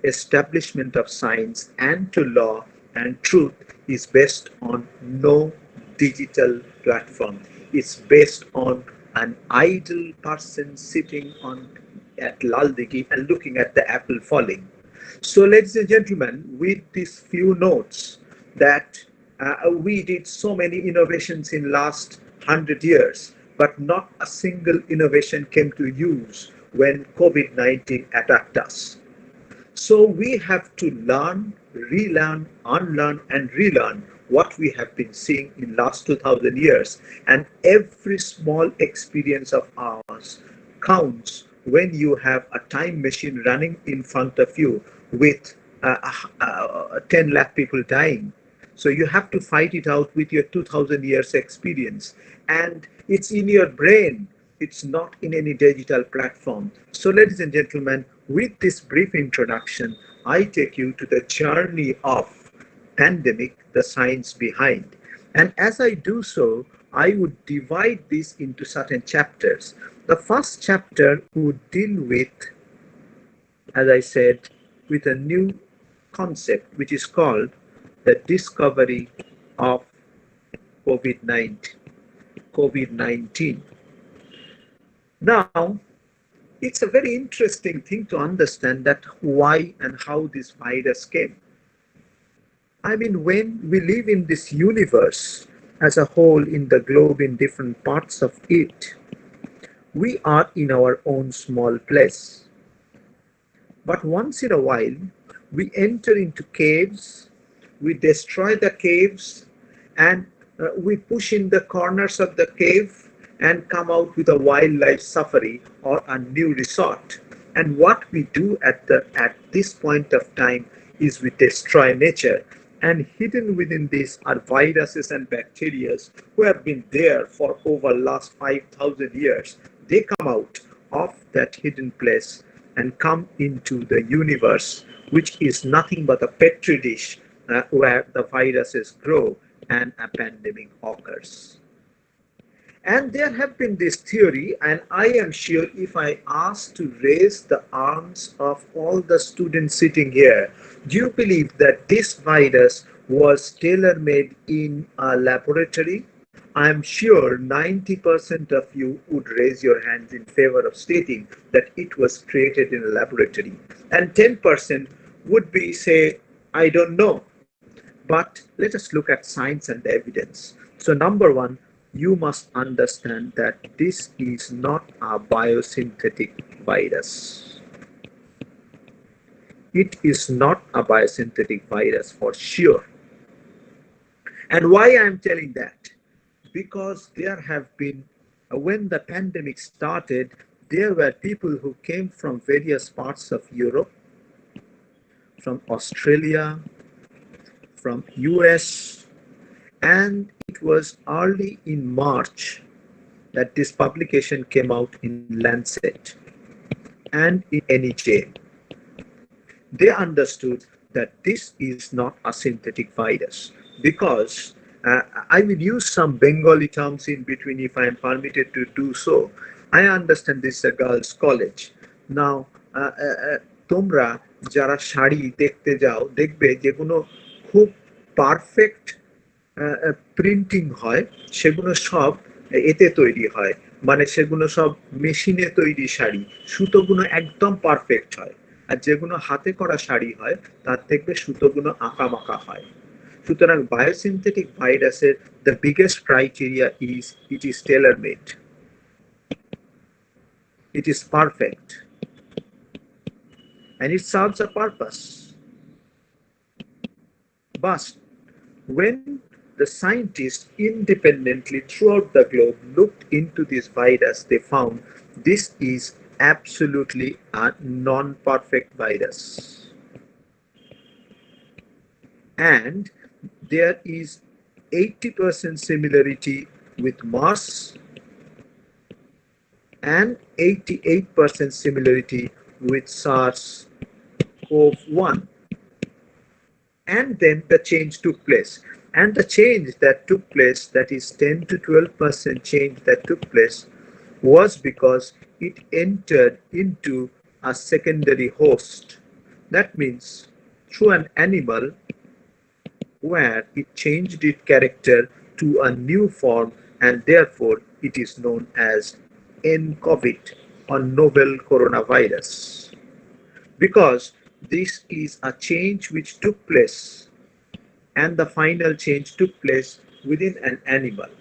establishment of science and to law and truth is based on no digital platform. It's based on an idle person sitting at Lal Dighi and looking at the apple falling. So, ladies and gentlemen, with these few notes that we did so many innovations in last 100 years, but not a single innovation came to use when COVID-19 attacked us. So we have to learn, relearn, unlearn, and relearn what we have been seeing in last 2000 years. And every small experience of ours counts when you have a time machine running in front of you with 10 lakh people dying. So you have to fight it out with your 2000 years experience. And it's in your brain. It's not in any digital platform. So ladies and gentlemen, with this brief introduction, I take you to the journey of pandemic, the science behind. And as I do so, I would divide this into certain chapters. The first chapter would deal with, as I said, with a new concept, which is called the discovery of COVID-19. Now, it's a very interesting thing to understand that why and how this virus came. I mean, when we live in this universe as a whole, in the globe, in different parts of it, we are in our own small place. But once in a while, we enter into caves, we destroy the caves, and we push in the corners of the cave and come out with a wildlife safari or a new resort. And what we do at this point of time is we destroy nature. And hidden within this are viruses and bacteria who have been there for over last 5,000 years. They come out of that hidden place and come into the universe, which is nothing but a petri dish where the viruses grow and a pandemic occurs. And there have been this theory, and I am sure if I ask to raise the arms of all the students sitting here, do you believe that this virus was tailor-made in a laboratory? I am sure 90% of you would raise your hands in favor of stating that it was created in a laboratory. And 10% would be say, I don't know. But let us look at science and evidence. So number one, you must understand that this is not a biosynthetic virus. It is not a biosynthetic virus for sure. And why I am telling that? Because there have been, when the pandemic started, there were people who came from various parts of Europe, from Australia, from US, and it was early in March that this publication came out in Lancet and in NEJ. They understood that this is not a synthetic virus because I will use some Bengali terms in between if I am permitted to do so. I understand this is a girls' college. Now, তোমরা যারা শাড়ি দেখতে যাও দেখবে যেগুলো খুব perfect printing হয় সেগুলো সব এতে তৈরি হয়, মানে সেগুলো সব মেশিনে তৈরি শাড়ি, সুতোগুলো একদম পারফেক্ট হয়। আর যেগুলো হাতে করা শাড়ি হয় তার থেকে সুতোগুলো আঁকা বাঁকা হয়। সুতরাং বায়োসিনথেটিক ভাইরাসের the biggest criteria is it is tailor-made. It is perfect and it serves a purpose. But when the scientists independently throughout the globe looked into this virus, they found this is absolutely a non-perfect virus. And there is 80% similarity with MERS and 88% similarity with SARS-CoV-1. And then the change took place. And the change that took place, that is 10 to 12% change that took place, was because it entered into a secondary host. That means through an animal where it changed its character to a new form, and therefore it is known as nCovid or novel coronavirus. Because this is a change which took place, and the final change took place within an animal.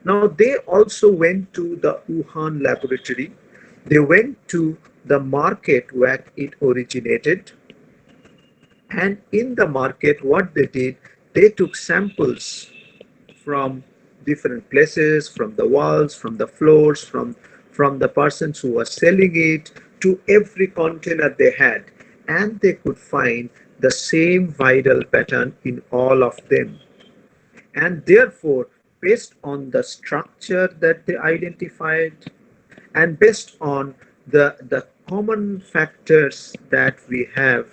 Now, they also went to the Wuhan laboratory. They went to the market where it originated. And in the market, what they did, they took samples from different places, from the walls, from the floors, from the persons who were selling it, to every container they had. And they could find the same viral pattern in all of them. And therefore, based on the structure that they identified and based on the common factors that we have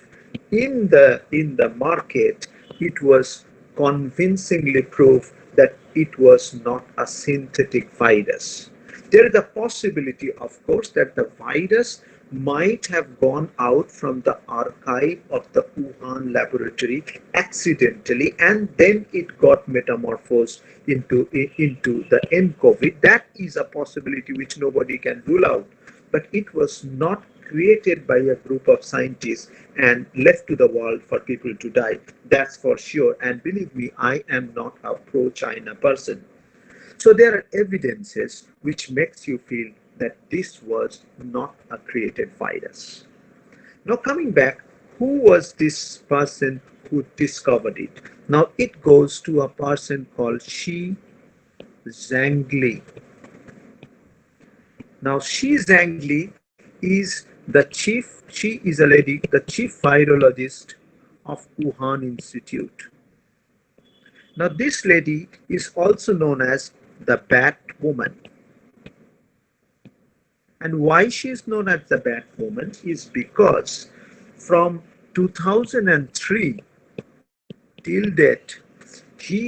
in the market, it was convincingly proved that it was not a synthetic virus. There is a possibility, of course, that the virus might have gone out from the archive of the Wuhan laboratory accidentally, and then it got metamorphosed into the nCovid. That is a possibility which nobody can rule out, but it was not created by a group of scientists and left to the world for people to die. That's for sure. And believe me, I am not a pro-China person. So there are evidences which makes you feel that this was not a created virus. Now coming back, who was this person who discovered it? Now it goes to a person called Shi Zhangli. Now Shi Zhangli is she is a lady, the chief virologist of Wuhan Institute. Now this lady is also known as the Bat Woman. And why she is known as the Bat Woman is because from 2003 till date, she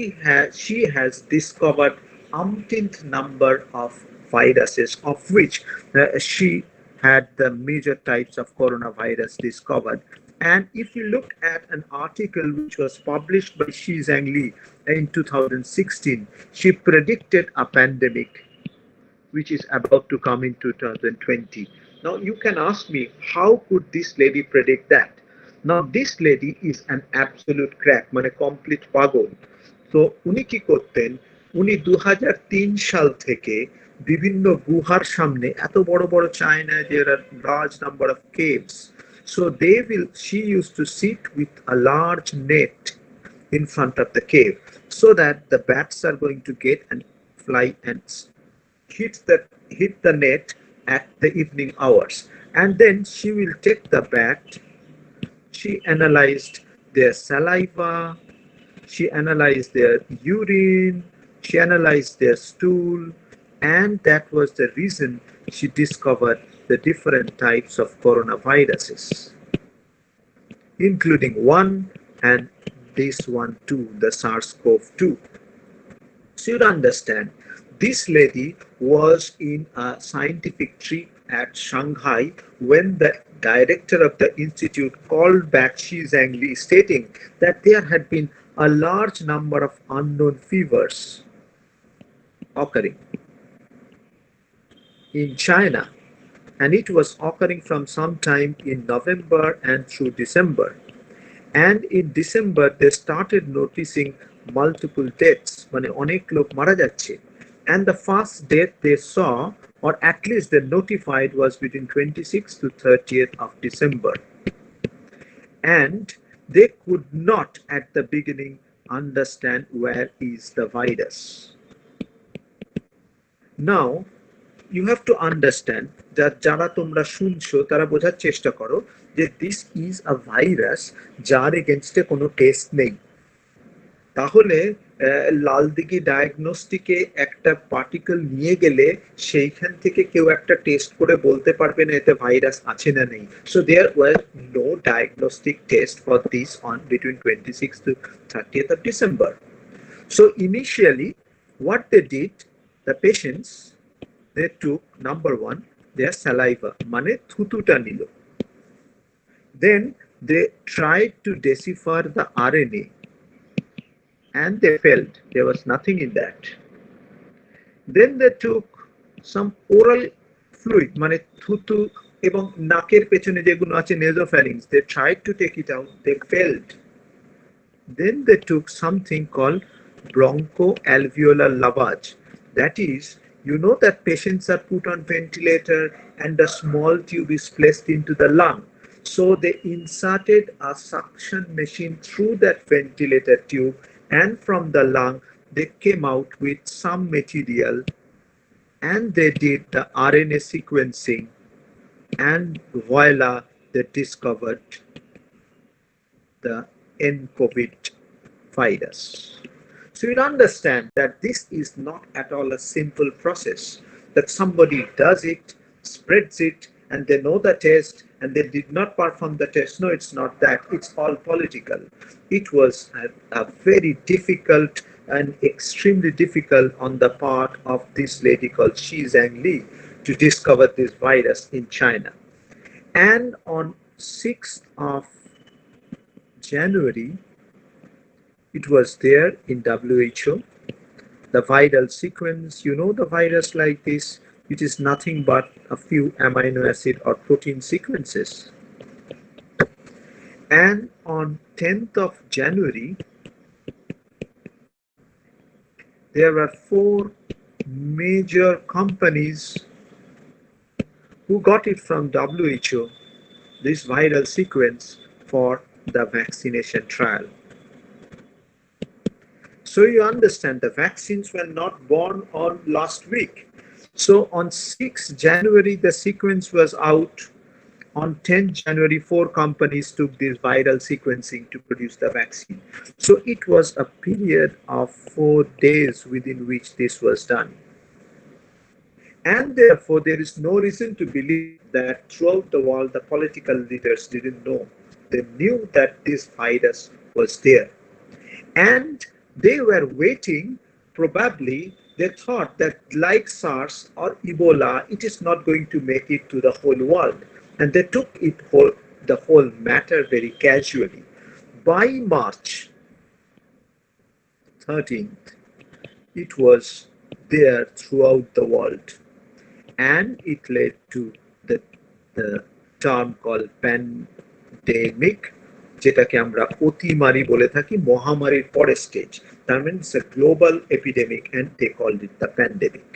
has discovered umpteenth number of viruses, of which she had the major types of coronavirus discovered. And if you look at an article which was published by Shi Zhangli in 2016, she predicted a pandemic which is about to come in 2020. Now you can ask me, how could this lady predict that? Now this lady is an absolute crack, মানে complete পাগল। তো উনি কি করতেন, উনি 2003 সাল থেকে বিভিন্ন গুহার সামনে, এত বড় বড় চায়নায় there are large number of caves, so she used to sit with a large net in front of the cave so that the bats are going to get and fly and hit the net at the evening hours. And then she will take the bat. She analyzed their saliva, she analyzed their urine, she analyzed their stool, and that was the reason she discovered the different types of coronaviruses, including one and this one too, the SARS-CoV-2. So you understand, this lady was in a scientific trip at Shanghai when the director of the institute called back Shi Zhangli, stating that there had been a large number of unknown fevers occurring in China, and it was occurring from sometime in November and through December. And in December they started noticing multiple deaths, মানে অনেক লোক মারা যাচ্ছে। And the first death they saw, or at least they notified, was between 26th to 30th of December. And they could not at the beginning understand where is the virus. Now, you have to understand that যারা তোমরা শুনছো তারা বোঝার চেষ্টা করো যে this is a virus যার এগেইনস্টে কোনো টেস্ট নেই। তাহলে লালদিঘি ডায়াগনস্টিকে একটা পার্টিকেল নিয়ে গেলে সেইখান থেকে কেউ একটা টেস্ট করে বলতে পারবে না এতে ভাইরাস আছে না নেই। So there was no diagnostic test for this on between 26th to 30th of December. So initially what they did, the patients, they took number one their saliva, মানে থুতুটা নিল। Then they tried to decipher the RNA, and they failed. There was nothing in that. Then they took some oral fluid, মানে থুতু এবং নাকের পেছনে যেগুলো আছে nasopharynx, they tried to take it out, they failed. Then they took something called bronchoalveolar lavage. That is, you know that patients are put on ventilator and a small tube is placed into the lung. So they inserted a suction machine through that ventilator tube, and from the lung they came out with some material, and they did the RNA sequencing, and voila, they discovered the nCovid virus. So you understand that this is not at all a simple process, that somebody does it, spreads it, and they know the test, and they did not perform the test. No, it's not that. It's all political. It was a very difficult and extremely difficult on the part of this lady called Shi Zhangli to discover this virus in China. And on 6th of January, it was there in WHO, the viral sequence. You know the virus like this, It is nothing but a few amino acid or protein sequences. And on 10th of January, there were 4 major companies who got it from WHO, this viral sequence for the vaccination trial. So you understand the vaccines were not born on last week. So on 6th January, the sequence was out. On 10th January, 4 companies took this viral sequencing to produce the vaccine. So it was a period of 4 days within which this was done. And therefore, there is no reason to believe that throughout the world, the political leaders didn't know. They knew that this virus was there. And they were waiting, probably, they thought that like SARS or Ebola, it is not going to make it to the whole world. And they took the whole matter very casually. By March 13th, it was there throughout the world. And it led to the term called pandemic, যেটাকে আমরা অতিমারি বলে থাকি, মহামারীর পরের stage. That means it's a global epidemic, and they called it the pandemic.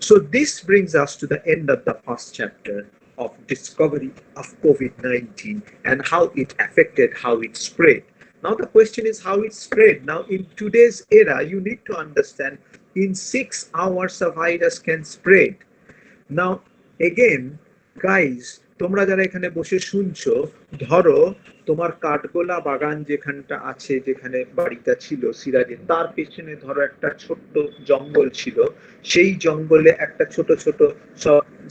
So this brings us to the end of the first chapter of discovery of COVID-19 and how it affected, how it spread. Now the question is how it spread. Now in today's era, you need to understand in 6 hours a virus can spread. Now again, guys, তোমরা যারা এখানে বসে শুনছো, ধরো তোমার কাঠগোলা বাগান যেখানটা আছে, যেখানে বাড়িটা ছিল সিরাজের, তার পেছনে ধরো একটা ছোট্ট জঙ্গল ছিল, সেই জঙ্গলে একটা ছোট ছোট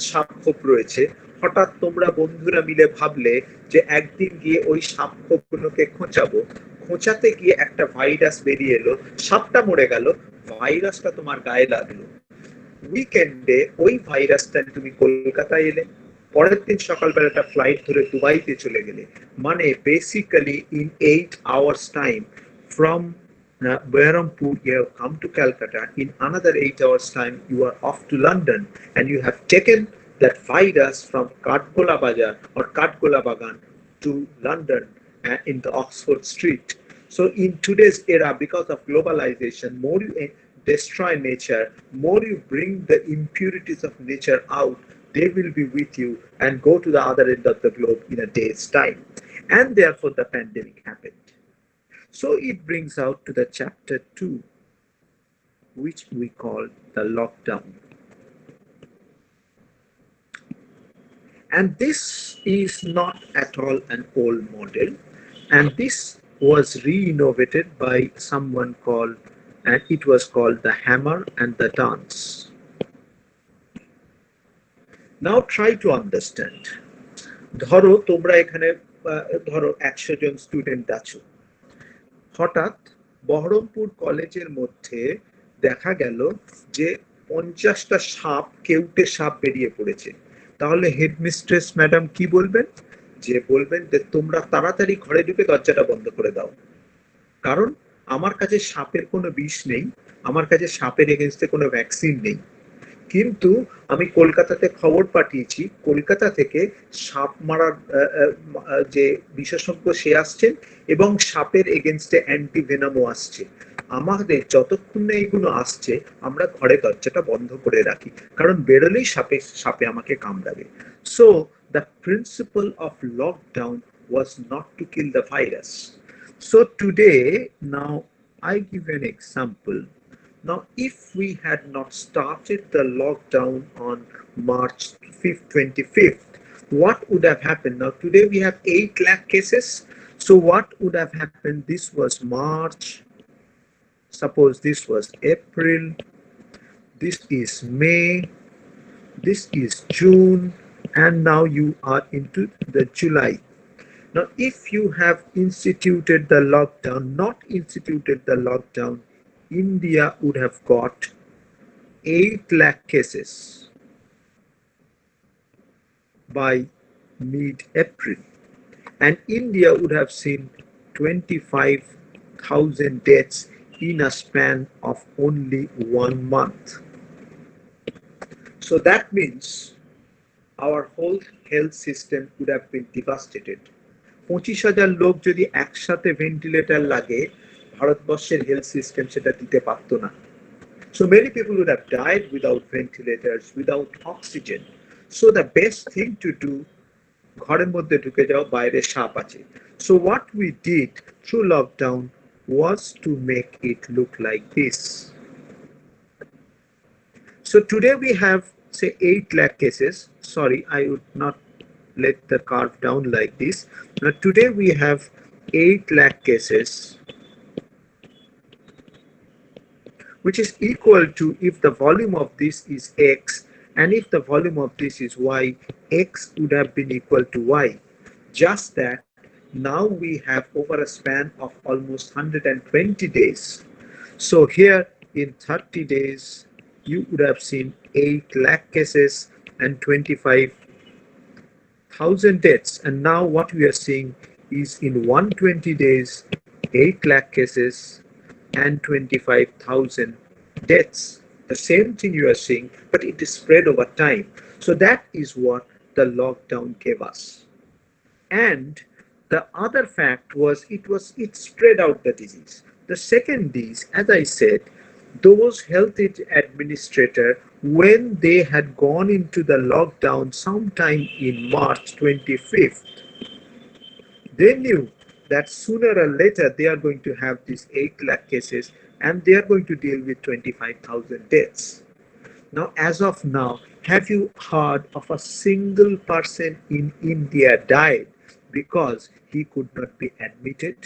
সাপ খোপ রয়েছে। হঠাৎ তোমরা বন্ধুরা মিলে ভাবলে যে একদিন গিয়ে ওই সাপ খোপগুলোকে খোঁচাবো, খোঁচাতে গিয়ে একটা ভাইরাস বেরিয়ে এলো, সাপটা মরে গেল, ভাইরাসটা তোমার গায়ে লাগলো। উইকেন্ডে ওই ভাইরাসটা তুমি কলকাতায় এলে, পরের দিন সকালবেলা একটা ফ্লাইট ধরে দুবাইতে চলে গেলে, মানে basically in 8 hours time from Berhampore you have come to Calcutta, in another 8 hours time you are off to London, and you have taken that virus from Katgola Bazaar or Katgola Bagan to London in the Oxford Street. So in today's era, because of globalization, more you destroy nature, more you bring the impurities of nature out, they will be with you and go to the other end of the globe in a day's time. And therefore the pandemic happened. So it brings out to the chapter 2, which we call the lockdown. And this is not at all an old model. And this was re-innovated by someone called, and it was called the hammer and the dance. Now try to understand. ধরো তোমরা এখানে ধরো 100 জন student আছো, হঠাৎ বহরমপুর কলেজের মধ্যে দেখা গেল যে 50টা সাপ, কেউটে সাপ বেরিয়ে পড়েছে। তাহলে হেডমিস্ট্রেস ম্যাডাম কি বলবেন? যে বলবেন যে তোমরা তাড়াতাড়ি ঘরে ঢুকে দরজাটা বন্ধ করে দাও, কারণ আমার কাছে সাপের কোনো বিষ নেই, আমার কাছে সাপের এগেইনস্টে কোনো ভ্যাকসিন নেই। কিন্তু আমি কলকাতাতে খবর পাঠিয়েছি, কলকাতা থেকে সাপ মারার যে বিশেষজ্ঞ সে আসছেন এবং সাপের এগেইনস্টে অ্যান্টিভেনামও আসছে। আমাদের যতক্ষণ না এইগুলো আসছে আমরা ঘরে দরজাটা বন্ধ করে রাখি, কারণ বেরোলেই সাপে আমাকে কামড়াবে। So the principle of lockdown was not to kill the virus. So today now I give you an example. Now, if we had not started the lockdown on March 5th, 25th, what would have happened? Now, today we have 8 lakh cases. So what would have happened? This was March. Suppose this was April. This is May. This is June. And now you are into the July. Now, if you have instituted the lockdown, not instituted the lockdown, India would have got 8 lakh cases by mid-April, and India would have seen 25,000 deaths in a span of only 1 month. So that means our whole health system would have been devastated. 25,000 লোক যদি একসাথে ventilator লাগে, ভারতবর্ষের health system সেটা দিতে পারতো না। So many people would have died without ventilators, without oxygen. So the best thing to do, ঘরের মধ্যে ঢুকে যাও, বাইরে সাপ আছে। So what we did through lockdown was to make it look like this. So today we have, say, 8 lakh cases. Sorry, I would not let the curve down like this. But today we have 8 lakh cases, which is equal to, if the volume of this is X and if the volume of this is Y, X would have been equal to Y. Just that now we have over a span of almost 120 days. So here in 30 days, you would have seen 8 lakh cases and 25,000 deaths. And now what we are seeing is in 120 days, 8 lakh cases and 25,000 deaths. The same thing you are seeing, but it is spread over time. So that is what the lockdown gave us. And the other fact was it spread out the disease. The second is, as I said, those health administrator, when they had gone into the lockdown sometime in March 25th, they knew that sooner or later they are going to have these 8 lakh cases and they are going to deal with 25,000 deaths. Now, as of now, have you heard of a single person in India died because he could not be admitted?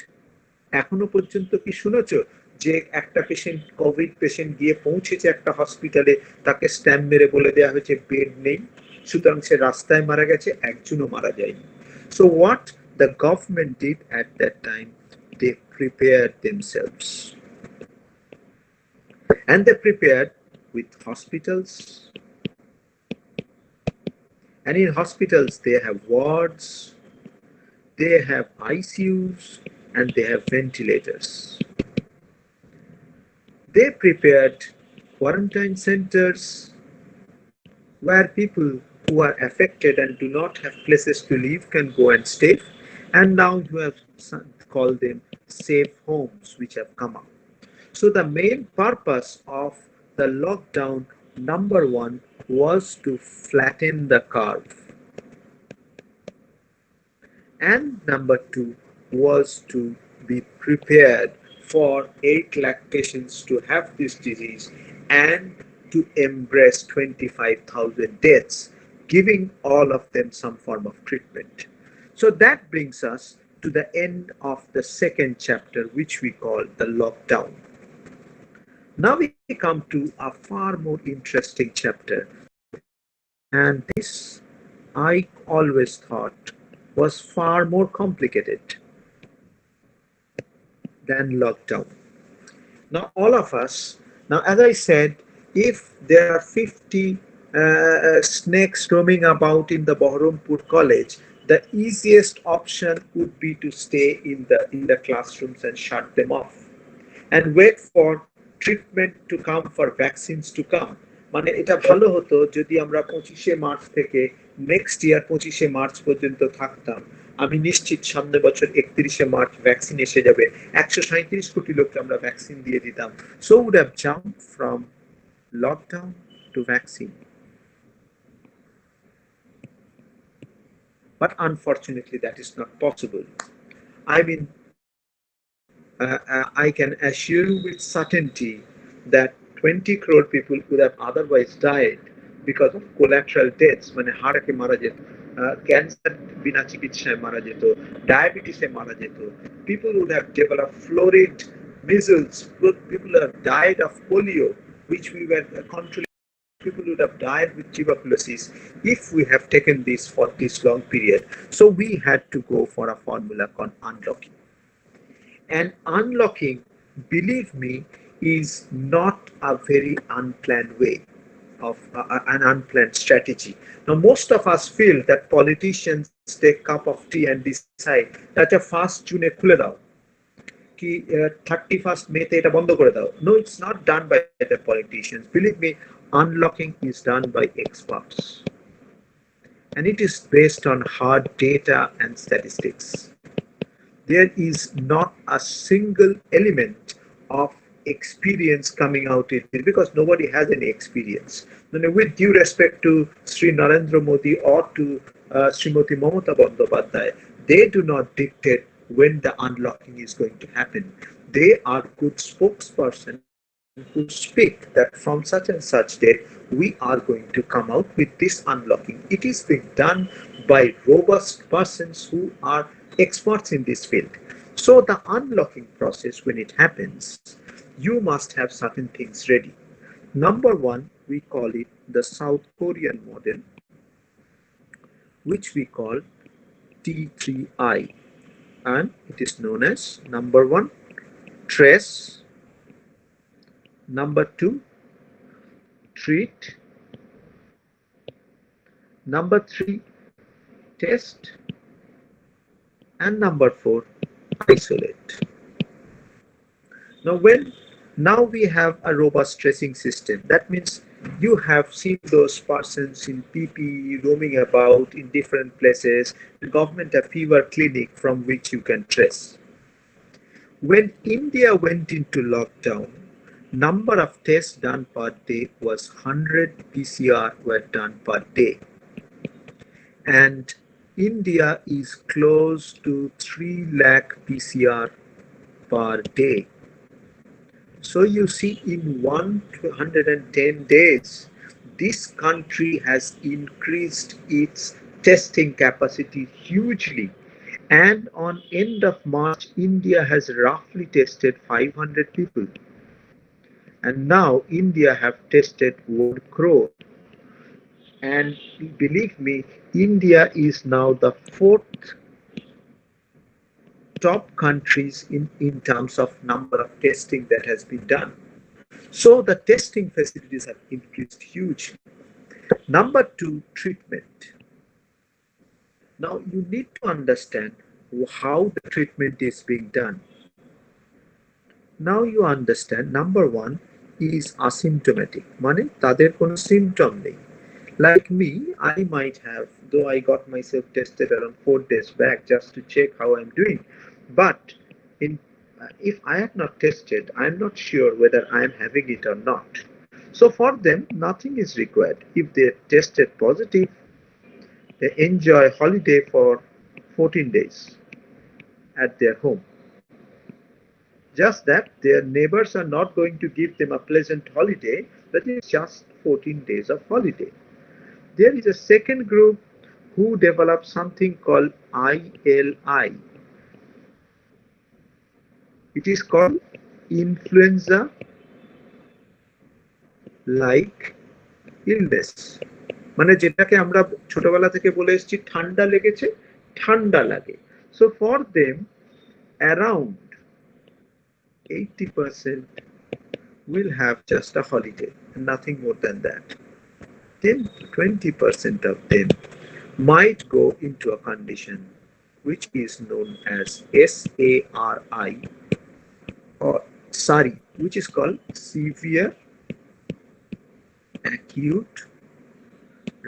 এখনো পর্যন্ত কি শুনেছো যে একটা patient, Covid patient গিয়ে পৌঁছেছে একটা হসপিটালে, তাকে স্ট্যাম্প মেরে বলে দেওয়া হয়েছে বেড নেই, সুতরাং সে রাস্তায় মারা গেছে, একজনও মারা যায়নি? So what the government did at that time, they prepared themselves. And they prepared with hospitals. And in hospitals, they have wards, they have ICUs, and they have ventilators. They prepared quarantine centers where people who are affected and do not have places to live can go and stay. And now you have called them safe homes, which have come up. So the main purpose of the lockdown, number one, was to flatten the curve. And number two was to be prepared for 8 lakh patients to have this disease and to embrace 25,000 deaths, giving all of them some form of treatment. So that brings us to the end of the second chapter, which we call the lockdown. Now we come to a far more interesting chapter, and this I always thought was far more complicated than lockdown. Now all of us, now as I said, if there are 50 snakes roaming about in the Berhampore college, the easiest option would be to stay in the classrooms and shut them off and wait for treatment to come, for vaccines to come. মানে এটা ভালো হতো যদি আমরা 25শে March থেকে next year 25শে March পর্যন্ত থাকতাম। আমি নিশ্চিত সামনে বছর 31শে মার্চ ভ্যাকসিন এসে যাবে, 137 কোটি লোককে আমরা ভ্যাকসিন দিয়ে দিতাম। So would have jumped from lockdown to vaccine. But unfortunately, that is not possible. I mean, I can assure you with certainty that 20 crore people would have otherwise died because of collateral deaths. মানে হার্টে মারা যেত, cancer বিনা চিকিৎসায় মারা যেত, ডায়াবেটিসে মারা যেত, people would have developed florid measles, people have died of polio, which we were controlling. People would have died with tuberculosis if we have taken this for this long period. So we had to go for a formula called unlocking. And unlocking, believe me, is not a very unplanned way of an unplanned strategy. Now, most of us feel that politicians take a cup of tea and decide that a 1st June খুলে দাও, কি 31st May তে এটা বন্ধ করে দাও. No, it's not done by the politicians. Believe me, unlocking is done by experts, and it is based on hard data and statistics. There is not a single element of experience coming out in it because nobody has any experience. With due respect to Sri Narendra Modi or to Srimati Mamata Bandyopadhyay, they do not dictate when the unlocking is going to happen. They are good spokespersons who speak that from such and such date we are going to come out with this unlocking. It is being done by robust persons who are experts in this field. So the unlocking process, when it happens, you must have certain things ready. Number one, we call it the South Korean model, which we call T3I, and it is known as number one, trace, number two, treat, number three, test, and number four, isolate. Now we have a robust tracing system. That means you have seen those persons in PPE roaming about in different places. The government a fever clinic from which you can trace. When India went into lockdown, number of tests done per day was 100 PCR were done per day. And India is close to 3 lakh PCR per day. So you see, in 110 days, this country has increased its testing capacity hugely. And on end of March, India has roughly tested 500 people. And now India have tested 1 crore. And believe me, India is now the 4th top countries in terms of number of testing that has been done. So the testing facilities have increased hugely. Number two, treatment. Now you need to understand how the treatment is being done. Now you understand, number one is asymptomatic. Mane tader kono symptom nei. Like me, I might have, though I got myself tested around 4 days back just to check how I'm doing. But if I have not tested, I'm not sure whether I'm having it or not. So for them, nothing is required. If they tested positive, they enjoy holiday for 14 days at their home. Just that their neighbors are not going to give them a pleasant holiday, but it's just 14 days of holiday. There is a second group who developed something called ILI. It is called influenza-like illness. মানে যেটাকে আমরা ছোটবেলা থেকে বলে এসেছি ঠান্ডা লেগেছে, ঠান্ডা লাগে. So for them, around 80% will have just a holiday and nothing more than that. Then 20% of them might go into a condition which is known as SARI, or SARI, which is called severe acute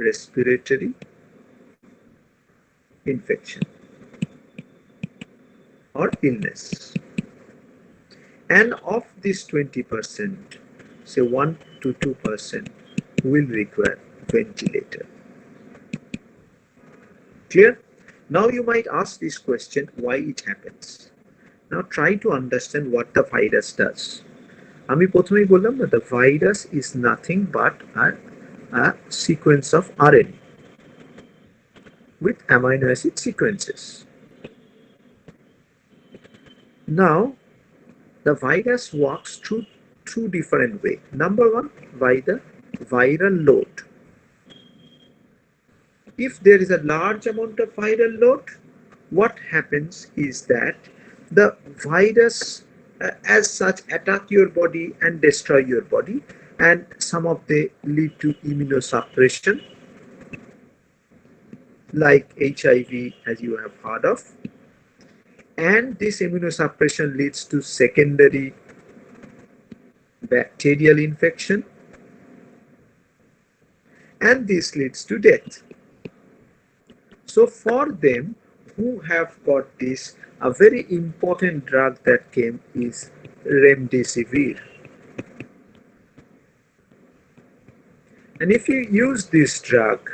respiratory infection or illness. And of this 20%, say 1 to 2% will require ventilator. Clear? Now you might ask this question, why it happens. Now try to understand what the virus does. আমি প্রথমেই বললাম না, the virus is nothing but a sequence of RNA with amino acid sequences. Now the virus works through two different ways. Number one, by the viral load. If there is a large amount of viral load, what happens is that the virus as such attack your body and destroy your body, and some of they lead to immunosuppression like HIV, as you have heard of, and this immunosuppression leads to secondary bacterial infection, and this leads to death. So for them who have got this, a very important drug that came is remdesivir. And if you use this drug,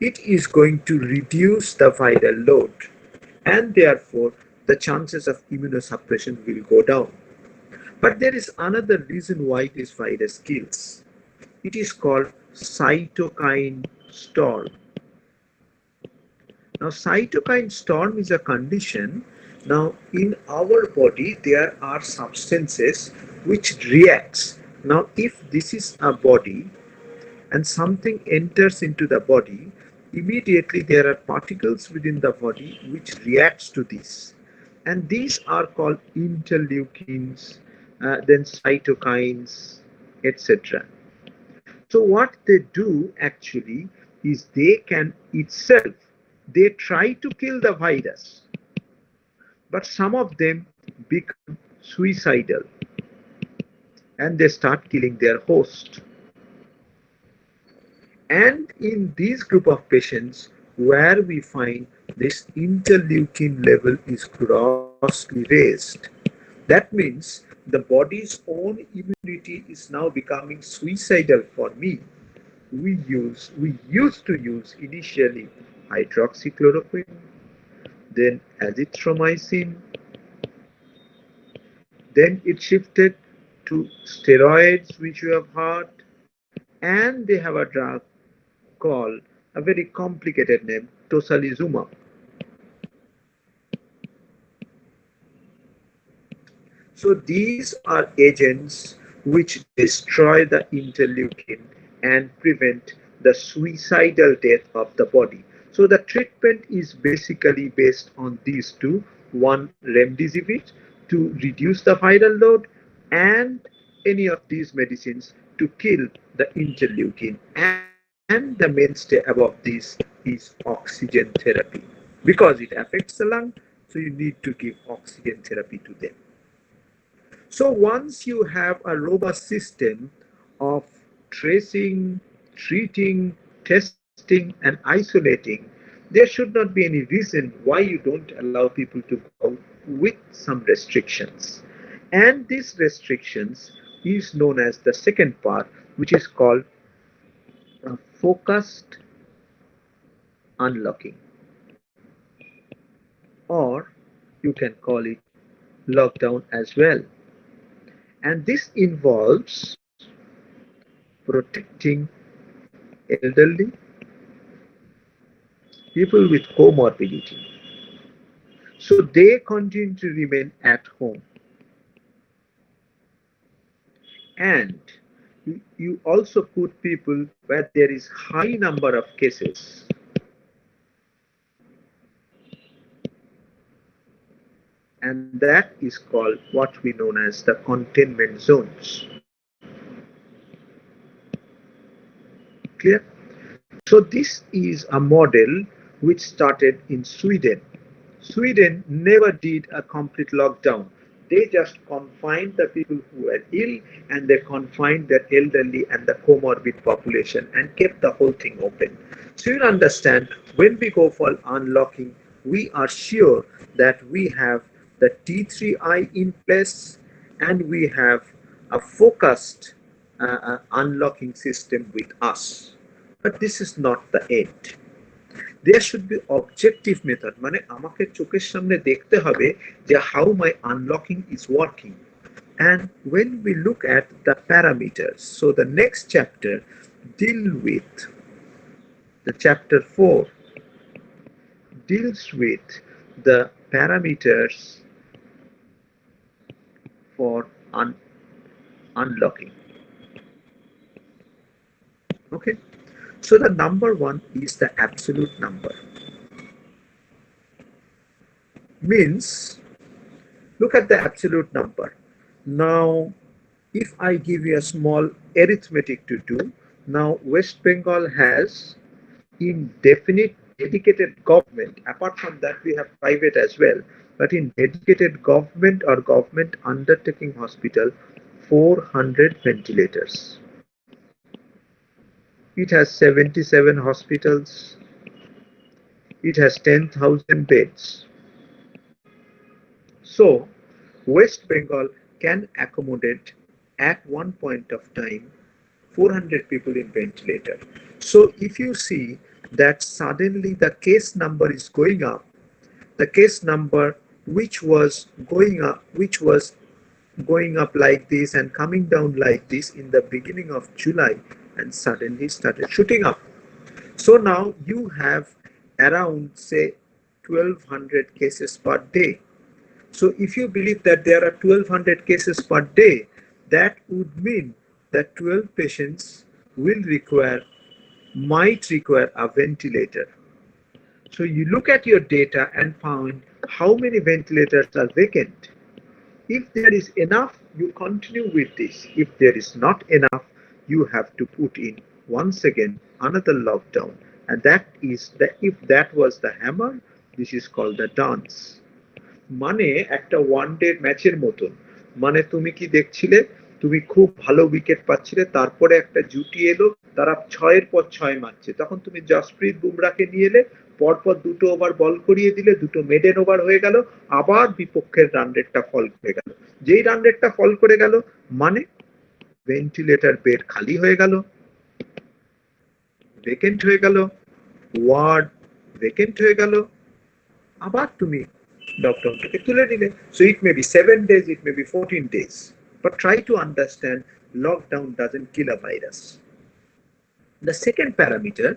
it is going to reduce the viral load, and therefore the chances of immunosuppression will go down. But there is another reason why this virus kills. It is called cytokine storm. Now, cytokine storm is a condition. Now, in our body, there are substances which reacts. Now, if this is a body and something enters into the body, immediately there are particles within the body which reacts to this. And these are called interleukins, then cytokines, etc. So what they do actually is they try to kill the virus, but some of them become suicidal and they start killing their host. And in this group of patients where we find this interleukin level is grossly raised, that means the body's own immunity is now becoming suicidal for me. We used to use initially hydroxychloroquine, then azithromycin, then it shifted to steroids, which you have heard, and they have a drug called a very complicated name, tocilizumab. So these are agents which destroy the interleukin and prevent the suicidal death of the body. So the treatment is basically based on these two: one, remdesivir to reduce the viral load, and any of these medicines to kill the interleukin. And the mainstay above this is oxygen therapy, because it affects the lung, so you need to give oxygen therapy to them. So once you have a robust system of tracing, treating, testing, and isolating, there should not be any reason why you don't allow people to go with some restrictions. And these restrictions is known as the second part, which is called focused unlocking, or you can call it lockdown as well. And this involves protecting elderly, people with comorbidity, so they continue to remain at home. And you also put people where there is high number of cases, and that is called what we know as the containment zones. Clear? So this is a model which started in Sweden. Sweden never did a complete lockdown. They just confined the people who were ill, and they confined the elderly and the comorbid population and kept the whole thing open. So you understand, when we go for unlocking, we are sure that we have the T3I in place, and we have a focused unlocking system with us. But this is not the end. There should be objective method, মানে আমাকে চোখের সামনে দেখতে হবে যে how my unlocking is working. And when we look at the parameters, so the next chapter deal with the chapter 4 deals with the parameters for unlocking. Okay. So the number one is the absolute number. Means, look at the absolute number. Now, if I give you a small arithmetic to do, now West Bengal has indefinite dedicated government. Apart from that, we have private as well. But in dedicated government or government undertaking hospital, 400 ventilators. It has 77 hospitals. It has 10,000 beds. So, West Bengal can accommodate at one point of time 400 people in ventilator. So if you see that suddenly the case number is going up, the case number which was going up like this and coming down like this in the beginning of July and suddenly started shooting up. So now you have around say 1200 cases per day. So if you believe that there are 1200 cases per day, that would mean that 12 patients might require a ventilator. So you look at your data and find how many ventilators are vacant. If there is enough, you continue with this. If there is not enough, you have to put in once again another lockdown. And that is if that was the hammer, this is called the dance. মানে একটা one day ম্যাচের মতন, মানে তুমি কি দেখছিলে, তুমি খুব ভালো উইকেট পাচ্ছিলে, তারপরে একটা জুটি এলো, তারা 6-এর পর 6 মারছে, তখন তুমি জসপ্রীত বুমরাকে নিয়ে এলে, পরপর দুটো ওভার বল করিয়ে দিলে, দুটো মেডেন ওভার হয়ে গেল, আবার বিপক্ষের রান রেটটা ফল করে গেল। যেই রান রেটটা ফল করে গেল মানে ভেন্টিলেটর বেড খালি হয়ে গেল, ভেকেন্ট হয়ে গেল, ওয়ার্ড ভেকেন্ট হয়ে গেল, আবার তুমি lockdownটাকে তুলে নিলে। So it may be 7 days, it may be 14 days, but try to understand lockdown doesn't kill a virus. The second parameter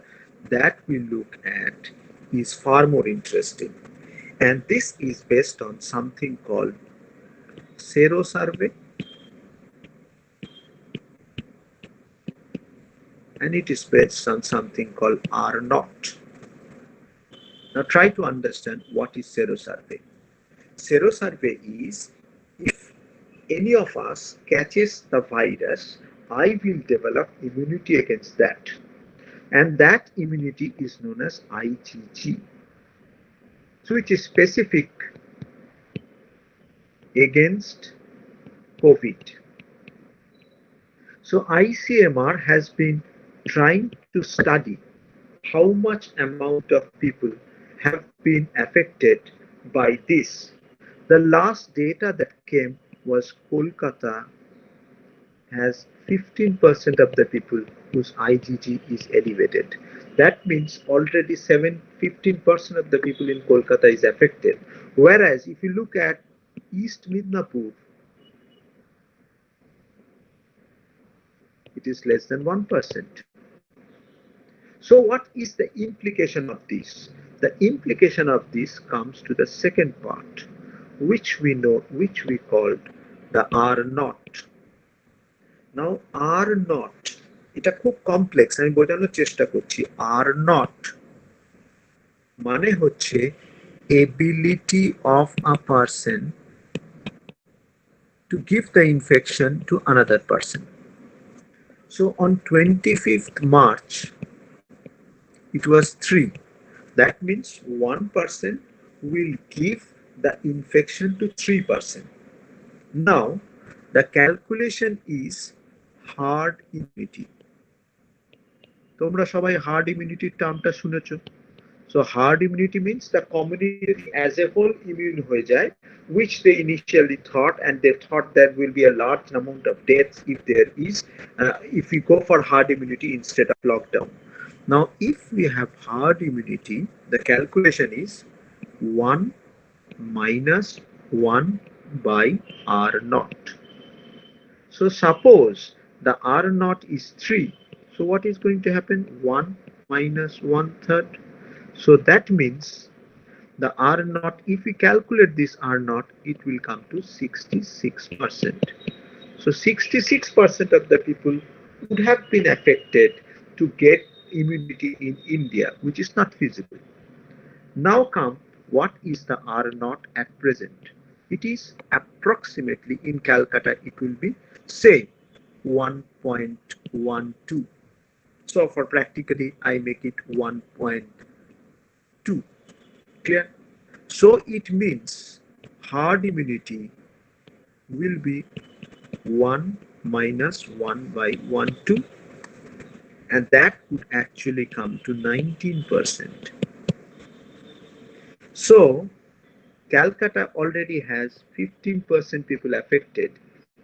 that we look at is far more interesting, and this is based on something called sero survey, and it is based on something called R0. Now try to understand what is sero survey. Sero survey is, if any of us catches the virus, I will develop immunity against that, and that immunity is known as IgG. So it is specific against COVID. So ICMR has been trying to study how much amount of people have been affected by this. The last data that came was Kolkata has 15% of the people whose IgG is elevated. That means already 15% of the people in Kolkata is affected. Whereas if you look at East Midnapur, it is less than 1%. So what is the implication of this? The implication of this comes to the second part, which we called the R0. Now R0, এটা খুব complex, আমি বোঝানোর চেষ্টা করছি। R0 মানে হচ্ছে ability of a person to give the infection to another person. So on 25th March, it was 3. That means one person will give the infection to 3%. Now, the calculation is herd immunity. তোমরা সবাই herd immunity টার্মটা শুনেছো। So herd immunity means the community as a whole immune হয়ে যায়, which they initially thought, and they thought there will be a large amount of deaths if there is, if we go for herd immunity instead of lockdown. Now, if we have herd immunity, the calculation is 1 minus 1 by R0. So suppose the R0 is 3. So what is going to happen? 1 minus 1/3. So that means the R0, if we calculate this R0, it will come to 66%. So 66% of the people would have been affected to get immunity in India, which is not feasible. Now come, what is the R0 at present? It is approximately, in Calcutta, it will be, say, 1.12. So for practically, I make it 1.2. Clear? So it means herd immunity will be 1 minus 1 by 1/2. and that would actually come to 19%. So Calcutta already has 15% people affected,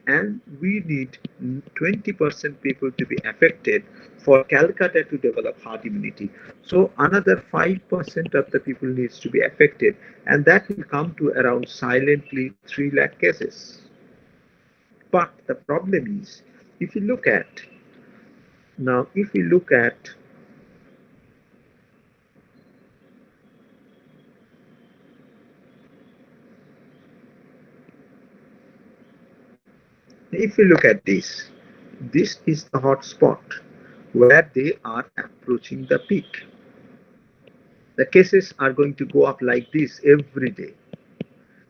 and we need 20% people to be affected for Calcutta to develop herd immunity. So another 5% of the people needs to be affected, and that will come to around silently 3 lakh cases. But the problem is, if you look at now, if we look at this, this is the hot spot where they are approaching the peak. The cases are going to go up like this every day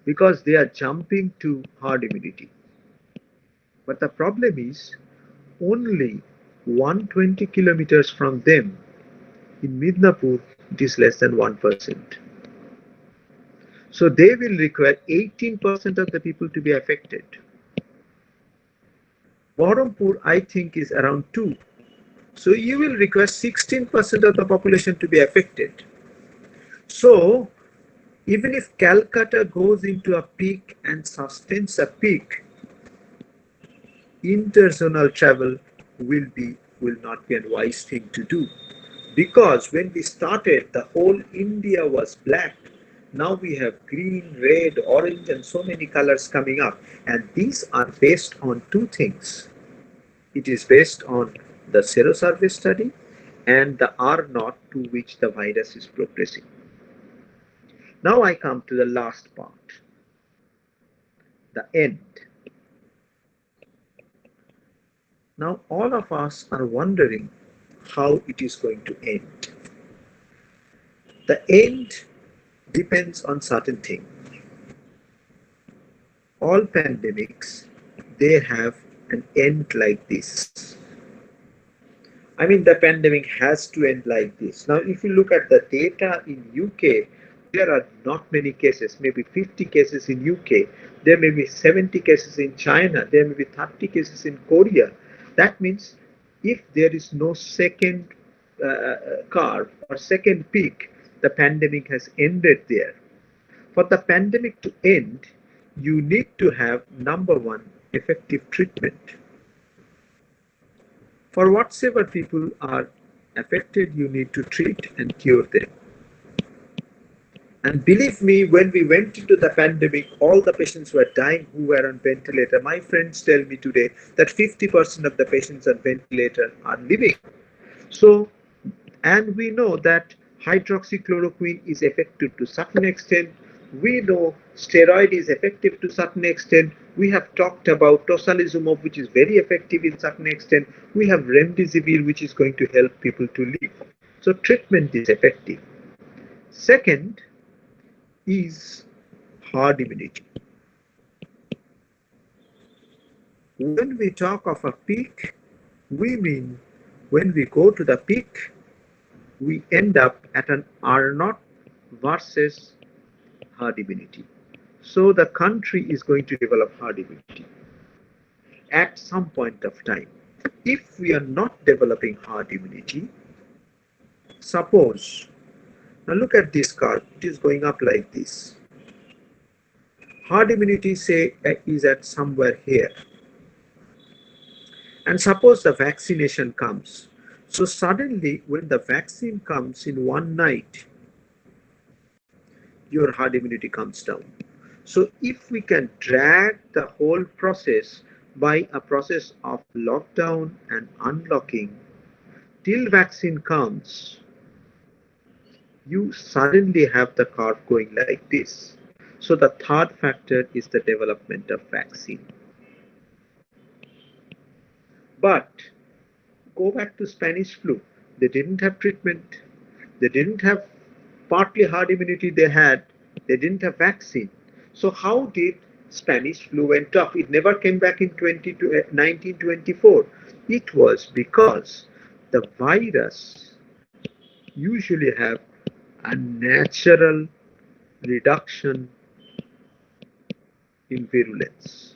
because they are jumping to herd immunity. But the problem is only 120 kilometers from them in Midnapur, it is less than 1%. So they will require 18% of the people to be affected. Berhampore, I think, is around 2. So you will require 16% of the population to be affected. So even if Calcutta goes into a peak and sustains a peak, interzonal travel will not be a wise thing to do. Because when we started, the whole India was black. Now we have green, red, orange, and so many colors coming up. And these are based on 2 things. It is based on the serosurvey study and the R0 to which the virus is progressing. Now I come to the last part, the end. Now all of us are wondering how it is going to end. The end depends on certain things. All pandemics, they have an end like this. I mean, the pandemic has to end like this. Now, if you look at the data in UK, there are not many cases, maybe 50 cases in UK, there may be 70 cases in China, there may be 30 cases in Korea. That means if there is no second curve or second peak, the pandemic has ended there. For the pandemic to end, you need to have, number one, effective treatment. For whatsoever people are affected, you need to treat and cure them. And believe me, when we went into the pandemic, all the patients were dying who were on ventilator. My friends tell me today that 50% of the patients on ventilator are living. So, and we know that hydroxychloroquine is effective to certain extent. We know steroid is effective to certain extent. We have talked about tocilizumab, which is very effective in certain extent. We have remdesivir, which is going to help people to live. So treatment is effective. Second is herd immunity. When we talk of a peak, we mean when we go to the peak, we end up at an R0 versus herd immunity. So the country is going to develop herd immunity at some point of time. If we are not developing herd immunity, suppose, now look at this curve, it is going up like this. Herd immunity, say, is at somewhere here. And suppose the vaccination comes. So suddenly, when the vaccine comes in one night, your herd immunity comes down. So if we can drag the whole process by a process of lockdown and unlocking till vaccine comes, you suddenly have the curve going like this. So the third factor is the development of vaccine. But go back to Spanish flu. They didn't have treatment. They didn't have partly herd immunity they had. They didn't have vaccine. So how did Spanish flu went off? It never came back in 1924. It was because the virus usually have a natural reduction in virulence.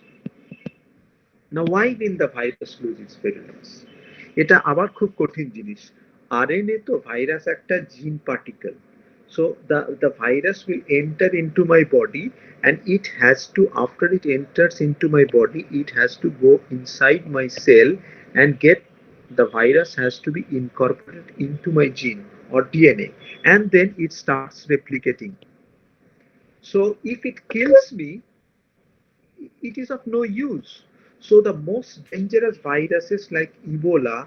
Now, why will the virus lose its virulence? এটা আবার খুব কঠিন জিনিস। RNA তো virus একটা জিন particle. So the virus will enter into my body, and it has to, after it enters into my body, it has to go inside my cell and get, the virus has to be incorporated into my gene or DNA, and then it starts replicating. So if it kills me, it is of no use. So the most dangerous viruses like Ebola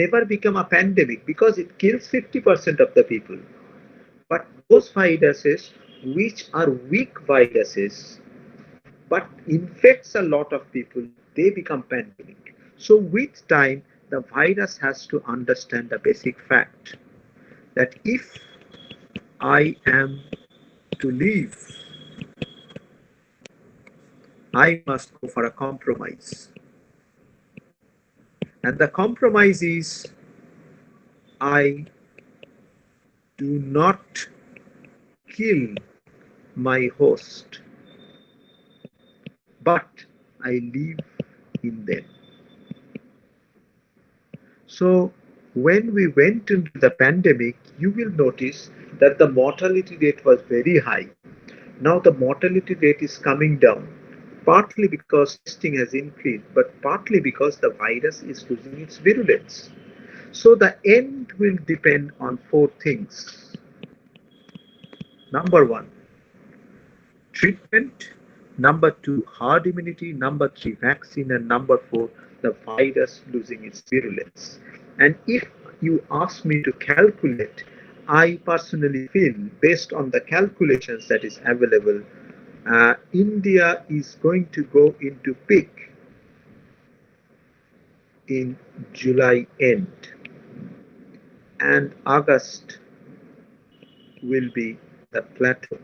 never become a pandemic because it kills 50% of the people. But those viruses which are weak viruses but infects a lot of people, they become pandemic. So with time, the virus has to understand the basic fact that if I am to live, I must go for a compromise. And the compromise is, I do not kill my host, but I live in them. So when we went into the pandemic, you will notice that the mortality rate was very high. Now the mortality rate is coming down, partly because testing has increased, but partly because the virus is losing its virulence. So the end will depend on 4 things. Number 1, treatment. Number 2, herd immunity. Number 3, vaccine. And number 4, the virus losing its virulence. And if you ask me to calculate, I personally feel, based on the calculations that is available, India is going to go into peak in July end, and August will be the plateau,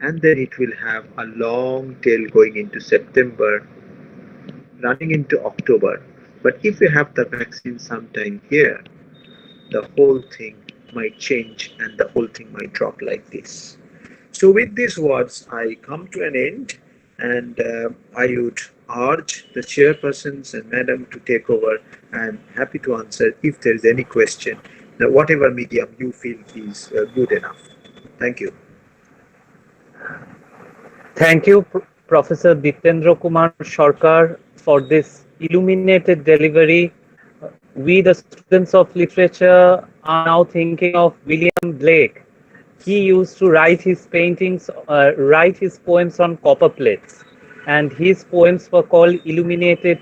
and then it will have a long tail going into September, running into October. But if you have the vaccine sometime here, the whole thing might change and the whole thing might drop like this. So with these words, I come to an end, and I would urge the chairpersons and madam to take over. I am happy to answer if there is any question, whatever medium you feel is good enough. Thank you. Thank you, Professor Ditendra Kumar Sarkar, for this illuminated delivery. We, the students of literature, are now thinking of William Blake. He used to write his paintings, write his poems on copper plates, and his poems were called illuminated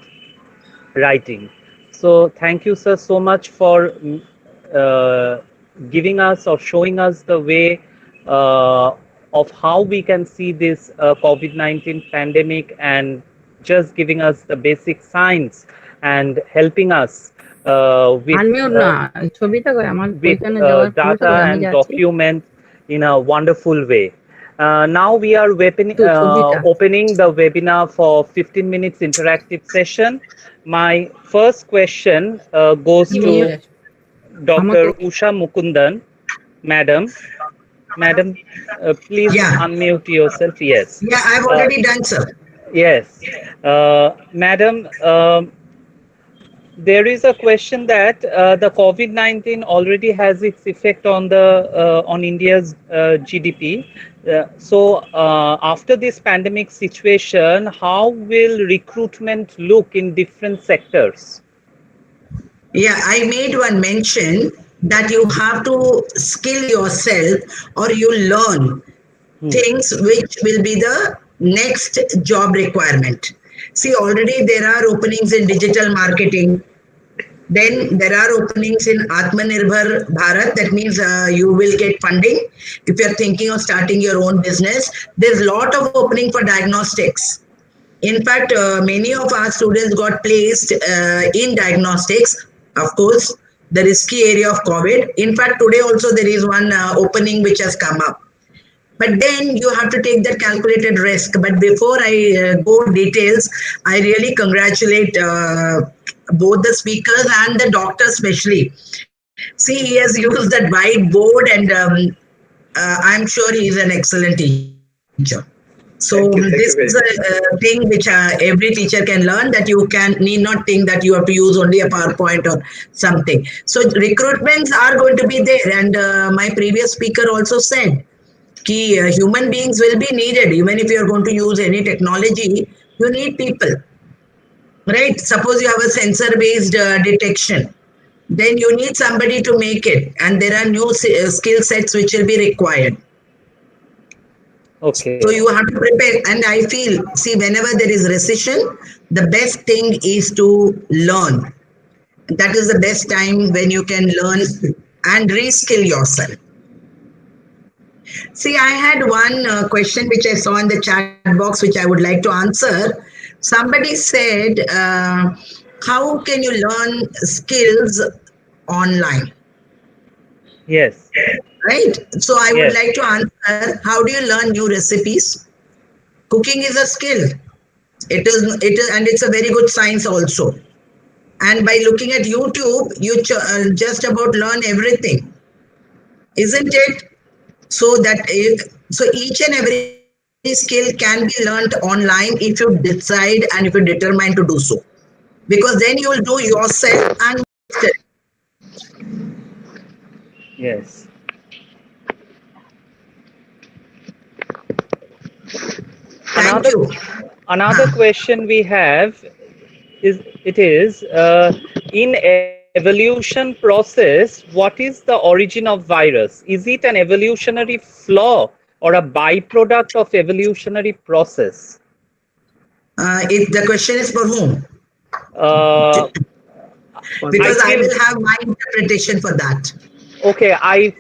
writing. So thank you, sir, so much for giving us or showing us the way of how we can see this COVID-19 pandemic, and just giving us the basic science and helping us with data and document in a wonderful way. Now we are opening the webinar for 15 minutes interactive session. My first question goes to Dr. Usha Mukundan. Madam, please unmute yourself. Yes. Yeah, I've already done, sir. Yes. Madam, there is a question that the COVID-19 already has its effect on the on India's GDP. So after this pandemic situation, how will recruitment look in different sectors? Yeah, I made one mention that you have to skill yourself, or you learn things which will be the next job requirement. See, already there are openings in digital marketing. Then there are openings in Atmanirbhar Bharat. That means you will get funding if you're thinking of starting your own business. There's a lot of opening for diagnostics. In fact, many of our students got placed in diagnostics. Of course, the risky area of COVID. In fact, today also there is one opening which has come up. But then you have to take that calculated risk. But before I go details, I really congratulate both the speakers and the doctor especially. See, he has used that whiteboard, and I'm sure he is an excellent teacher. So Thank this you is very a thing which every teacher can learn, that you need not think that you have to use only a PowerPoint or something. So recruitments are going to be there, and my previous speaker also said key human beings will be needed. Even if you are going to use any technology, you need people, right? Suppose you have a sensor based detection, then you need somebody to make it, and there are new skill sets which will be required. Okay. So you have to prepare. And I feel, see, whenever there is recession, the best thing is to learn. That is the best time when you can learn and reskill yourself. See, I had one question which I saw in the chat box which I would like to answer. Somebody said, how can you learn skills online? Yes. Right? So I would Yes. like to answer, how do you learn new recipes? Cooking is a skill. It is, and it's a very good science also. And by looking at YouTube, you just about learn everything, isn't it? So that so each and every skill can be learned online if you decide and if you determine to do so, because then you will do yourself and Yes. thank you. Another question we have is, in evolution process, what is the origin of virus? Is it an evolutionary flaw or a byproduct of evolutionary process? The question is for whom? Uh, Because I feel- will have my interpretation for that. okay, I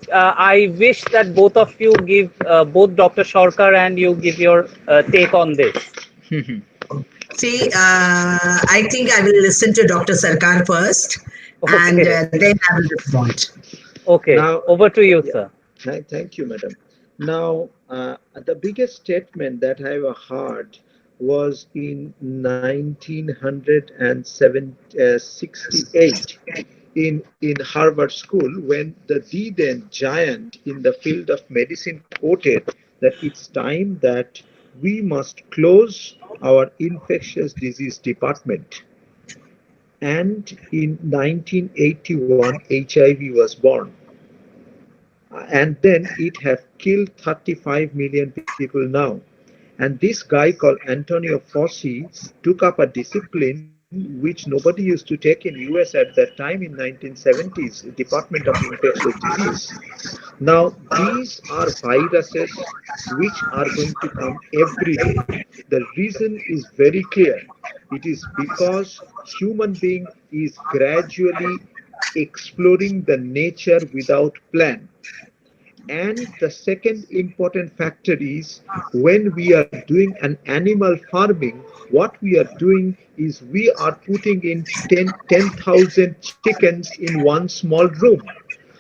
wish that both of you give, both Dr. Sarkar and you give your take on this. See, I think I will listen to Dr. Sarkar first, and then I will respond. Okay, Now- over to you, sir. Thank you, madam. Now, the biggest statement that I have heard was in 1968 in Harvard School, when the then giant in the field of medicine quoted that it's time that we must close our infectious disease department. And in 1981, HIV was born. And then it has killed 35 million people now. And this guy called Antonio Fauci took up a discipline which nobody used to take in US at that time in 1970s, Department of Infectious Disease. Now, these are viruses which are going to come every day. The reason is very clear. It is because human being is gradually exploring the nature without plan. And the second important factor is, when we are doing an animal farming, what we are doing is we are putting in 10,000 chickens in one small room.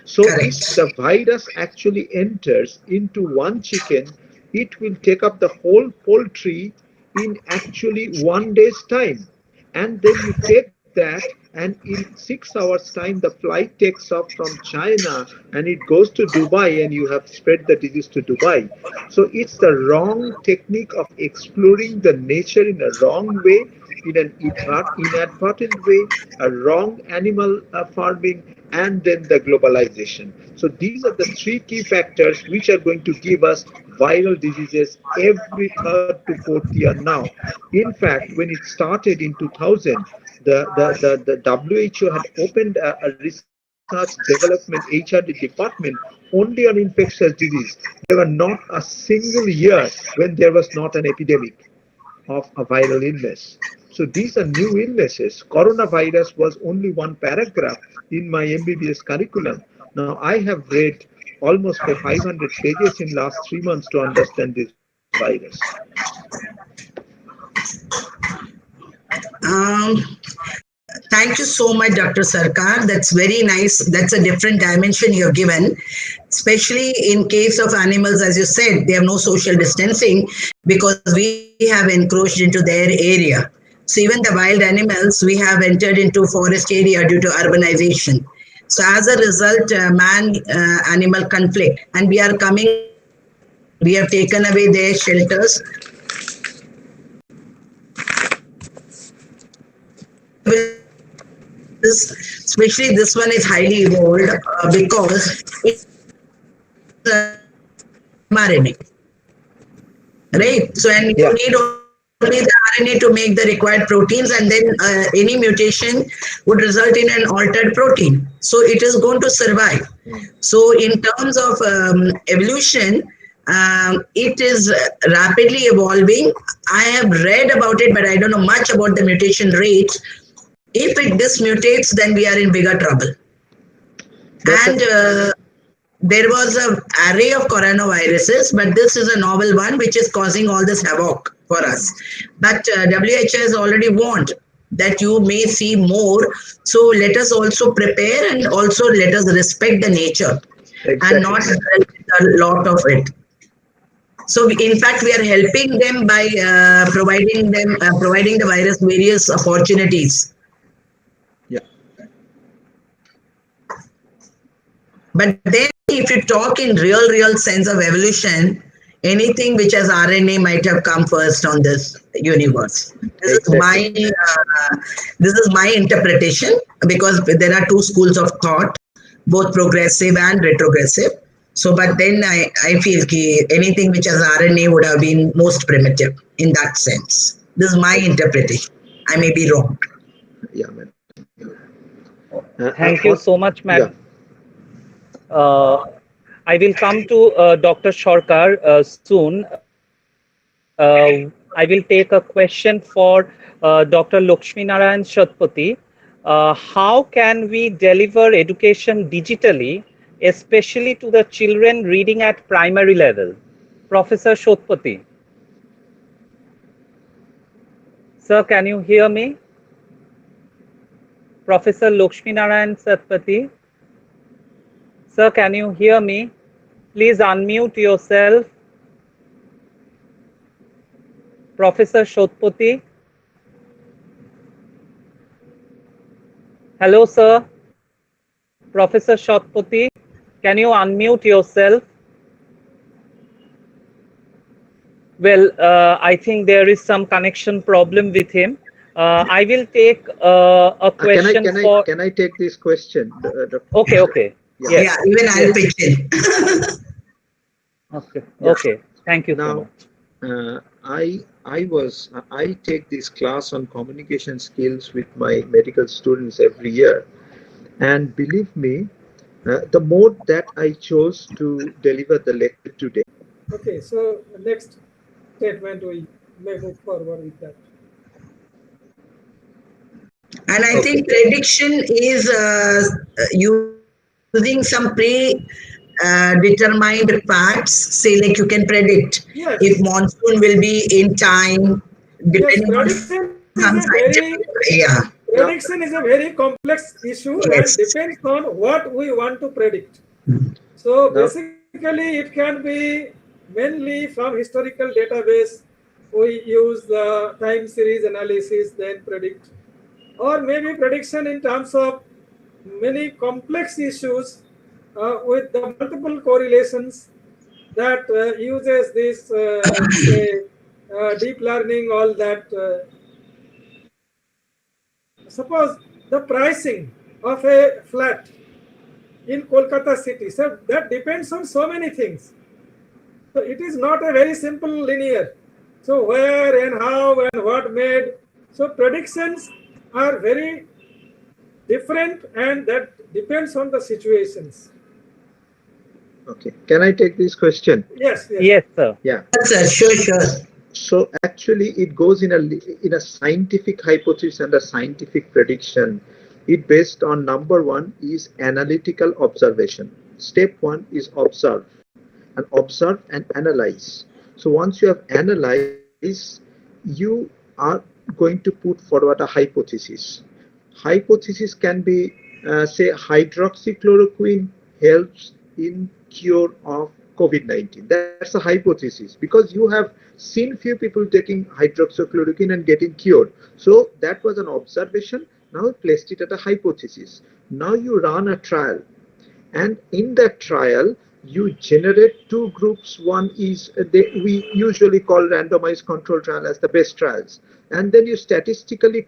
So if the virus actually enters into one chicken, it will take up the whole poultry in actually 1 day's time. And then you take that, and in 6 hours time the flight takes off from China and it goes to Dubai, and you have spread the disease to Dubai. So it's the wrong technique of exploring the nature in a wrong way, in an inadvertent way, a wrong animal farming, and then the globalization. So these are the three key factors which are going to give us viral diseases every third to fourth year now. In fact, when it started in 2000, the WHO had opened a research development HRD department only on infectious disease. There were not a single year when there was not an epidemic of a viral illness. So these are new illnesses. Coronavirus was only one paragraph in my MBBS curriculum. Now I have read almost 500 pages in last 3 months to understand this virus. Thank you so much, Dr. Sarkar. That's very nice. That's a different dimension you have given, especially in case of animals. As you said, they have no social distancing because we have encroached into their area. So even the wild animals, we have entered into forest area due to urbanization. So as a result, man-animal conflict, and we are coming. We have taken away their shelters. viruses, especially this one is highly evolved because it's mRNA. Right? So, and you need only the RNA to make the required proteins, and then any mutation would result in an altered protein. So, it is going to survive. So, in terms of evolution, it is rapidly evolving. I have read about it, but I don't know much about the mutation rates. If it dismutates, then we are in bigger trouble. And there was an array of coronaviruses, but this is a novel one which is causing all this havoc for us. But WHO has already warned that you may see more. So let us also prepare, and also let us respect the nature and not a lot of it. So in fact, we are helping them by providing the virus various opportunities. But then if you talk in real sense of evolution, anything which has RNA might have come first on this universe. This is my interpretation, because there are two schools of thought, both progressive and retrogressive. So, but then I feel that anything which has RNA would have been most primitive in that sense. This is my interpretation. I may be wrong. Yeah, madam. Thank you so much, madam. I will come to Dr. Sarkar soon. I will take a question for Dr. Laxmi Narayan Shatpathy. How can we deliver education digitally, especially to the children reading at primary level? Professor Shatpathy. Sir, can you hear me? Professor Laxmi Narayan Shatpathy. Sir, can you hear me? Please unmute yourself. Professor Shatpathy. Hello, sir. Professor Shatpathy, can you unmute yourself? Well, I think there is some connection problem with him. I will take a question Can I take this question? Okay. Yeah, even I'll pitch in. Okay. Thank you now, so much. I take this class on communication skills with my medical students every year, and believe me, the mode that I chose to deliver the lecture today. Okay, so next statement we may move forward with that. And I think prediction is using some pre-determined facts. Say, like, you can predict if monsoon will be in time, depending on some scientific. Prediction is a very complex issue and depends on what we want to predict. So basically, it can be mainly from historical database. We use the time series analysis, then predict. Or maybe prediction in terms of many complex issues with the multiple correlations that uses this deep learning, all that. Suppose the pricing of a flat in Kolkata city, so that depends on so many things. So it is not a very simple linear. So where and how and what made. So predictions are very different, and that depends on the situations. Okay, can I take this question? Yes, sir. Yeah, sure. So actually, it goes in a scientific hypothesis and a scientific prediction. It based on number one is analytical observation. Step one is observe and analyze. So once you have analyzed, you are going to put forward a hypothesis. Hypothesis can be, say, hydroxychloroquine helps in cure of COVID-19. That's a hypothesis, because you have seen few people taking hydroxychloroquine and getting cured. So that was an observation. Now you placed it at a hypothesis. Now you run a trial, and in that trial you generate two groups. One is we usually call randomized control trial as the best trials, and then you statistically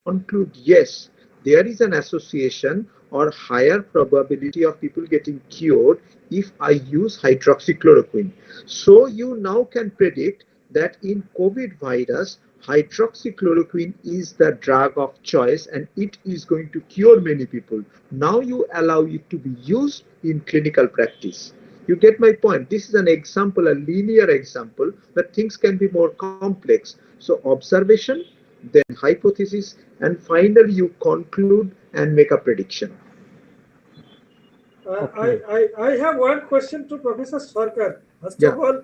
conclude, yes, there is an association or higher probability of people getting cured if I use hydroxychloroquine. So you now can predict that in COVID virus, hydroxychloroquine is the drug of choice and it is going to cure many people. Now you allow it to be used in clinical practice. You get my point. This is an example, a linear example, that things can be more complex. So observation, then hypothesis, and finally you conclude and make a prediction. I have one question to Professor Sarkar. First of all,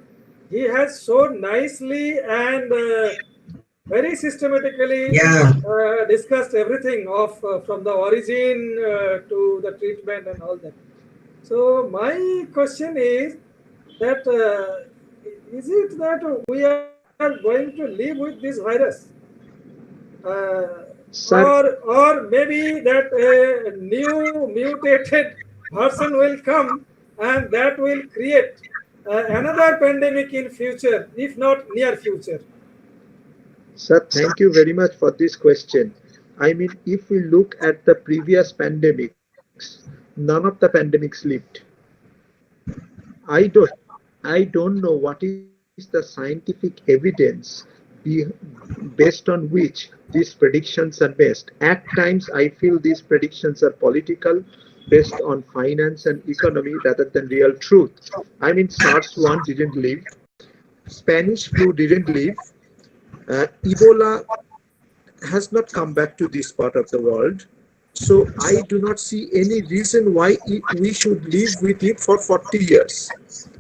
he has so nicely and very systematically discussed everything of from the origin to the treatment and all that. So my question is that is it that we are going to live with this virus? Or maybe that a new mutated version will come and that will create another pandemic in future, if not near future. Sir, thank you very much for this question. I mean, if we look at the previous pandemics, none of the pandemics lived. I don't know what is the scientific evidence based on which these predictions are based. At times, I feel these predictions are political, based on finance and economy rather than real truth. I mean, SARS-1 didn't live, Spanish flu didn't live, Ebola has not come back to this part of the world. So I do not see any reason why we should live with it for 40 years.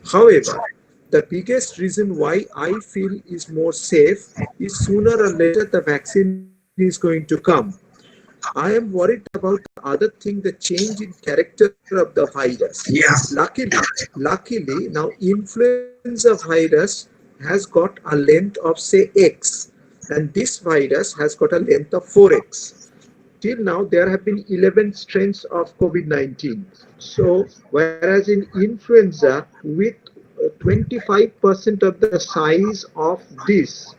However, the biggest reason why I feel is more safe is sooner or later the vaccine is going to come. I am worried about the other thing, the change in character of the virus. Yes. Luckily, now influenza virus has got a length of say X, and this virus has got a length of 4X. Till now, there have been 11 strains of COVID-19. So, whereas in influenza, with 25% of the size of this,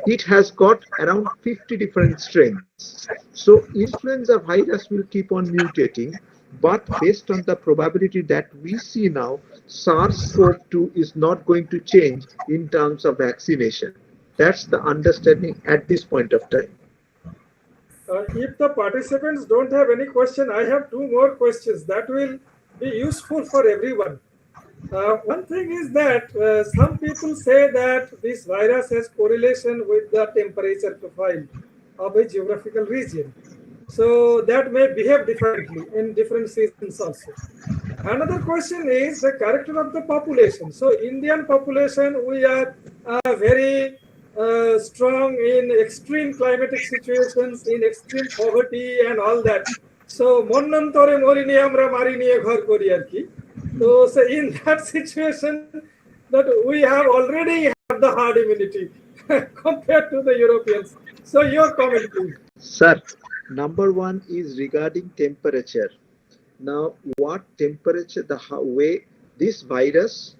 it has got around 50 different strains. So influenza virus will keep on mutating, but based on the probability that we see now, SARS-CoV-2 is not going to change in terms of vaccination. That's the understanding at this point of time. If the participants don't have any question, I have two more questions that will be useful for everyone. One thing is that some people say that this virus has correlation with the temperature profile of a geographical region. So that may behave differently in different seasons also. Another question is the character of the population. So Indian population, we are very strong in extreme climatic situations, in extreme poverty and all that. So monnantore morini amra mari niye ghar kori arki. So in that situation, that we have already have the herd immunity compared to the Europeans. So your comment, please. Sir, number one is regarding temperature. Now, what temperature, the way this virus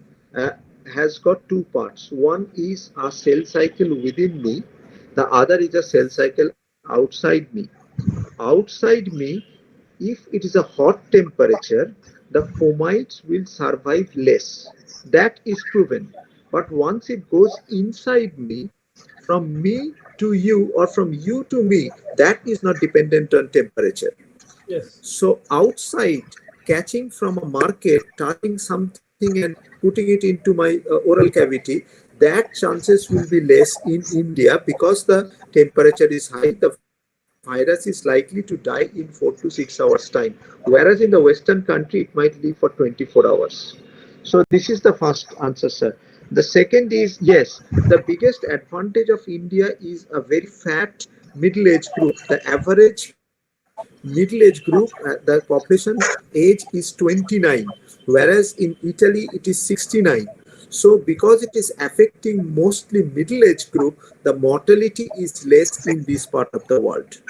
has got two parts. One is a cell cycle within me. The other is a cell cycle outside me. Outside me, if it is a hot temperature, the fomites will survive less. That is proven. But once it goes inside me, from me to you or from you to me, that is not dependent on temperature. Yes. So outside, catching from a market, touching something and putting it into my oral cavity, that chances will be less in India because the temperature is high. The virus is likely to die in 4 to 6 hours time, whereas in the Western country, it might live for 24 hours. So this is the first answer, sir. The second is, yes, the biggest advantage of India is a very fat middle-aged group. The average middle-aged group, the population age is 29, whereas in Italy, it is 69. So because it is affecting mostly middle-aged group, the mortality is less in this part of the world.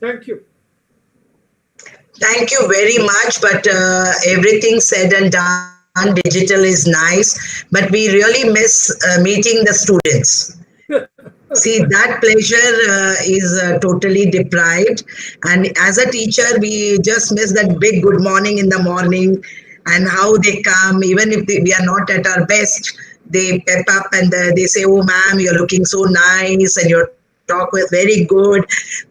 Thank you. Thank you very much. But everything said and done, digital is nice, but we really miss meeting the students. See, that pleasure is totally deprived. And as a teacher, we just miss that big good morning in the morning and how they come, even if we are not at our best, they pep up and they say, "Oh, ma'am, you're looking so nice and your talk was very good."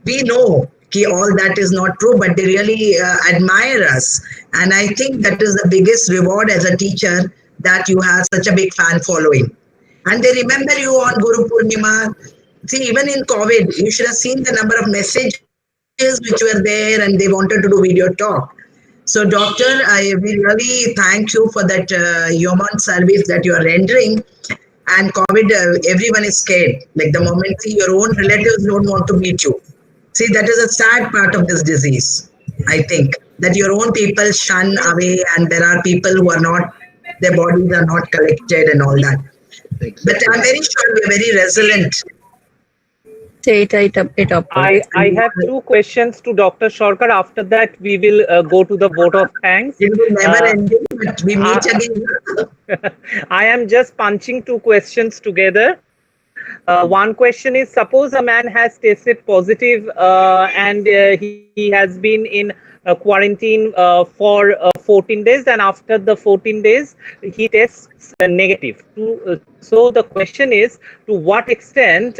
We know all that is not true, but they really admire us. And I think that is the biggest reward as a teacher, that you have such a big fan following. And they remember you on Guru Purnima. See, even in COVID, you should have seen the number of messages which were there and they wanted to do video talk. So, Doctor, we really thank you for that human service that you are rendering. And COVID, everyone is scared. Like the moment your own relatives don't want to meet you. See, that is a sad part of this disease, I think, that your own people shun away and there are people who are not, their bodies are not collected and all that. But I'm very sure we're very resilient. I have two questions to Dr. Sarkar. After that, we will go to the vote of thanks. It will never ending, but we meet again. I am just punching two questions together. One question is, suppose a man has tested positive and he has been in quarantine for 14 days, and after the 14 days he tests negative. So the question is, to what extent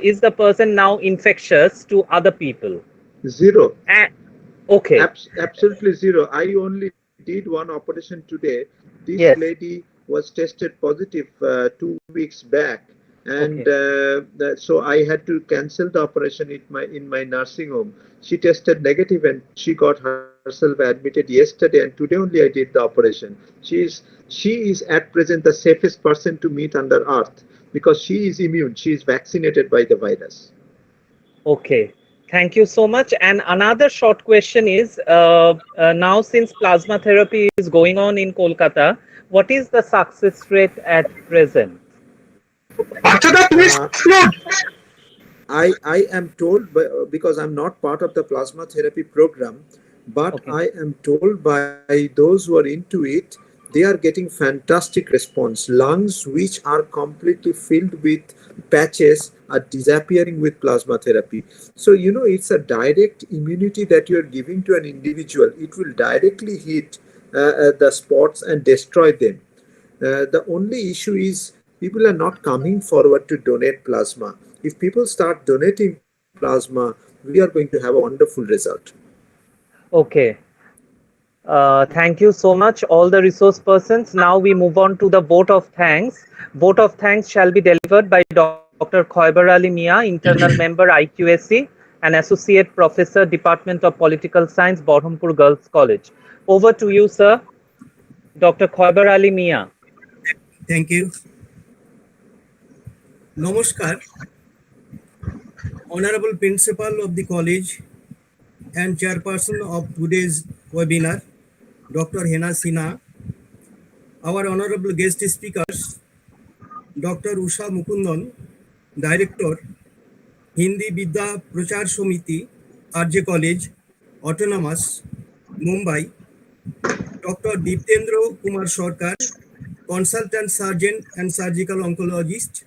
is the person now infectious to other people? Zero. Okay. Absolutely zero. I only did one operation today. This lady was tested positive 2 weeks back. And so I had to cancel the operation in my nursing home. She tested negative and she got herself admitted yesterday, and today only I did the operation. She is at present the safest person to meet under earth because she is immune. She is vaccinated by the virus. Okay. Thank you so much. And another short question is, now since plasma therapy is going on in Kolkata, what is the success rate at present? After that, we explode. I am told, because I'm not part of the plasma therapy program, but I am told by those who are into it, they are getting fantastic response. Lungs which are completely filled with patches are disappearing with plasma therapy. So, you know, it's a direct immunity that you're giving to an individual. It will directly hit the spots and destroy them. The only issue is people are not coming forward to donate plasma. If people start donating plasma, we are going to have a wonderful result. Okay. Thank you so much, all the resource persons. Now we move on to the vote of thanks. Vote of thanks shall be delivered by Dr. Khoibar Ali Mia, internal member IQAC and Associate Professor, Department of Political Science, Berhampore Girls College. Over to you, sir. Dr. Khoibar Ali Mia. Thank you. Namaskar. Honorable Principal of the College and Chairperson of today's webinar, Dr. Hena Sinha, our honorable guest speakers, Dr. Usha Mukundan, Director, Hindi Vidya Prachar Samiti, RJ College, Autonomous, Mumbai, Dr. Deeptendra Kumar Sarkar, Consultant Surgeon and Surgical Oncologist,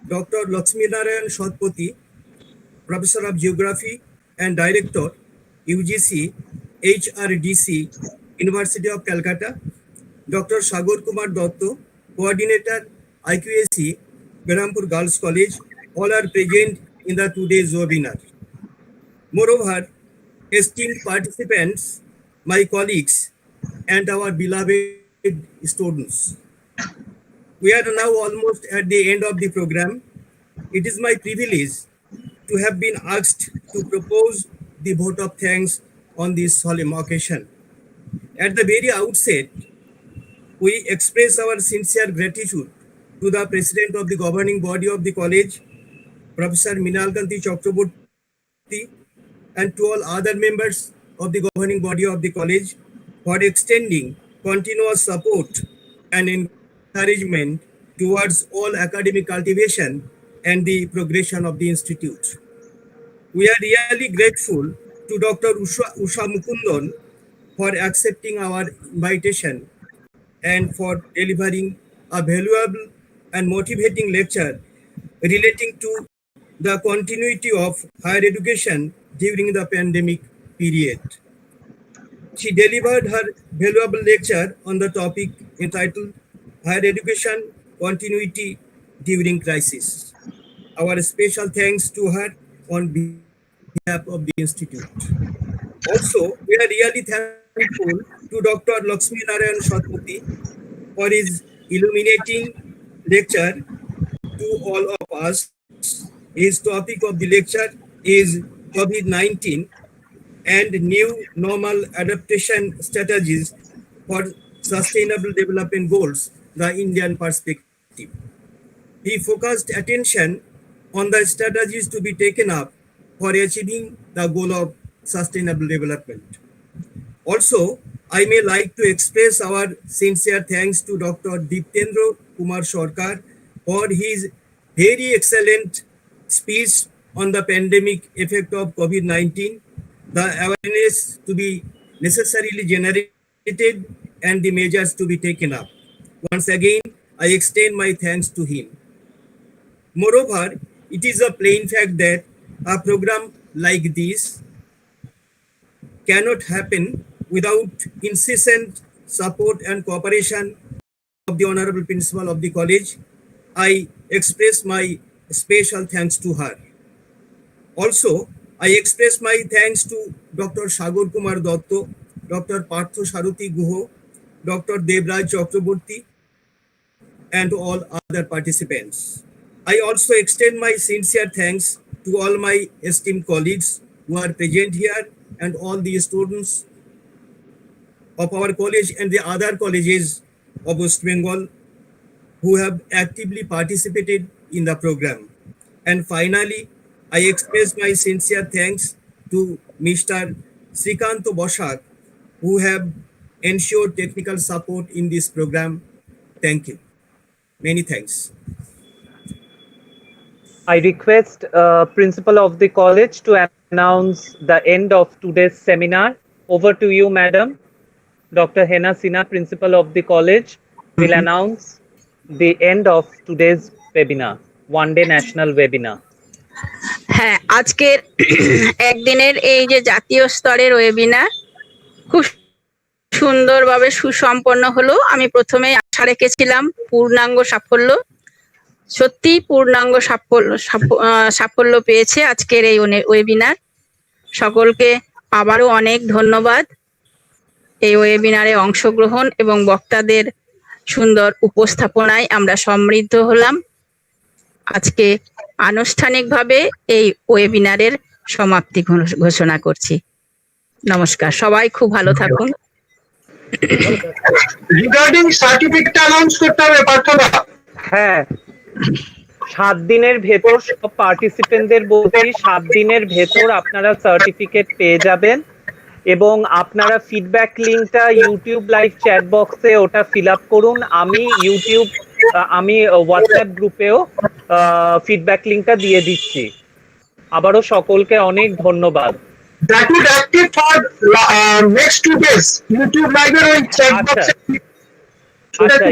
Dr. Laxmi Narayan Shotpati, Professor of Geography and Director, UGC, HRDC, University of Calcutta, Dr. Sagar Kumar Dotto, Coordinator, IQAC, Berhampore Girls College, all are present in the today's webinar. Moreover, esteemed participants, my colleagues, and our beloved students. We are now almost at the end of the program. It is my privilege to have been asked to propose the vote of thanks on this solemn occasion. At the very outset, we express our sincere gratitude to the President of the governing body of the college, Professor Minalkanti Chakraborty, and to all other members of the governing body of the college for extending continuous support and encouragement towards all academic cultivation and the progression of the institute. We are really grateful to Dr. Usha Mukundan for accepting our invitation and for delivering a valuable and motivating lecture relating to the continuity of higher education during the pandemic period. She delivered her valuable lecture on the topic entitled Higher Education Continuity During Crisis. Our special thanks to her on behalf of the Institute. Also, we are really thankful to Dr. Laxmi Narayan for his illuminating lecture to all of us. His topic of the lecture is COVID-19 and new normal adaptation strategies for sustainable development goals, the Indian perspective. He focused attention on the strategies to be taken up for achieving the goal of sustainable development. Also, I may like to express our sincere thanks to Dr. Diptendra Kumar Sarkar for his very excellent speech on the pandemic effect of COVID-19, the awareness to be necessarily generated and the measures to be taken up. Once again, I extend my thanks to him. Moreover, it is a plain fact that a program like this cannot happen without incessant support and cooperation of the Honorable Principal of the College. I express my special thanks to her. Also, I express my thanks to Dr. Sagar Kumar Dotto, Dr. Partho Saruthi Guho, Dr. Debraj Chakraborty, and all other participants. I also extend my sincere thanks to all my esteemed colleagues who are present here and all the students of our college and the other colleges of West Bengal who have actively participated in the program. And finally, I express my sincere thanks to Mr. Srikanto Boshak, who have ensured technical support in this program. Thank you. Many thanks. I request Principal of the College to announce the end of today's seminar. Over to you, Madam. Dr. Hena Sinha, Principal of the College, will announce the end of today's webinar, one-day national webinar. হ্যাঁ, আজকের একদিনের এই যে জাতীয় স্তরের webinar খুব সুন্দরভাবে সুসম্পন্ন হলো। আমি প্রথমে আশা রেখেছিলাম পূর্ণাঙ্গ সাফল্য, সত্যি পূর্ণাঙ্গ সাফল্য পেয়েছে আজকের এই ওয়েবিনার। সকলকে আবারও অনেক ধন্যবাদ এই ওয়েবিনারে অংশগ্রহণ এবং বক্তাদের সুন্দর উপস্থাপনায় আমরা সমৃদ্ধ হলাম। আজকে আনুষ্ঠানিকভাবে এই ওয়েবিনারের সমাপ্তি ঘোষণা করছি। নমস্কার, সবাই খুব ভালো থাকুন। রিগার্ডিং সার্টিফিকেট অ্যানাউন্স করতে হবে পার্থদা। হ্যাঁ, 7 দিনের ভেতর সব পার্টিসিপেন্টদের বলছি 7 দিনের ভেতর আপনারা সার্টিফিকেট পেয়ে যাবেন এবং আপনারা ফিডব্যাক লিংকটা ইউটিউব লাইভ চ্যাট বক্সে ওটা ফিল আপ করুন। আমি হোয়াটসঅ্যাপ গ্রুপেও ফিডব্যাক লিংকটা দিয়ে দিচ্ছি। আবারও সকলকে অনেক ধন্যবাদ। That would active for next 2 days. YouTube live এর ওই চ্যাট বক্সে। আচ্ছা,